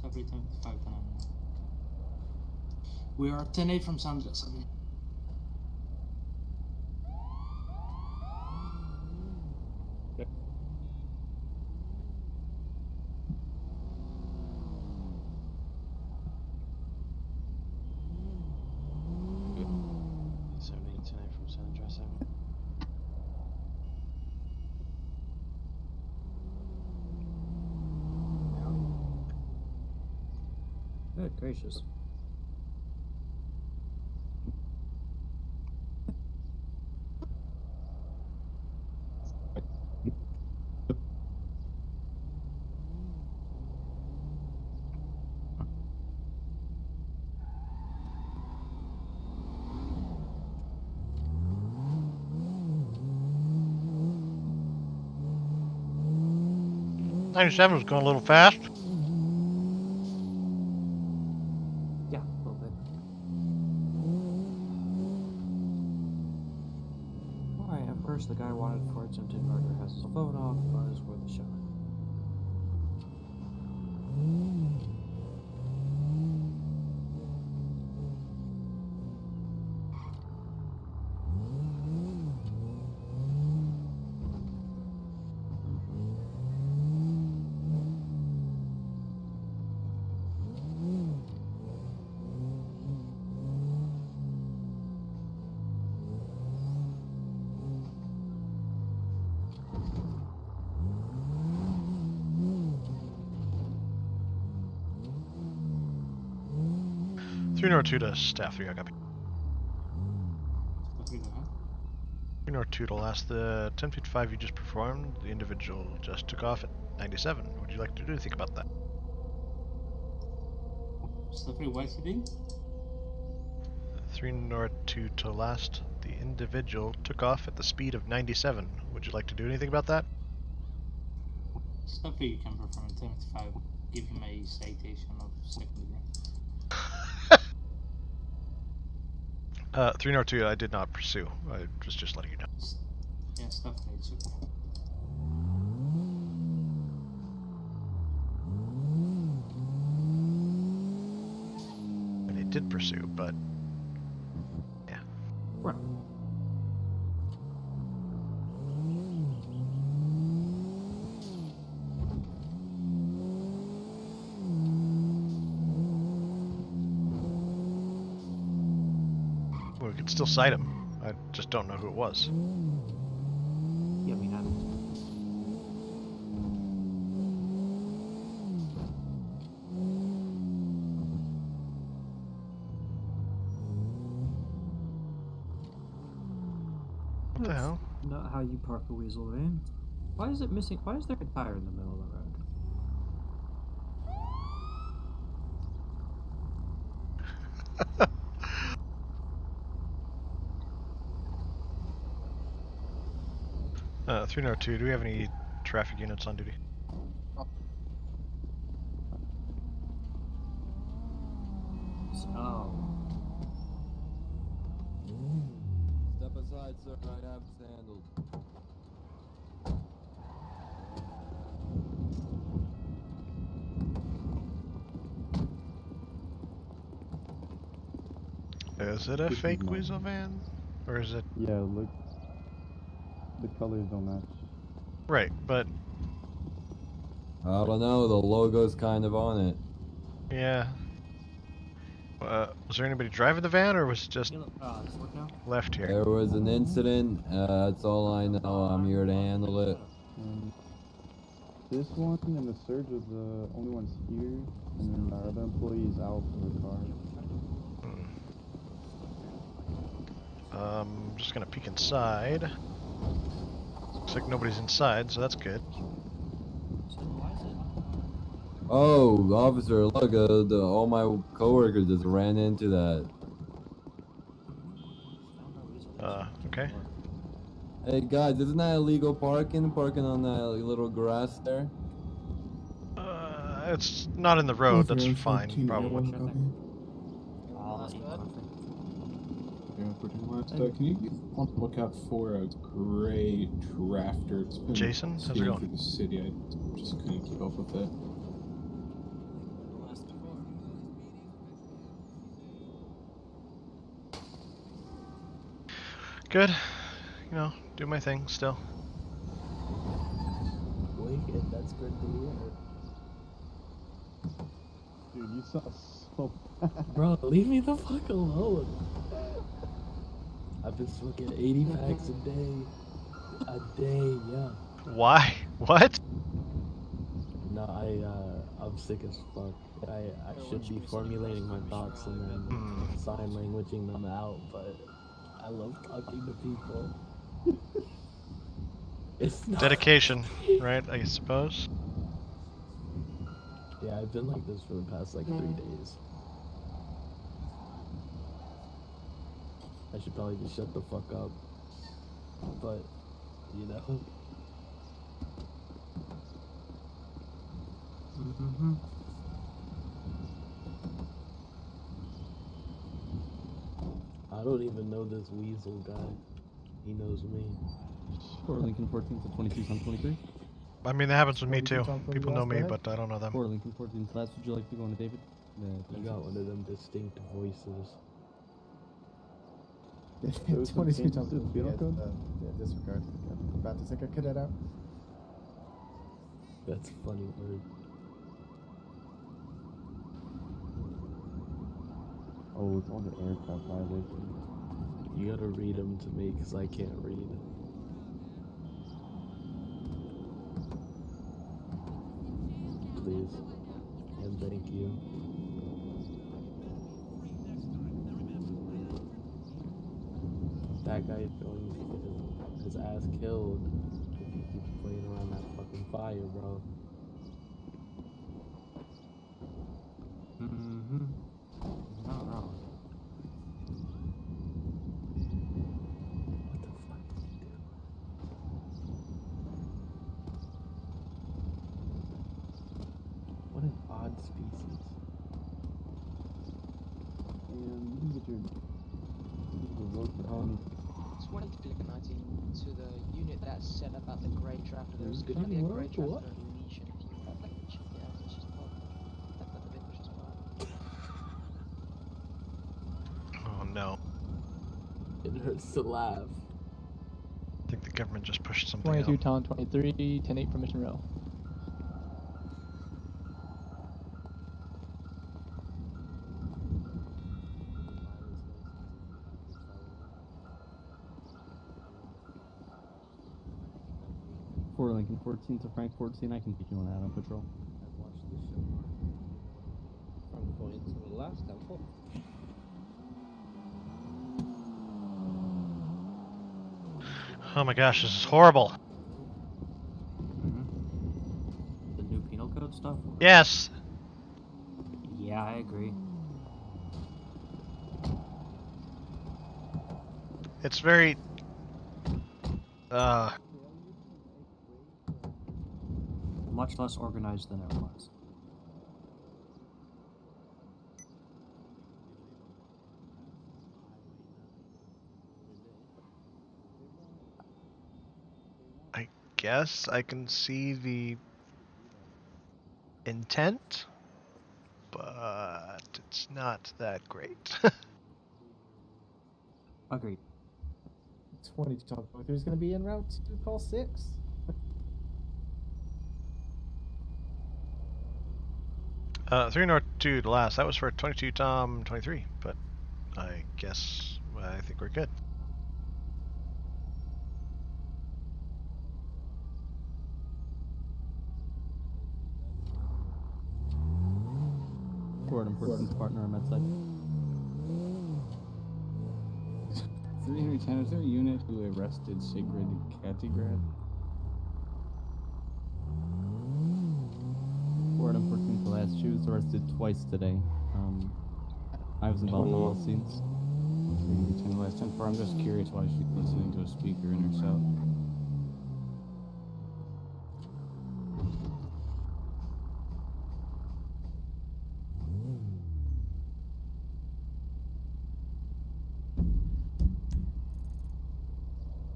Speaker 20: Every 25 then. We are 10-8 from San Andreas.
Speaker 2: Good gracious.
Speaker 1: '97 was going a little fast.
Speaker 2: Yeah, a little bit. Alright, of course the guy wanted for attempted murder has his phone off, but is worth a shot.
Speaker 1: Three North 2 to staff 3, I copy. 3 North 2 to last the 10:55 you just performed. The individual just took off at 97. What would you like to do? Think about that.
Speaker 20: Stephanie, what is he doing?
Speaker 1: 3 North 2 to last. The individual took off at the speed of 97. Would you like to do anything about that?
Speaker 20: Stephanie, you can perform at 10:55. Give him a citation of second degree.
Speaker 1: 3 North 2, I did not pursue. I was just letting you know.
Speaker 20: Yeah, Stephanie, it's okay.
Speaker 1: And they did pursue, but yeah.
Speaker 2: Right.
Speaker 1: could still cite him. I just don't know who it was.
Speaker 2: Yeah, we have it.
Speaker 1: What the hell?
Speaker 2: Not how you park a weasel van. Why is it missing? Why is there a tire in the middle of the road?
Speaker 1: Uh, 302, do we have any traffic units on duty?
Speaker 2: Oh.
Speaker 3: Step aside, sir. I have this handled.
Speaker 1: Is it a fake weasel van? Or is it...
Speaker 14: Yeah, look. The colors don't match.
Speaker 1: Right, but...
Speaker 3: I don't know, the logo's kind of on it.
Speaker 1: Yeah. Was there anybody driving the van, or was it just left here?
Speaker 3: There was an incident, that's all I know. I'm here to handle it.
Speaker 14: This one and the surge was the only ones here, and then our other employees out for the car.
Speaker 1: I'm just gonna peek inside. Looks like nobody's inside, so that's good.
Speaker 3: Oh, officer, look, all my coworkers just ran into that.
Speaker 1: Okay.
Speaker 3: Hey guys, isn't that illegal parking? Parking on that little grass there?
Speaker 1: It's not in the road, that's fine, probably.
Speaker 9: Can you be on the lookout for a gray drafter? It's been
Speaker 1: Jason, how's it
Speaker 9: speeding
Speaker 1: going?
Speaker 9: through the city. I just couldn't keep up with it.
Speaker 1: Good. You know, do my thing still.
Speaker 14: Wicked, that's good to hear. Dude, you saw so
Speaker 23: Bro, leave me the fuck alone. I've been smoking 80 packs a day, yeah.
Speaker 1: Why? What?
Speaker 23: No, I'm sick as fuck. I should be formulating my thoughts and then sign languaging them out, but I love talking to people. It's not
Speaker 1: Dedication, right, I suppose?
Speaker 23: Yeah, I've been like this for the past like 3 days. I should probably just shut the fuck up. But, you know. I don't even know this weasel guy. He knows me.
Speaker 14: Fort Lincoln 14 to 22 on 23.
Speaker 1: I mean, that happens with me too. People know me, but I don't know them.
Speaker 14: Fort Lincoln 14 class, would you like to go on to David?
Speaker 23: You got one of them distinct voices.
Speaker 24: 22 jump in. Yeah, disregard. I'm about to take a cadet out.
Speaker 23: That's a funny word.
Speaker 14: Oh, it's on the aircraft violation.
Speaker 23: You gotta read them to me, because I can't read. Please. And thank you. That guy is going to get his ass killed if he keeps playing around that fucking fire, bro.
Speaker 2: Not wrong.
Speaker 23: What the fuck is he doing? What an odd species.
Speaker 14: And you can get your...
Speaker 4: 2019 to the unit that said about the grey drafter. There's going to be a grey drafter on Legion if you want that. Yeah, it's just part. That bit was just part.
Speaker 1: Oh no.
Speaker 23: It hurts to laugh.
Speaker 1: I think the government just pushed something
Speaker 5: 22
Speaker 1: out.
Speaker 5: Town 23, 10-8 from Mission Row.
Speaker 14: Lincoln 14 to Frank 14. I can keep you on Adam Patrol.
Speaker 16: I've watched the show. From point to the last temple.
Speaker 1: Oh my gosh, this is horrible.
Speaker 2: The new penal code stuff?
Speaker 1: Yes.
Speaker 2: Yeah, I agree.
Speaker 1: It's very
Speaker 2: much less organized than it was.
Speaker 1: I guess I can see the intent, but it's not that great.
Speaker 2: Agreed.
Speaker 24: 22 Talk 3 is going to be en route to call 6.
Speaker 1: 3 North 2 to last. That was for 22 Tom 23, but I guess I think we're good.
Speaker 14: Forward and person's partner on that side.
Speaker 9: 310, is there a unit who arrested Sacred Katigrad?
Speaker 14: Forward and 14 to last. She was arrested twice today. I was involved in both scenes.
Speaker 9: 310 last 10 4. I'm just curious why she's listening to a speaker in her cell.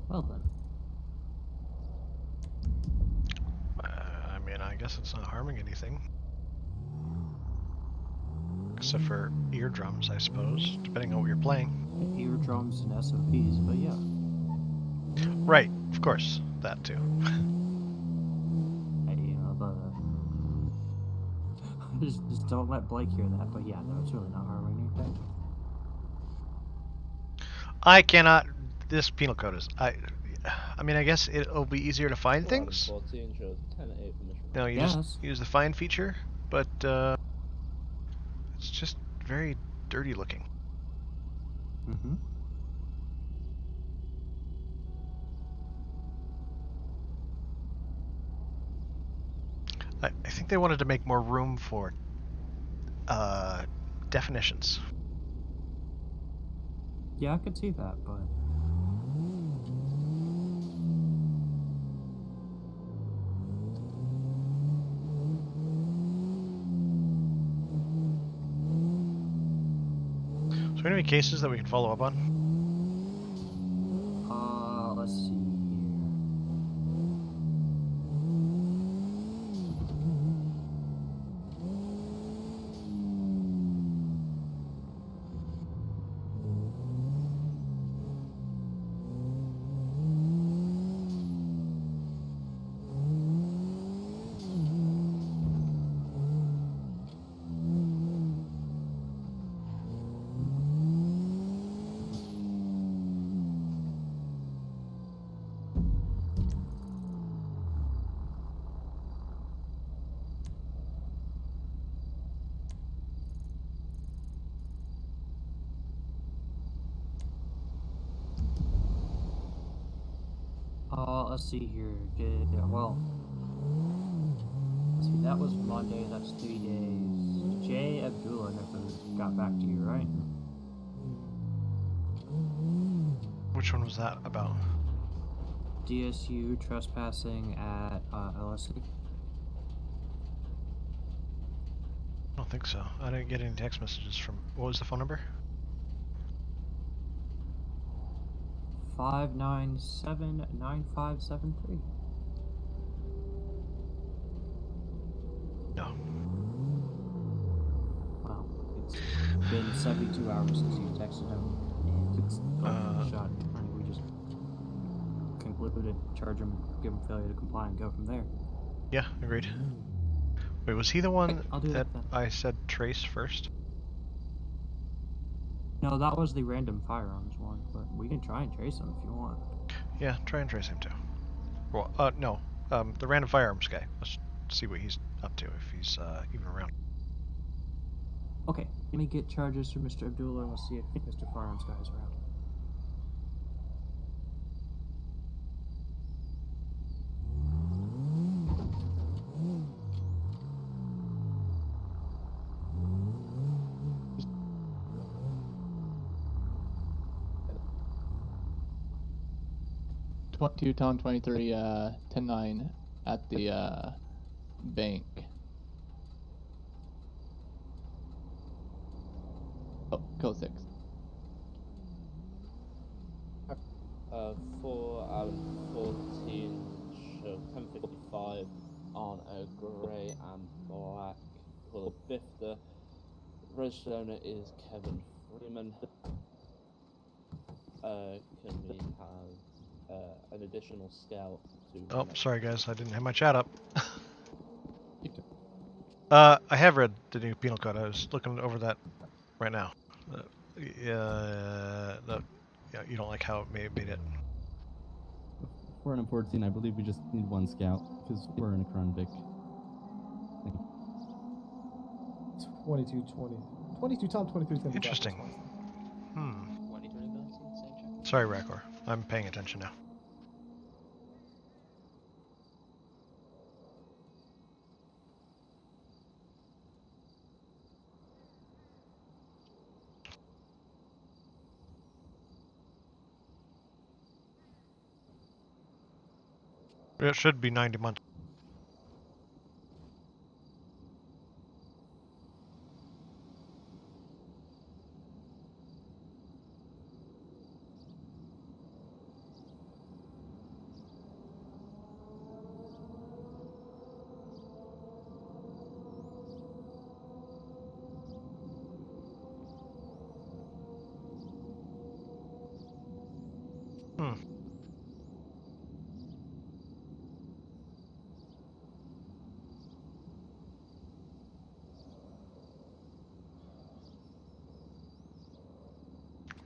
Speaker 2: Well then.
Speaker 1: I mean, I guess it's not harming anything. Except for eardrums, I suppose, depending on what you're playing.
Speaker 2: Eardrums and SOPs, but yeah.
Speaker 1: Right, of course, that too.
Speaker 2: Hey, you know, just don't let Blake hear that, but yeah, no, it's really not harming anything.
Speaker 1: I cannot. This penal code is. I mean, I guess it'll be easier to find things.
Speaker 16: 14 shows 10 at 8 for mission.
Speaker 1: No, you just use the find feature, but it's just very dirty looking.
Speaker 2: Mm-hmm.
Speaker 1: I think they wanted to make more room for definitions.
Speaker 2: Yeah, I could see that, but
Speaker 1: So, any cases that we can follow up on?
Speaker 2: let's see here. Let's see here. Well, see, that was Monday. That's 3 days. Jay Abdullah never got back to you, right?
Speaker 1: Which one was that about?
Speaker 2: DSU trespassing at LSC.
Speaker 1: I don't think so. I didn't get any text messages from. What was the phone number?
Speaker 2: 597-9573.
Speaker 1: No.
Speaker 2: Wow, it's been 72 hours since you texted him, and it's shot. We just concluded, charge him, give him failure to comply, and go from there.
Speaker 1: Yeah, agreed. Wait, was he the one
Speaker 2: I'll do
Speaker 1: that
Speaker 2: that then.
Speaker 1: I said trace first?
Speaker 2: No, that was the random firearms one, but we can try and trace him if you want.
Speaker 1: Yeah, try and trace him too. Well, no. the random firearms guy. Let's see what he's up to, if he's even around.
Speaker 2: Okay, let me get charges for Mr. Abdullah and we'll see if Mr. Firearms guy is around.
Speaker 5: Town 23, 10-9 at the bank. Oh, code 6.
Speaker 7: 4 out of 14 show 1055 on a grey and black colour bifter. Registered owner is Kevin Freeman. Can we have an additional scout to...
Speaker 1: Oh, sorry guys, I didn't have my chat up. I have read the new penal code. I was looking over that right now. Yeah, you don't like how it made it.
Speaker 14: 4 out of 14, I believe we just need 1 scout, because we're in a Kronvik.
Speaker 24: 2220. 22 Tom 23 is going to be
Speaker 1: Interesting. Sorry, Rakor. I'm paying attention now. It should be 90 months.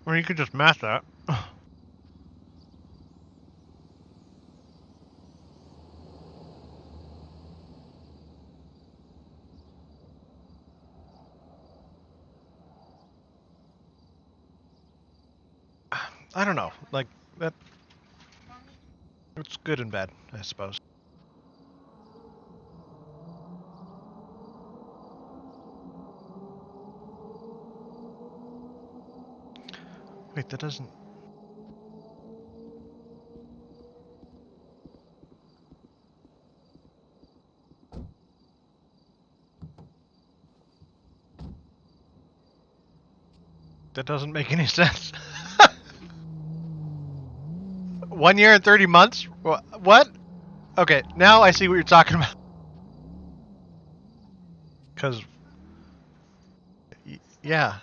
Speaker 1: Or you could just match that. I don't know. Like, that... It's good and bad, I suppose. Wait, that doesn't... That doesn't make any sense. 1 year and 30 months? What? Okay, now I see what you're talking about. Because... Yeah.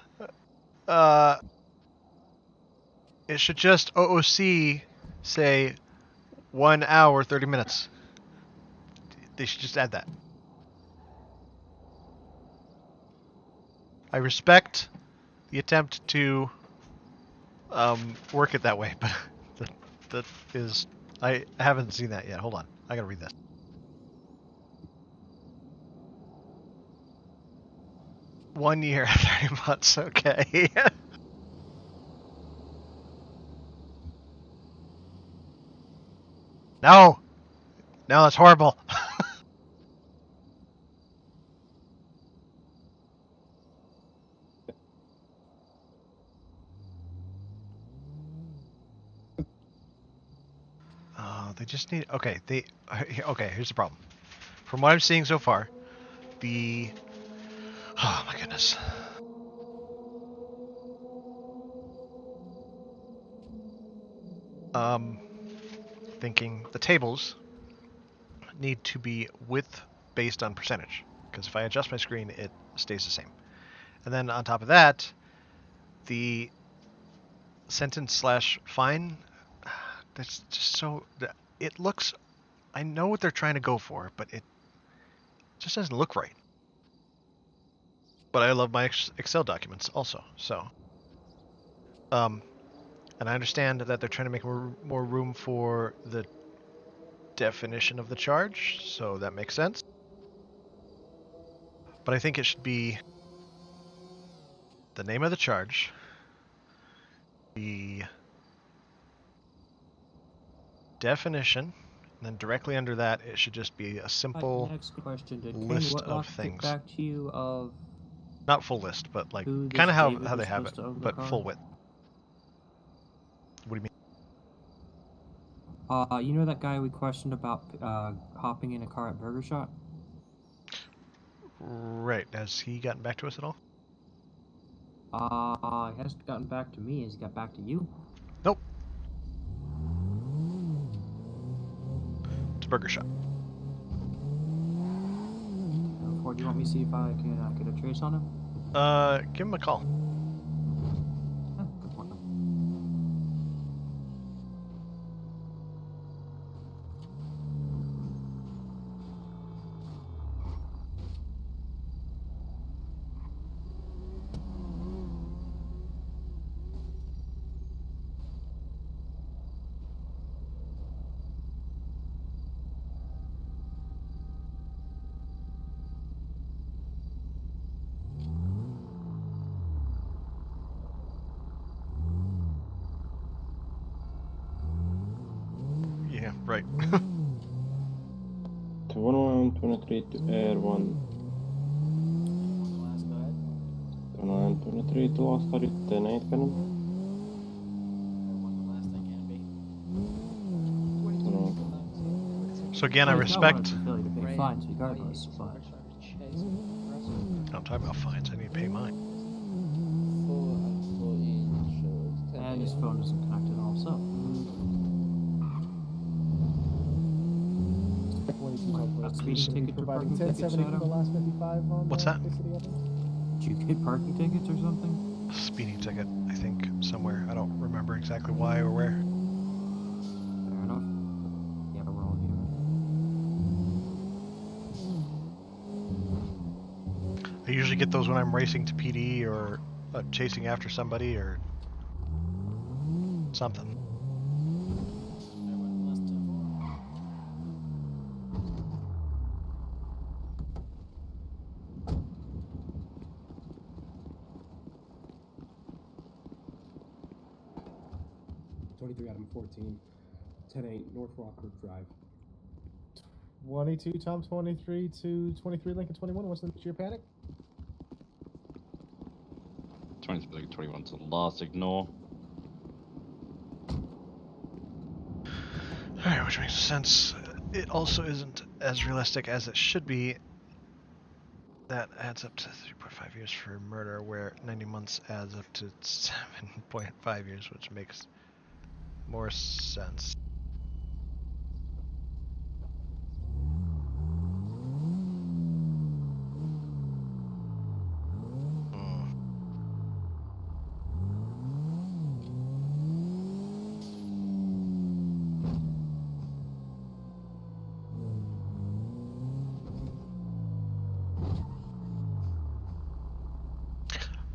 Speaker 1: It should just OOC say 1 hour, 30 minutes. They should just add that. I respect the attempt to work it that way, but that is... I haven't seen that yet. Hold on. I gotta read this. One year, 30 months, okay. No! No, that's horrible. They just need... Okay, okay, here's the problem. From what I'm seeing so far, the... Oh my goodness. Thinking the tables need to be width based on percentage, because if I adjust my screen, it stays the same. And then on top of that, the sentence/fine, that's just so... It looks... I know what they're trying to go for, but it just doesn't look right. But I love my Excel documents also, so... and I understand that they're trying to make more room for the definition of the charge, so that makes sense. But I think it should be the name of the charge, the definition, and then directly under that it should just be a simple
Speaker 2: Next question. Did
Speaker 1: list
Speaker 2: King
Speaker 1: of
Speaker 2: Whitlock
Speaker 1: things.
Speaker 2: get back to you of
Speaker 1: Not full list, but like
Speaker 2: who
Speaker 1: kind
Speaker 2: this
Speaker 1: of
Speaker 2: David
Speaker 1: how
Speaker 2: was
Speaker 1: they have it,
Speaker 2: supposed to own the
Speaker 1: but
Speaker 2: car?
Speaker 1: full width. What do you mean?
Speaker 2: You know that guy we questioned about hopping in a car at Burger Shot?
Speaker 1: Right. Has he gotten back to us at all?
Speaker 2: He hasn't gotten back to me. Has he got back to you?
Speaker 1: Nope. It's Burger Shot.
Speaker 2: Or do you want me to see if I can get a trace on him?
Speaker 1: Give him a call.
Speaker 2: Good point.
Speaker 1: Yeah, right.
Speaker 6: 1123 to Air 1. 1123 to last target 10-8 cannon.
Speaker 1: So again, I respect.
Speaker 2: Fines regardless, but
Speaker 1: I'm talking about fines. I need to pay mine.
Speaker 2: and his phone isn't connected also. Speeding tickets or parking tickets, Adam?
Speaker 1: What's that?
Speaker 2: Did you get parking tickets or something?
Speaker 1: Speeding ticket, I think, somewhere. I don't remember exactly why or where.
Speaker 2: Fair enough. Yeah, we're all human.
Speaker 1: I usually get those when I'm racing to PD or chasing after somebody or something.
Speaker 10: Adam 14, 10-8 North Rockford Drive.
Speaker 24: 22 Tom 23 to 23 Lincoln 21. What's the your panic?
Speaker 13: 23 21 to last ignore.
Speaker 1: Alright, which makes sense. It also isn't as realistic as it should be. That adds up to 3.5 years for murder, where 90 months adds up to 7.5 years, which makes more sense.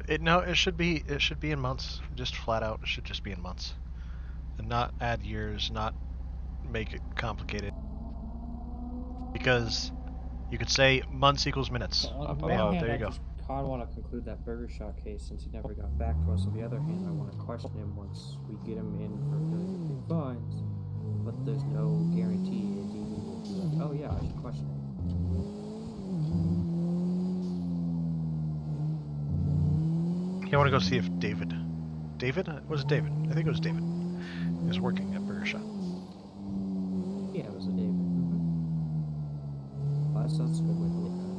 Speaker 1: It should be in months. Just flat out, it should just be in months. And not add years, not make it complicated. Because you could say months equals minutes.
Speaker 2: On the
Speaker 1: Bam,
Speaker 2: one hand,
Speaker 1: there you
Speaker 2: I
Speaker 1: go.
Speaker 2: just kind of want to conclude that Burger Shot case since he never got back to us. On the other hand, I want to question him once we get him in for really big fines. But there's no guarantee a DB will be like, oh yeah, I should question him.
Speaker 1: I want to go see if David? Was it David? I think it was David. Is working at Burger Shot.
Speaker 2: Yeah, it was a David. Well, that's a good way to look at it.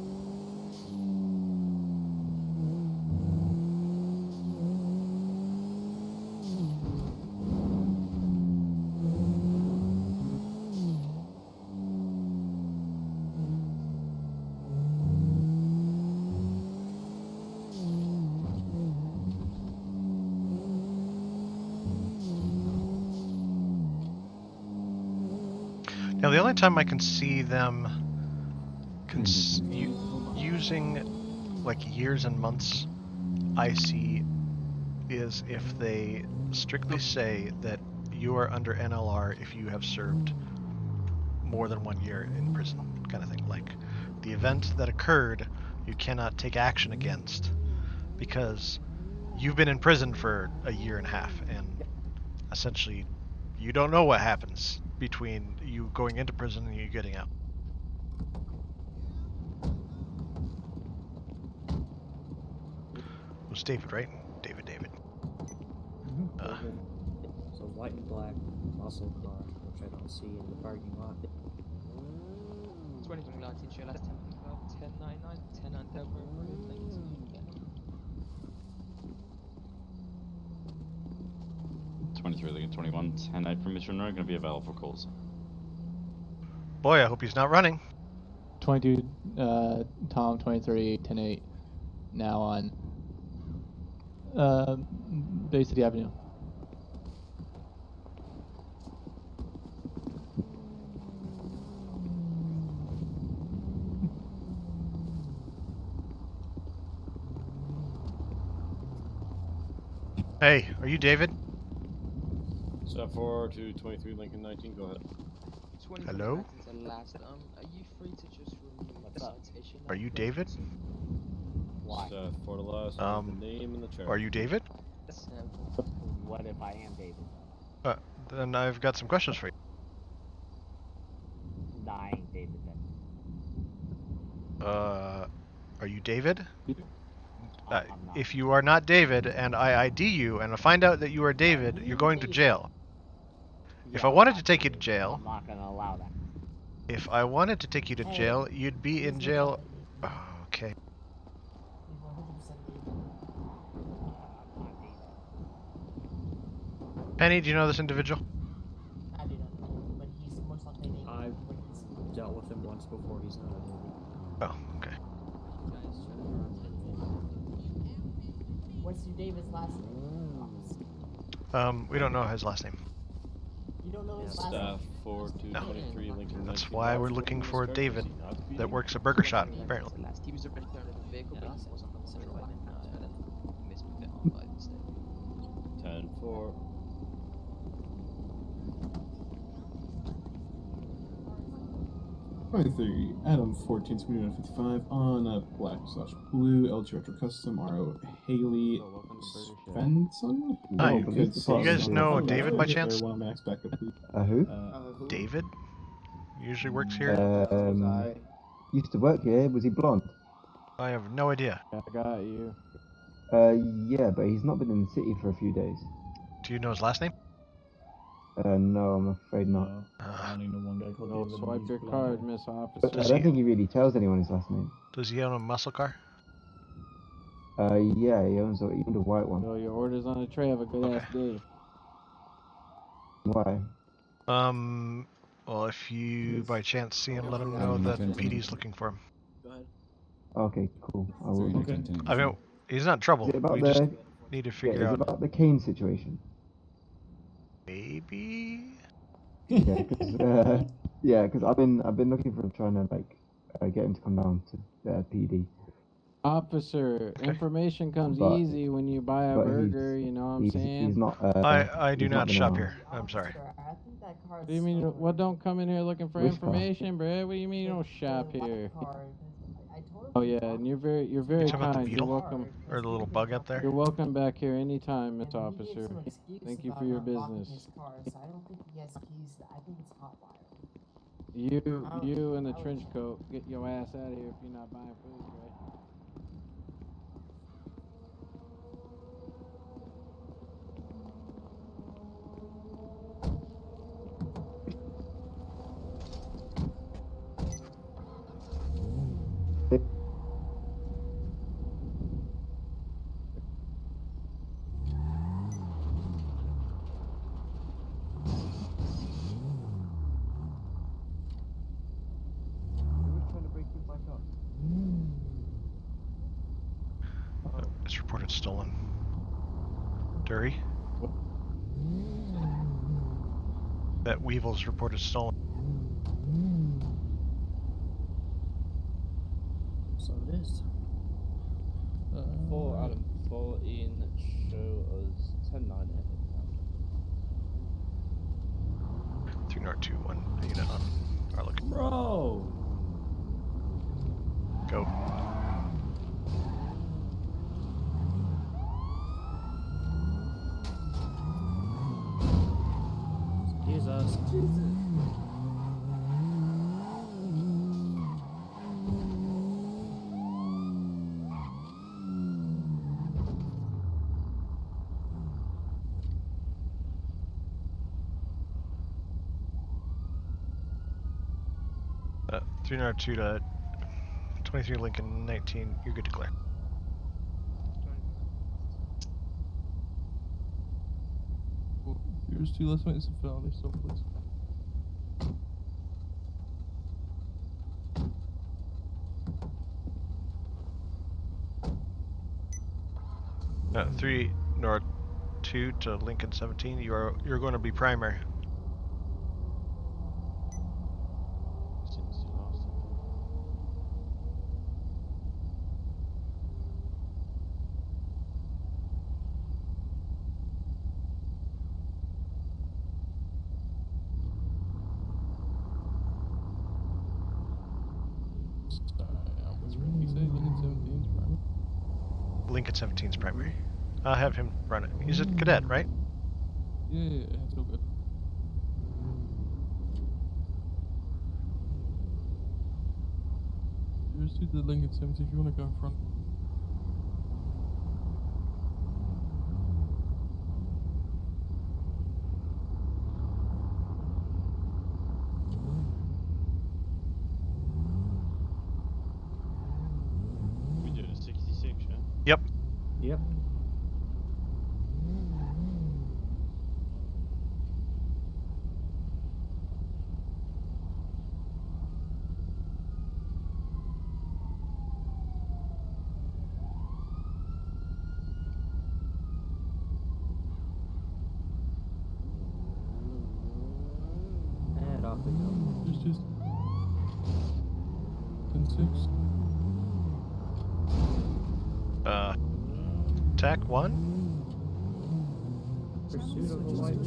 Speaker 1: Now, the only time I can see them using like years and months I see is if they strictly say that you are under NLR if you have served more than 1 year in prison, kind of thing. Like, the event that occurred, you cannot take action against because you've been in prison for a year and a half, and essentially you don't know what happens between you going into prison and you getting out. It was David, right? David.
Speaker 2: So white and black muscle car, which I don't see in the parking lot.
Speaker 4: 2019 show last 1099, 10 on Delaware Road, thank you.
Speaker 13: 23 Lincoln 21, 10-8 from Mission Road, going to be available for calls.
Speaker 1: Boy, I hope he's not running.
Speaker 5: 22, Tom 23, 10-8, now on Bay City Avenue.
Speaker 1: Hey, are you David?
Speaker 6: Step 4 to 23 Lincoln 19, go ahead.
Speaker 1: Hello?
Speaker 4: Last, are you free to just remove the citation?
Speaker 1: Are you David?
Speaker 6: Step 4 to last, the name and the chair.
Speaker 1: Are you David?
Speaker 15: What if I am David?
Speaker 1: Then I've got some questions for you.
Speaker 15: I ain't David then.
Speaker 1: Are you David? If you are not David and I ID you and I find out that you are David, you're going to jail. If I wanted to take you to jail,
Speaker 15: I'm not gonna allow that.
Speaker 1: if I wanted to take you to jail, you'd be in jail. Oh, okay. Penny, do you know this individual?
Speaker 17: I do not know, but he's most likely David.
Speaker 2: I've dealt with him once before. He's not a David.
Speaker 1: Oh, okay.
Speaker 17: What's your David's last name?
Speaker 1: We don't know his last name.
Speaker 17: You don't know his last
Speaker 6: Staff
Speaker 17: name?
Speaker 6: 4 to 23 Lincoln 19.
Speaker 1: That's why we're looking for David that works at Burger Shot, apparently.
Speaker 4: He was already thrown in the vehicle, but he wasn't the one driving. He mismoved it on by mistake.
Speaker 6: 10-4.
Speaker 9: Adam 14-2155 on a black/blue LG Retro Custom RO Haley Svensson.
Speaker 1: Hi, you guys know David by chance?
Speaker 18: Who?
Speaker 1: David? Usually works here?
Speaker 18: Used to work here. Was he blonde?
Speaker 1: I have no idea.
Speaker 18: I got you. Yeah, but he's not been in the city for a few days.
Speaker 1: Do you know his last name?
Speaker 18: No, I'm afraid not.
Speaker 19: I only know one guy called David.
Speaker 25: Swipe your card, Miss
Speaker 18: But
Speaker 25: Officer.
Speaker 18: I don't think he really tells anyone his last name.
Speaker 1: Does he own a muscle car?
Speaker 18: Yeah, he owns a white one.
Speaker 25: So your order's on the tray. Have a good ass day.
Speaker 18: Why?
Speaker 1: Well, if you by chance see him, let him know that PD's looking for him.
Speaker 4: Go ahead.
Speaker 18: Okay, cool. I will.
Speaker 1: Okay. I mean, he's not in trouble. We just need to figure out.
Speaker 18: Is it about the Kane situation?
Speaker 1: Maybe.
Speaker 18: Yeah, because I've been looking for him, trying to get him to come down to PD.
Speaker 25: Officer, information comes easy when you buy a burger, you know what I'm saying?
Speaker 18: He's not.
Speaker 1: I do not shop here. I'm sorry.
Speaker 25: What do you mean? What don't come in here looking for information, bro? What do you mean you don't shop here? Oh yeah, and you're very
Speaker 1: You
Speaker 25: kind.
Speaker 1: talking about the
Speaker 25: You're
Speaker 1: beetle?
Speaker 25: welcome.
Speaker 1: Or the little bug up there?
Speaker 25: You're welcome back here anytime, Miss Officer. Thank you for your business.
Speaker 17: I don't think he has keys. I think it's hotwire.
Speaker 25: You in the trench coat, get your ass out of here if you're not buying food, right?
Speaker 1: It's reported stolen. Dury? That Weevil's reported stolen.
Speaker 2: So it is.
Speaker 7: 4 Adam 14 show us 10-9
Speaker 1: 3 North 2 1 unit on Are looking.
Speaker 23: Bro.
Speaker 1: Go.
Speaker 2: Jesus.
Speaker 23: Jesus.
Speaker 1: 0902 to 23 Lincoln 19. You're good to clear.
Speaker 8: Here's 2 less minutes of felony, so please.
Speaker 1: 3 North 2 to Lincoln 17. You're going to be primary.
Speaker 8: He said Lincoln 17's primary.
Speaker 1: Lincoln 17's primary. I'll have him run it. He's a cadet, right?
Speaker 8: Yeah, it's all good. Here's to the Lincoln 17 if you want to go in front.
Speaker 13: We doing a 66, yeah?
Speaker 1: Yep.
Speaker 2: Yep. And off we go.
Speaker 8: Just 10-6.
Speaker 1: Attack 1.
Speaker 2: Pursuit of a white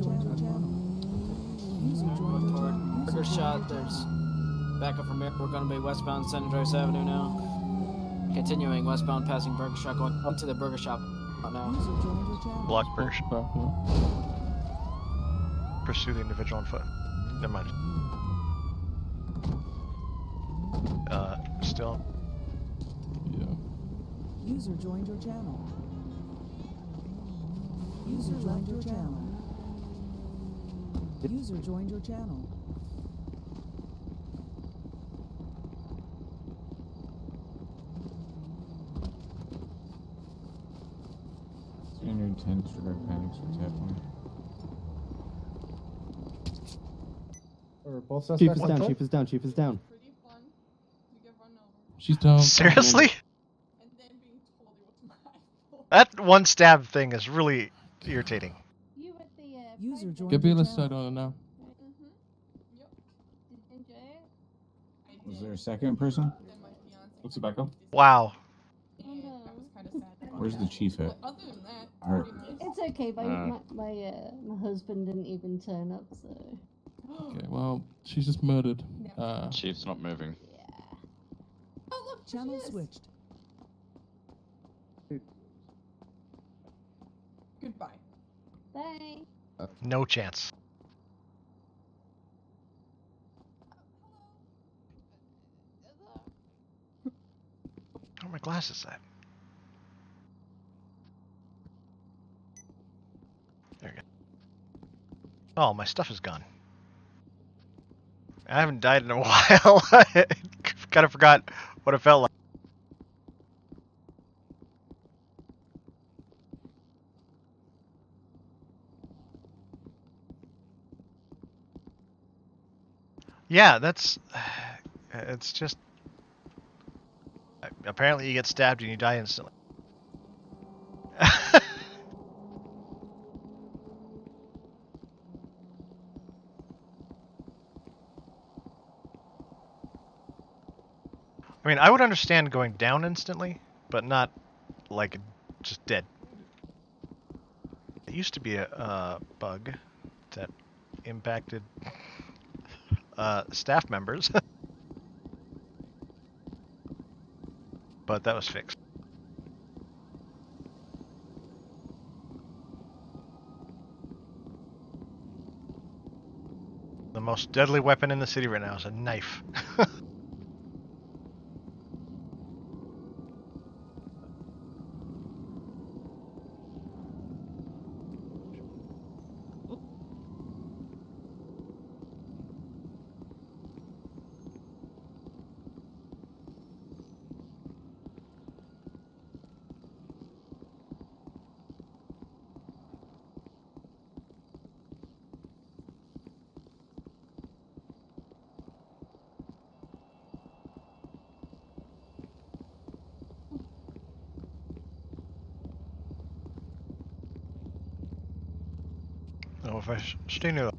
Speaker 11: Going toward Burger Shot. There's backup from here. We're going to be westbound San Andreas Avenue now. Continuing westbound, passing Burger Shot, going into the Burger Shop now.
Speaker 1: Block Burger Shop. Pursue the individual on foot. Never mind. Still.
Speaker 8: Yeah.
Speaker 12: User joined your channel. User joined your channel. User joined your channel.
Speaker 9: Standard 10 trigger panics for tap 1.
Speaker 24: Or both
Speaker 14: Chief
Speaker 24: suspects
Speaker 14: is
Speaker 24: on
Speaker 14: down,
Speaker 24: foot?
Speaker 14: Chief is down, Chief is down.
Speaker 8: She's down.
Speaker 1: Seriously? That one stab thing is really irritating.
Speaker 12: User joined
Speaker 8: Get
Speaker 12: your
Speaker 8: BLS
Speaker 12: channel.
Speaker 8: side on it now.
Speaker 9: Was there a second person? What's it back up?
Speaker 1: Wow.
Speaker 9: Where's the chief at? Alright.
Speaker 21: It's okay, my husband didn't even turn up, so.
Speaker 8: Okay, well, she's just murdered.
Speaker 13: Chief's not moving.
Speaker 12: Oh look, channel switched.
Speaker 21: Goodbye. Bye.
Speaker 1: No chance. Where are my glasses at? There you go. Oh, my stuff is gone. I haven't died in a while. I kind of forgot what it felt like. Yeah, that's... It's just... Apparently you get stabbed and you die instantly. I mean, I would understand going down instantly, but not, like, just dead. It used to be a bug that impacted staff members. But that was fixed. The most deadly weapon in the city right now is a knife. No, if I stay near.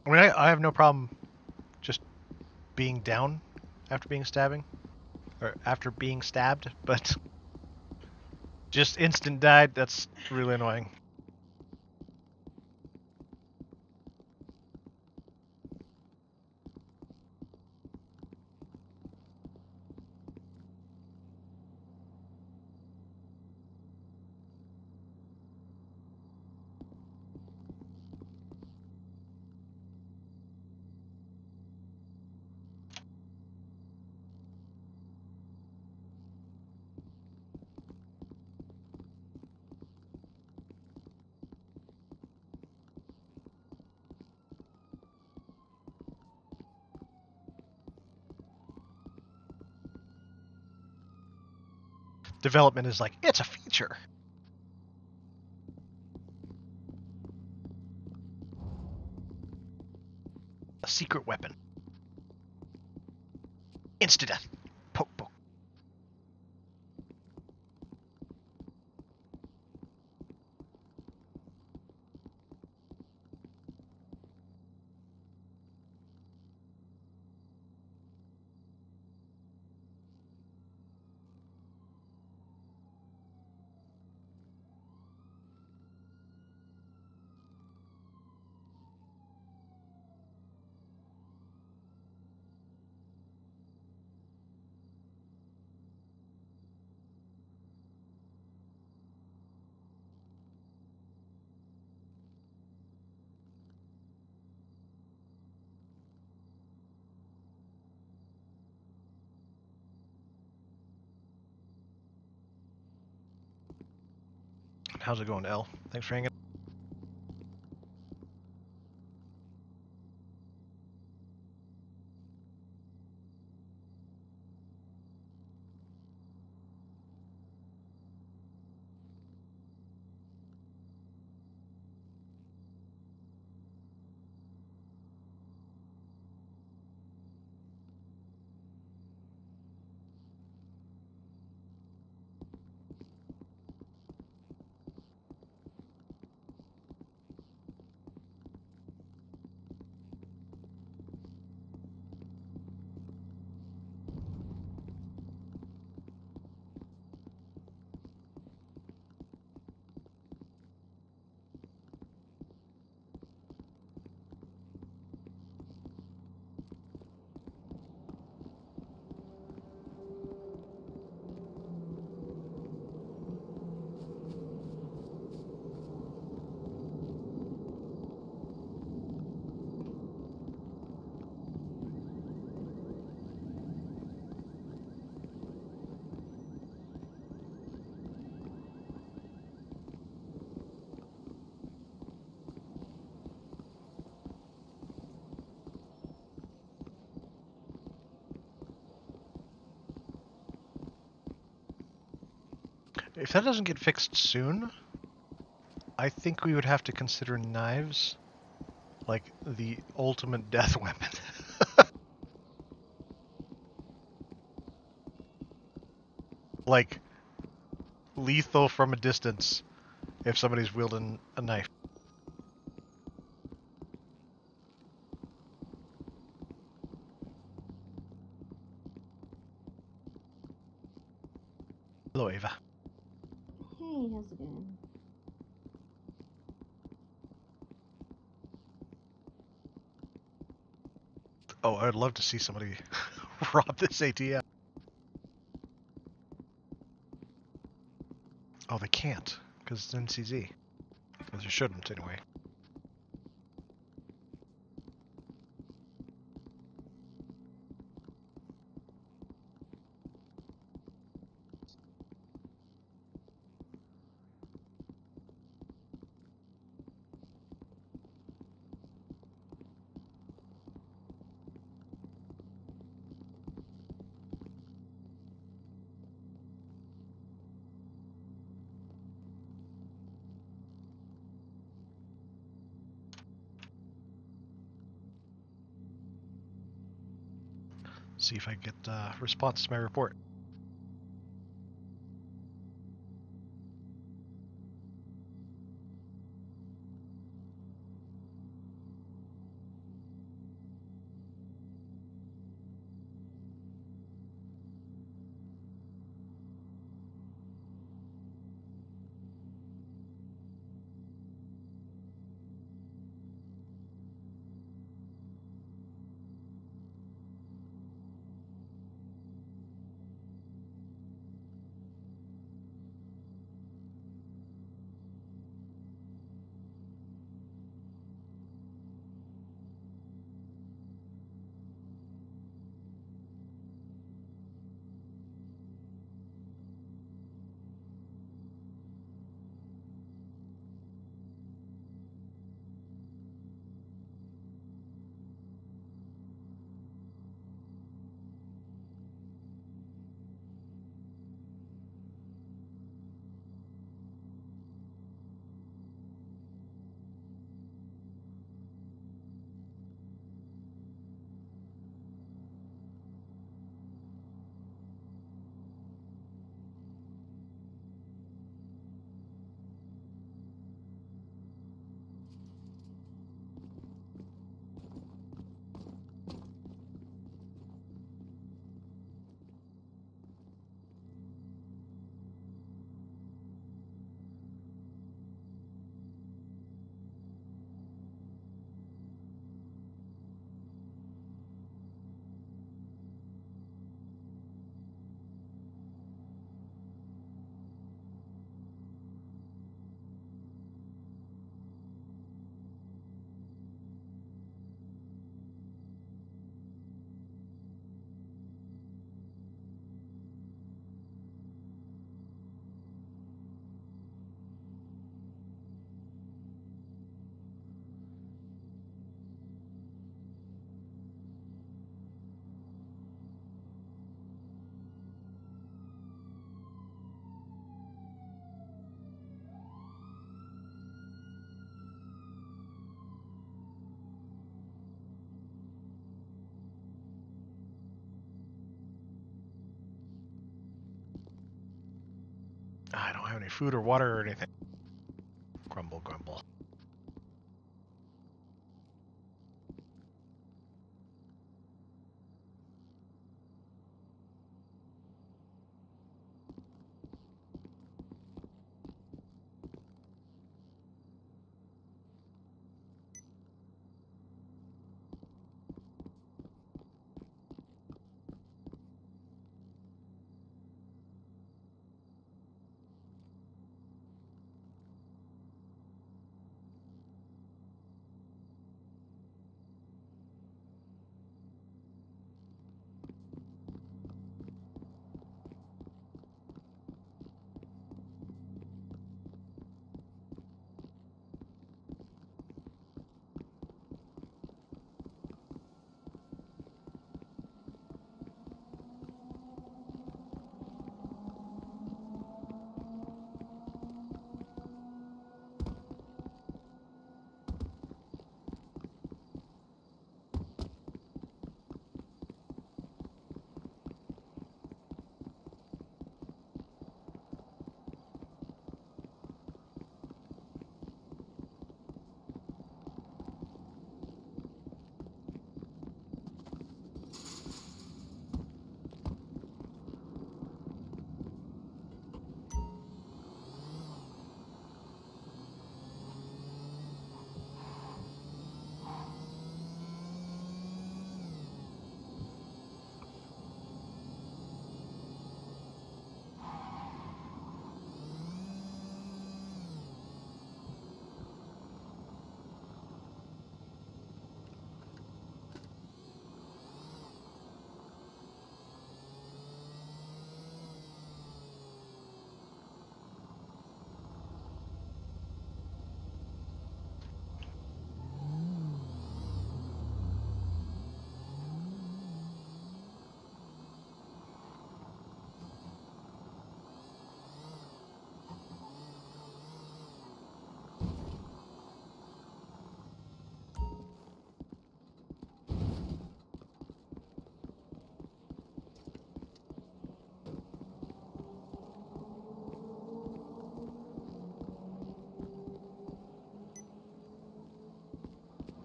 Speaker 1: I mean, I have no problem just being down after being stabbed, but just instant died, that's really annoying. Development is like, it's a feature. A secret weapon. Insta-death. Poke, poke. How's it going, L? Thanks for hanging. If that doesn't get fixed soon, I think we would have to consider knives like the ultimate death weapon. Like, lethal from a distance if somebody's wielding a knife. Hello, Ava.
Speaker 21: Hey, how's it going?
Speaker 1: Oh, I'd love to see somebody rob this ATM. Oh, they can't, because it's NCZ. Because they shouldn't, anyway. See if I get a response to my report. I don't have any food or water or anything. Grumble, grumble.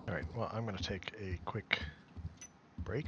Speaker 1: All right. Well, I'm going to take a quick break.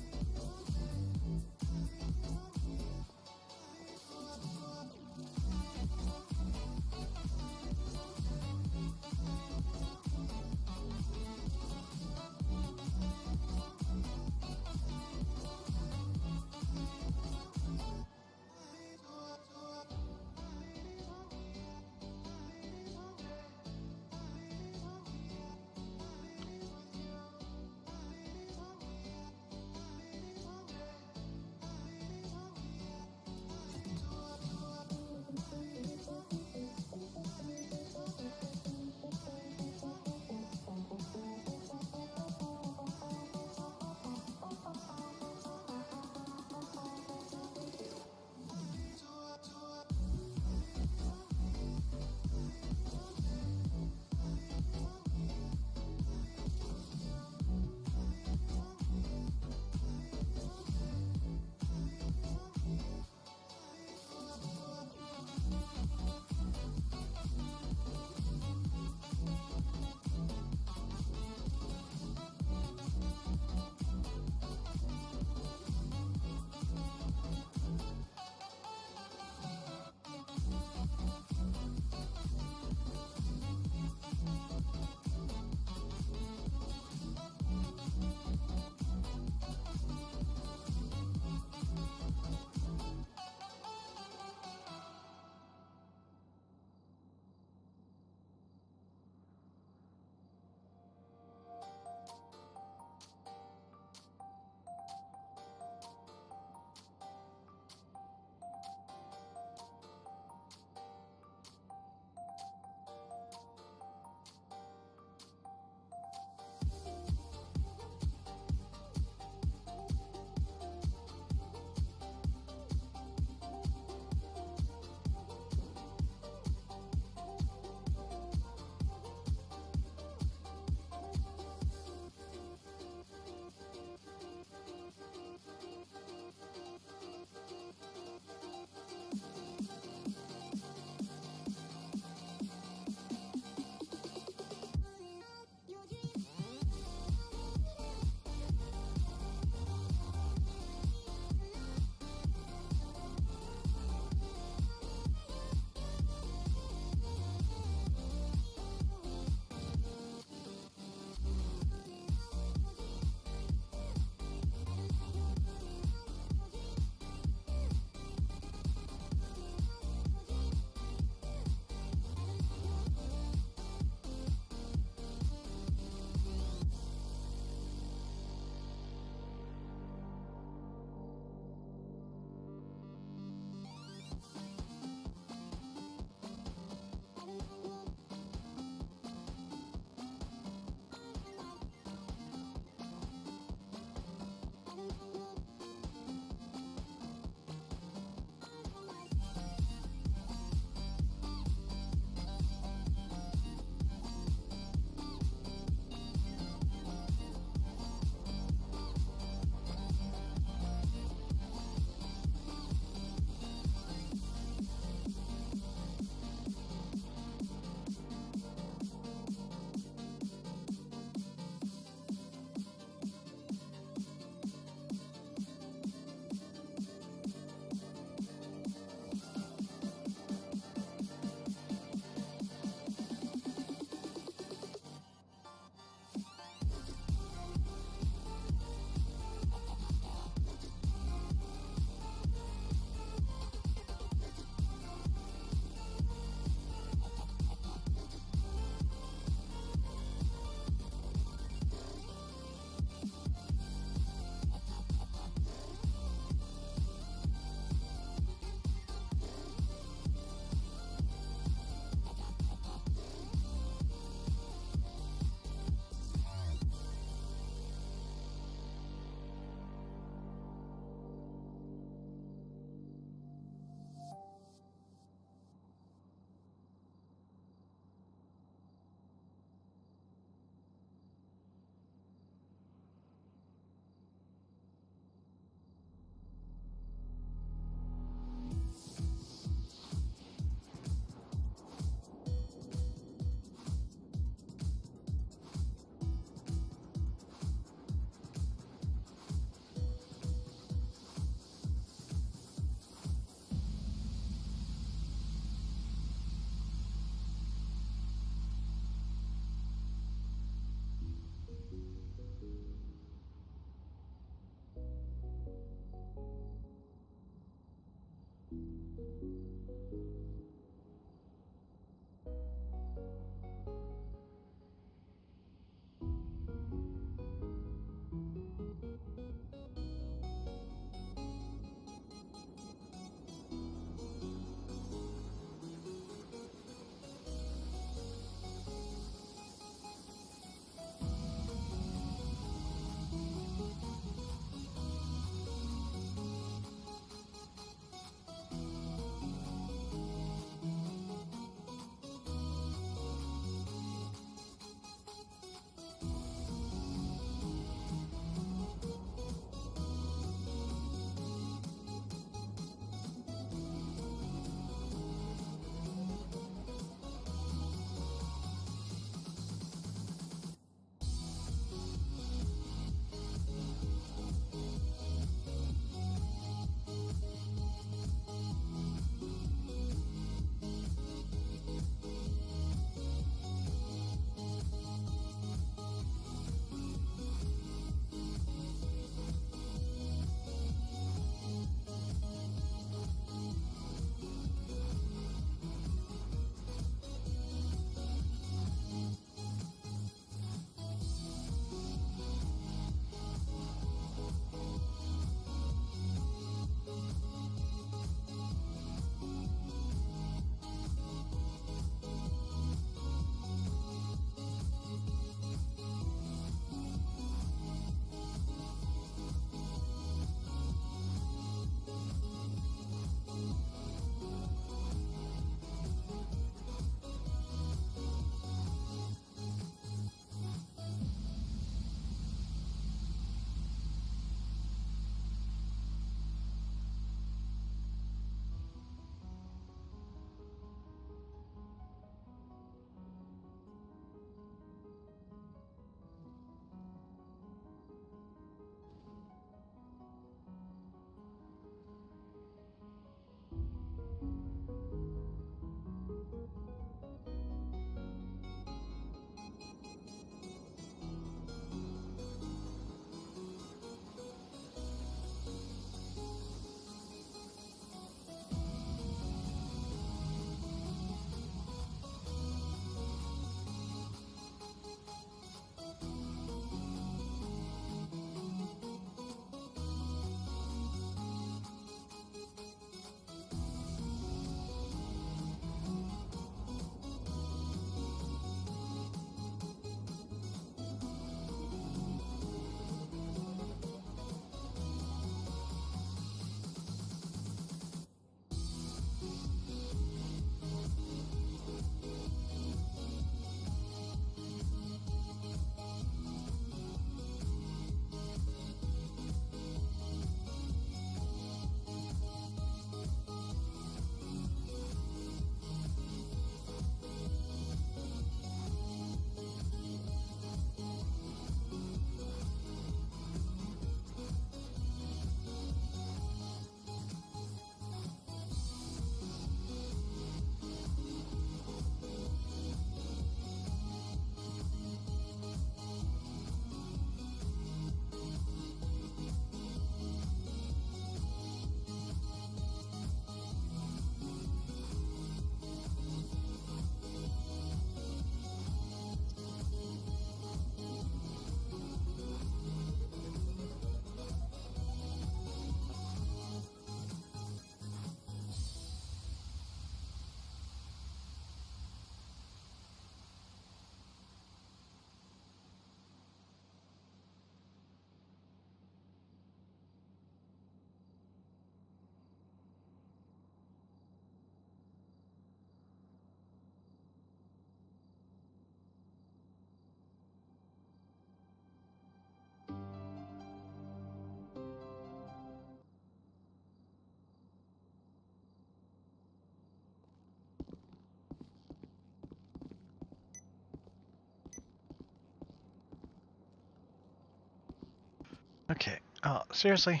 Speaker 1: Okay. Oh, seriously?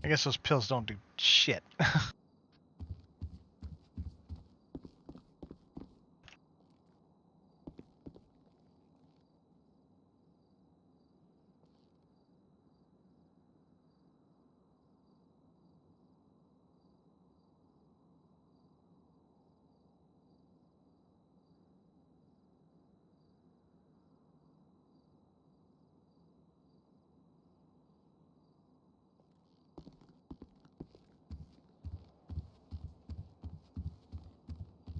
Speaker 1: I guess those pills don't do shit.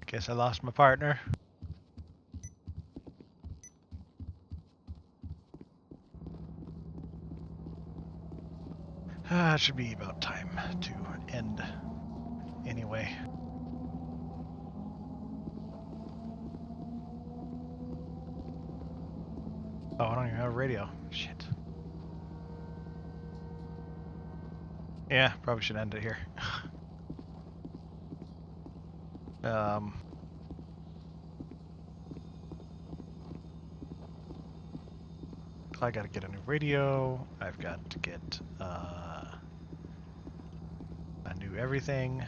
Speaker 1: Guess I lost my partner. It should be about time to end anyway. Oh, I don't even have a radio. Shit. Yeah, probably should end it here. I gotta get a new radio. I've got to get a new everything.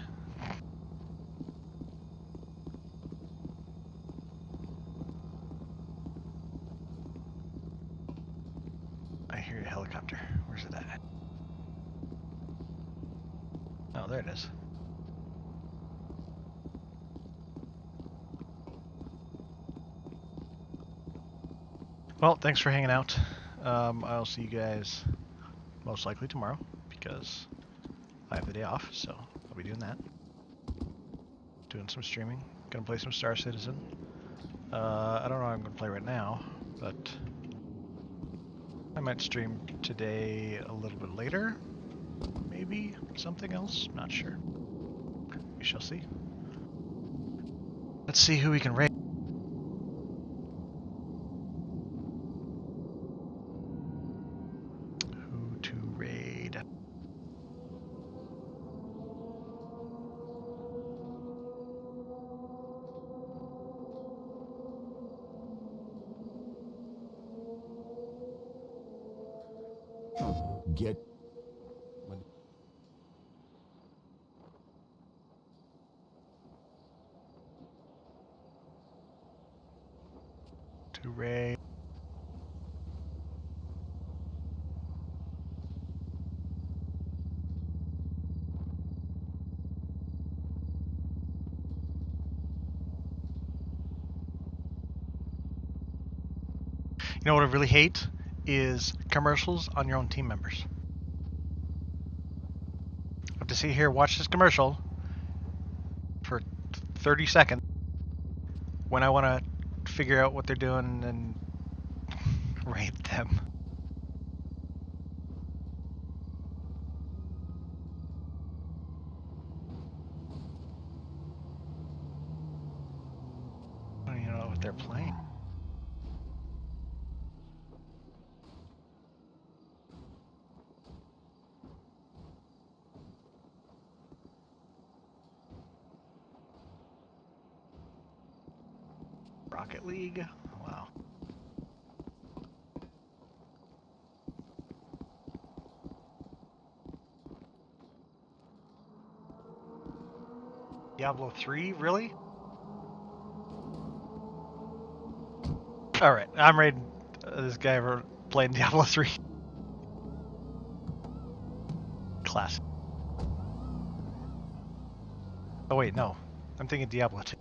Speaker 1: I hear a helicopter. Where's it at? Oh, there it is. Well, thanks for hanging out. I'll see you guys most likely tomorrow because I have the day off, so I'll be doing that. Doing some streaming. Gonna play some Star Citizen. I don't know what I'm gonna play right now, but I might stream today a little bit later. Maybe something else. Not sure. We shall see. Let's see who we can raid. Who to raid?
Speaker 3: Get.
Speaker 1: To raid. You know what I really hate is commercials on your own team members. I have to sit here, watch this commercial for 30 seconds when I want to figure out what they're doing and raid them. I don't even know what they're playing. Rocket League? Wow. Diablo 3? Really? Alright, I'm raiding this guy for playing Diablo 3. Classic. Oh wait, no. I'm thinking Diablo 2.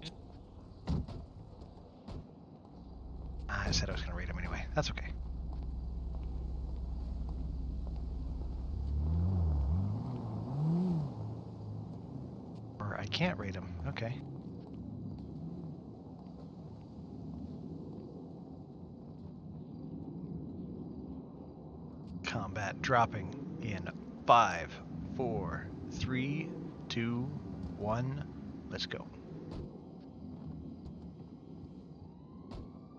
Speaker 1: I said I was going to raid him anyway. That's okay. Or I can't raid him. Okay. Combat dropping in 5, 4, 3, 2, 1. Let's go.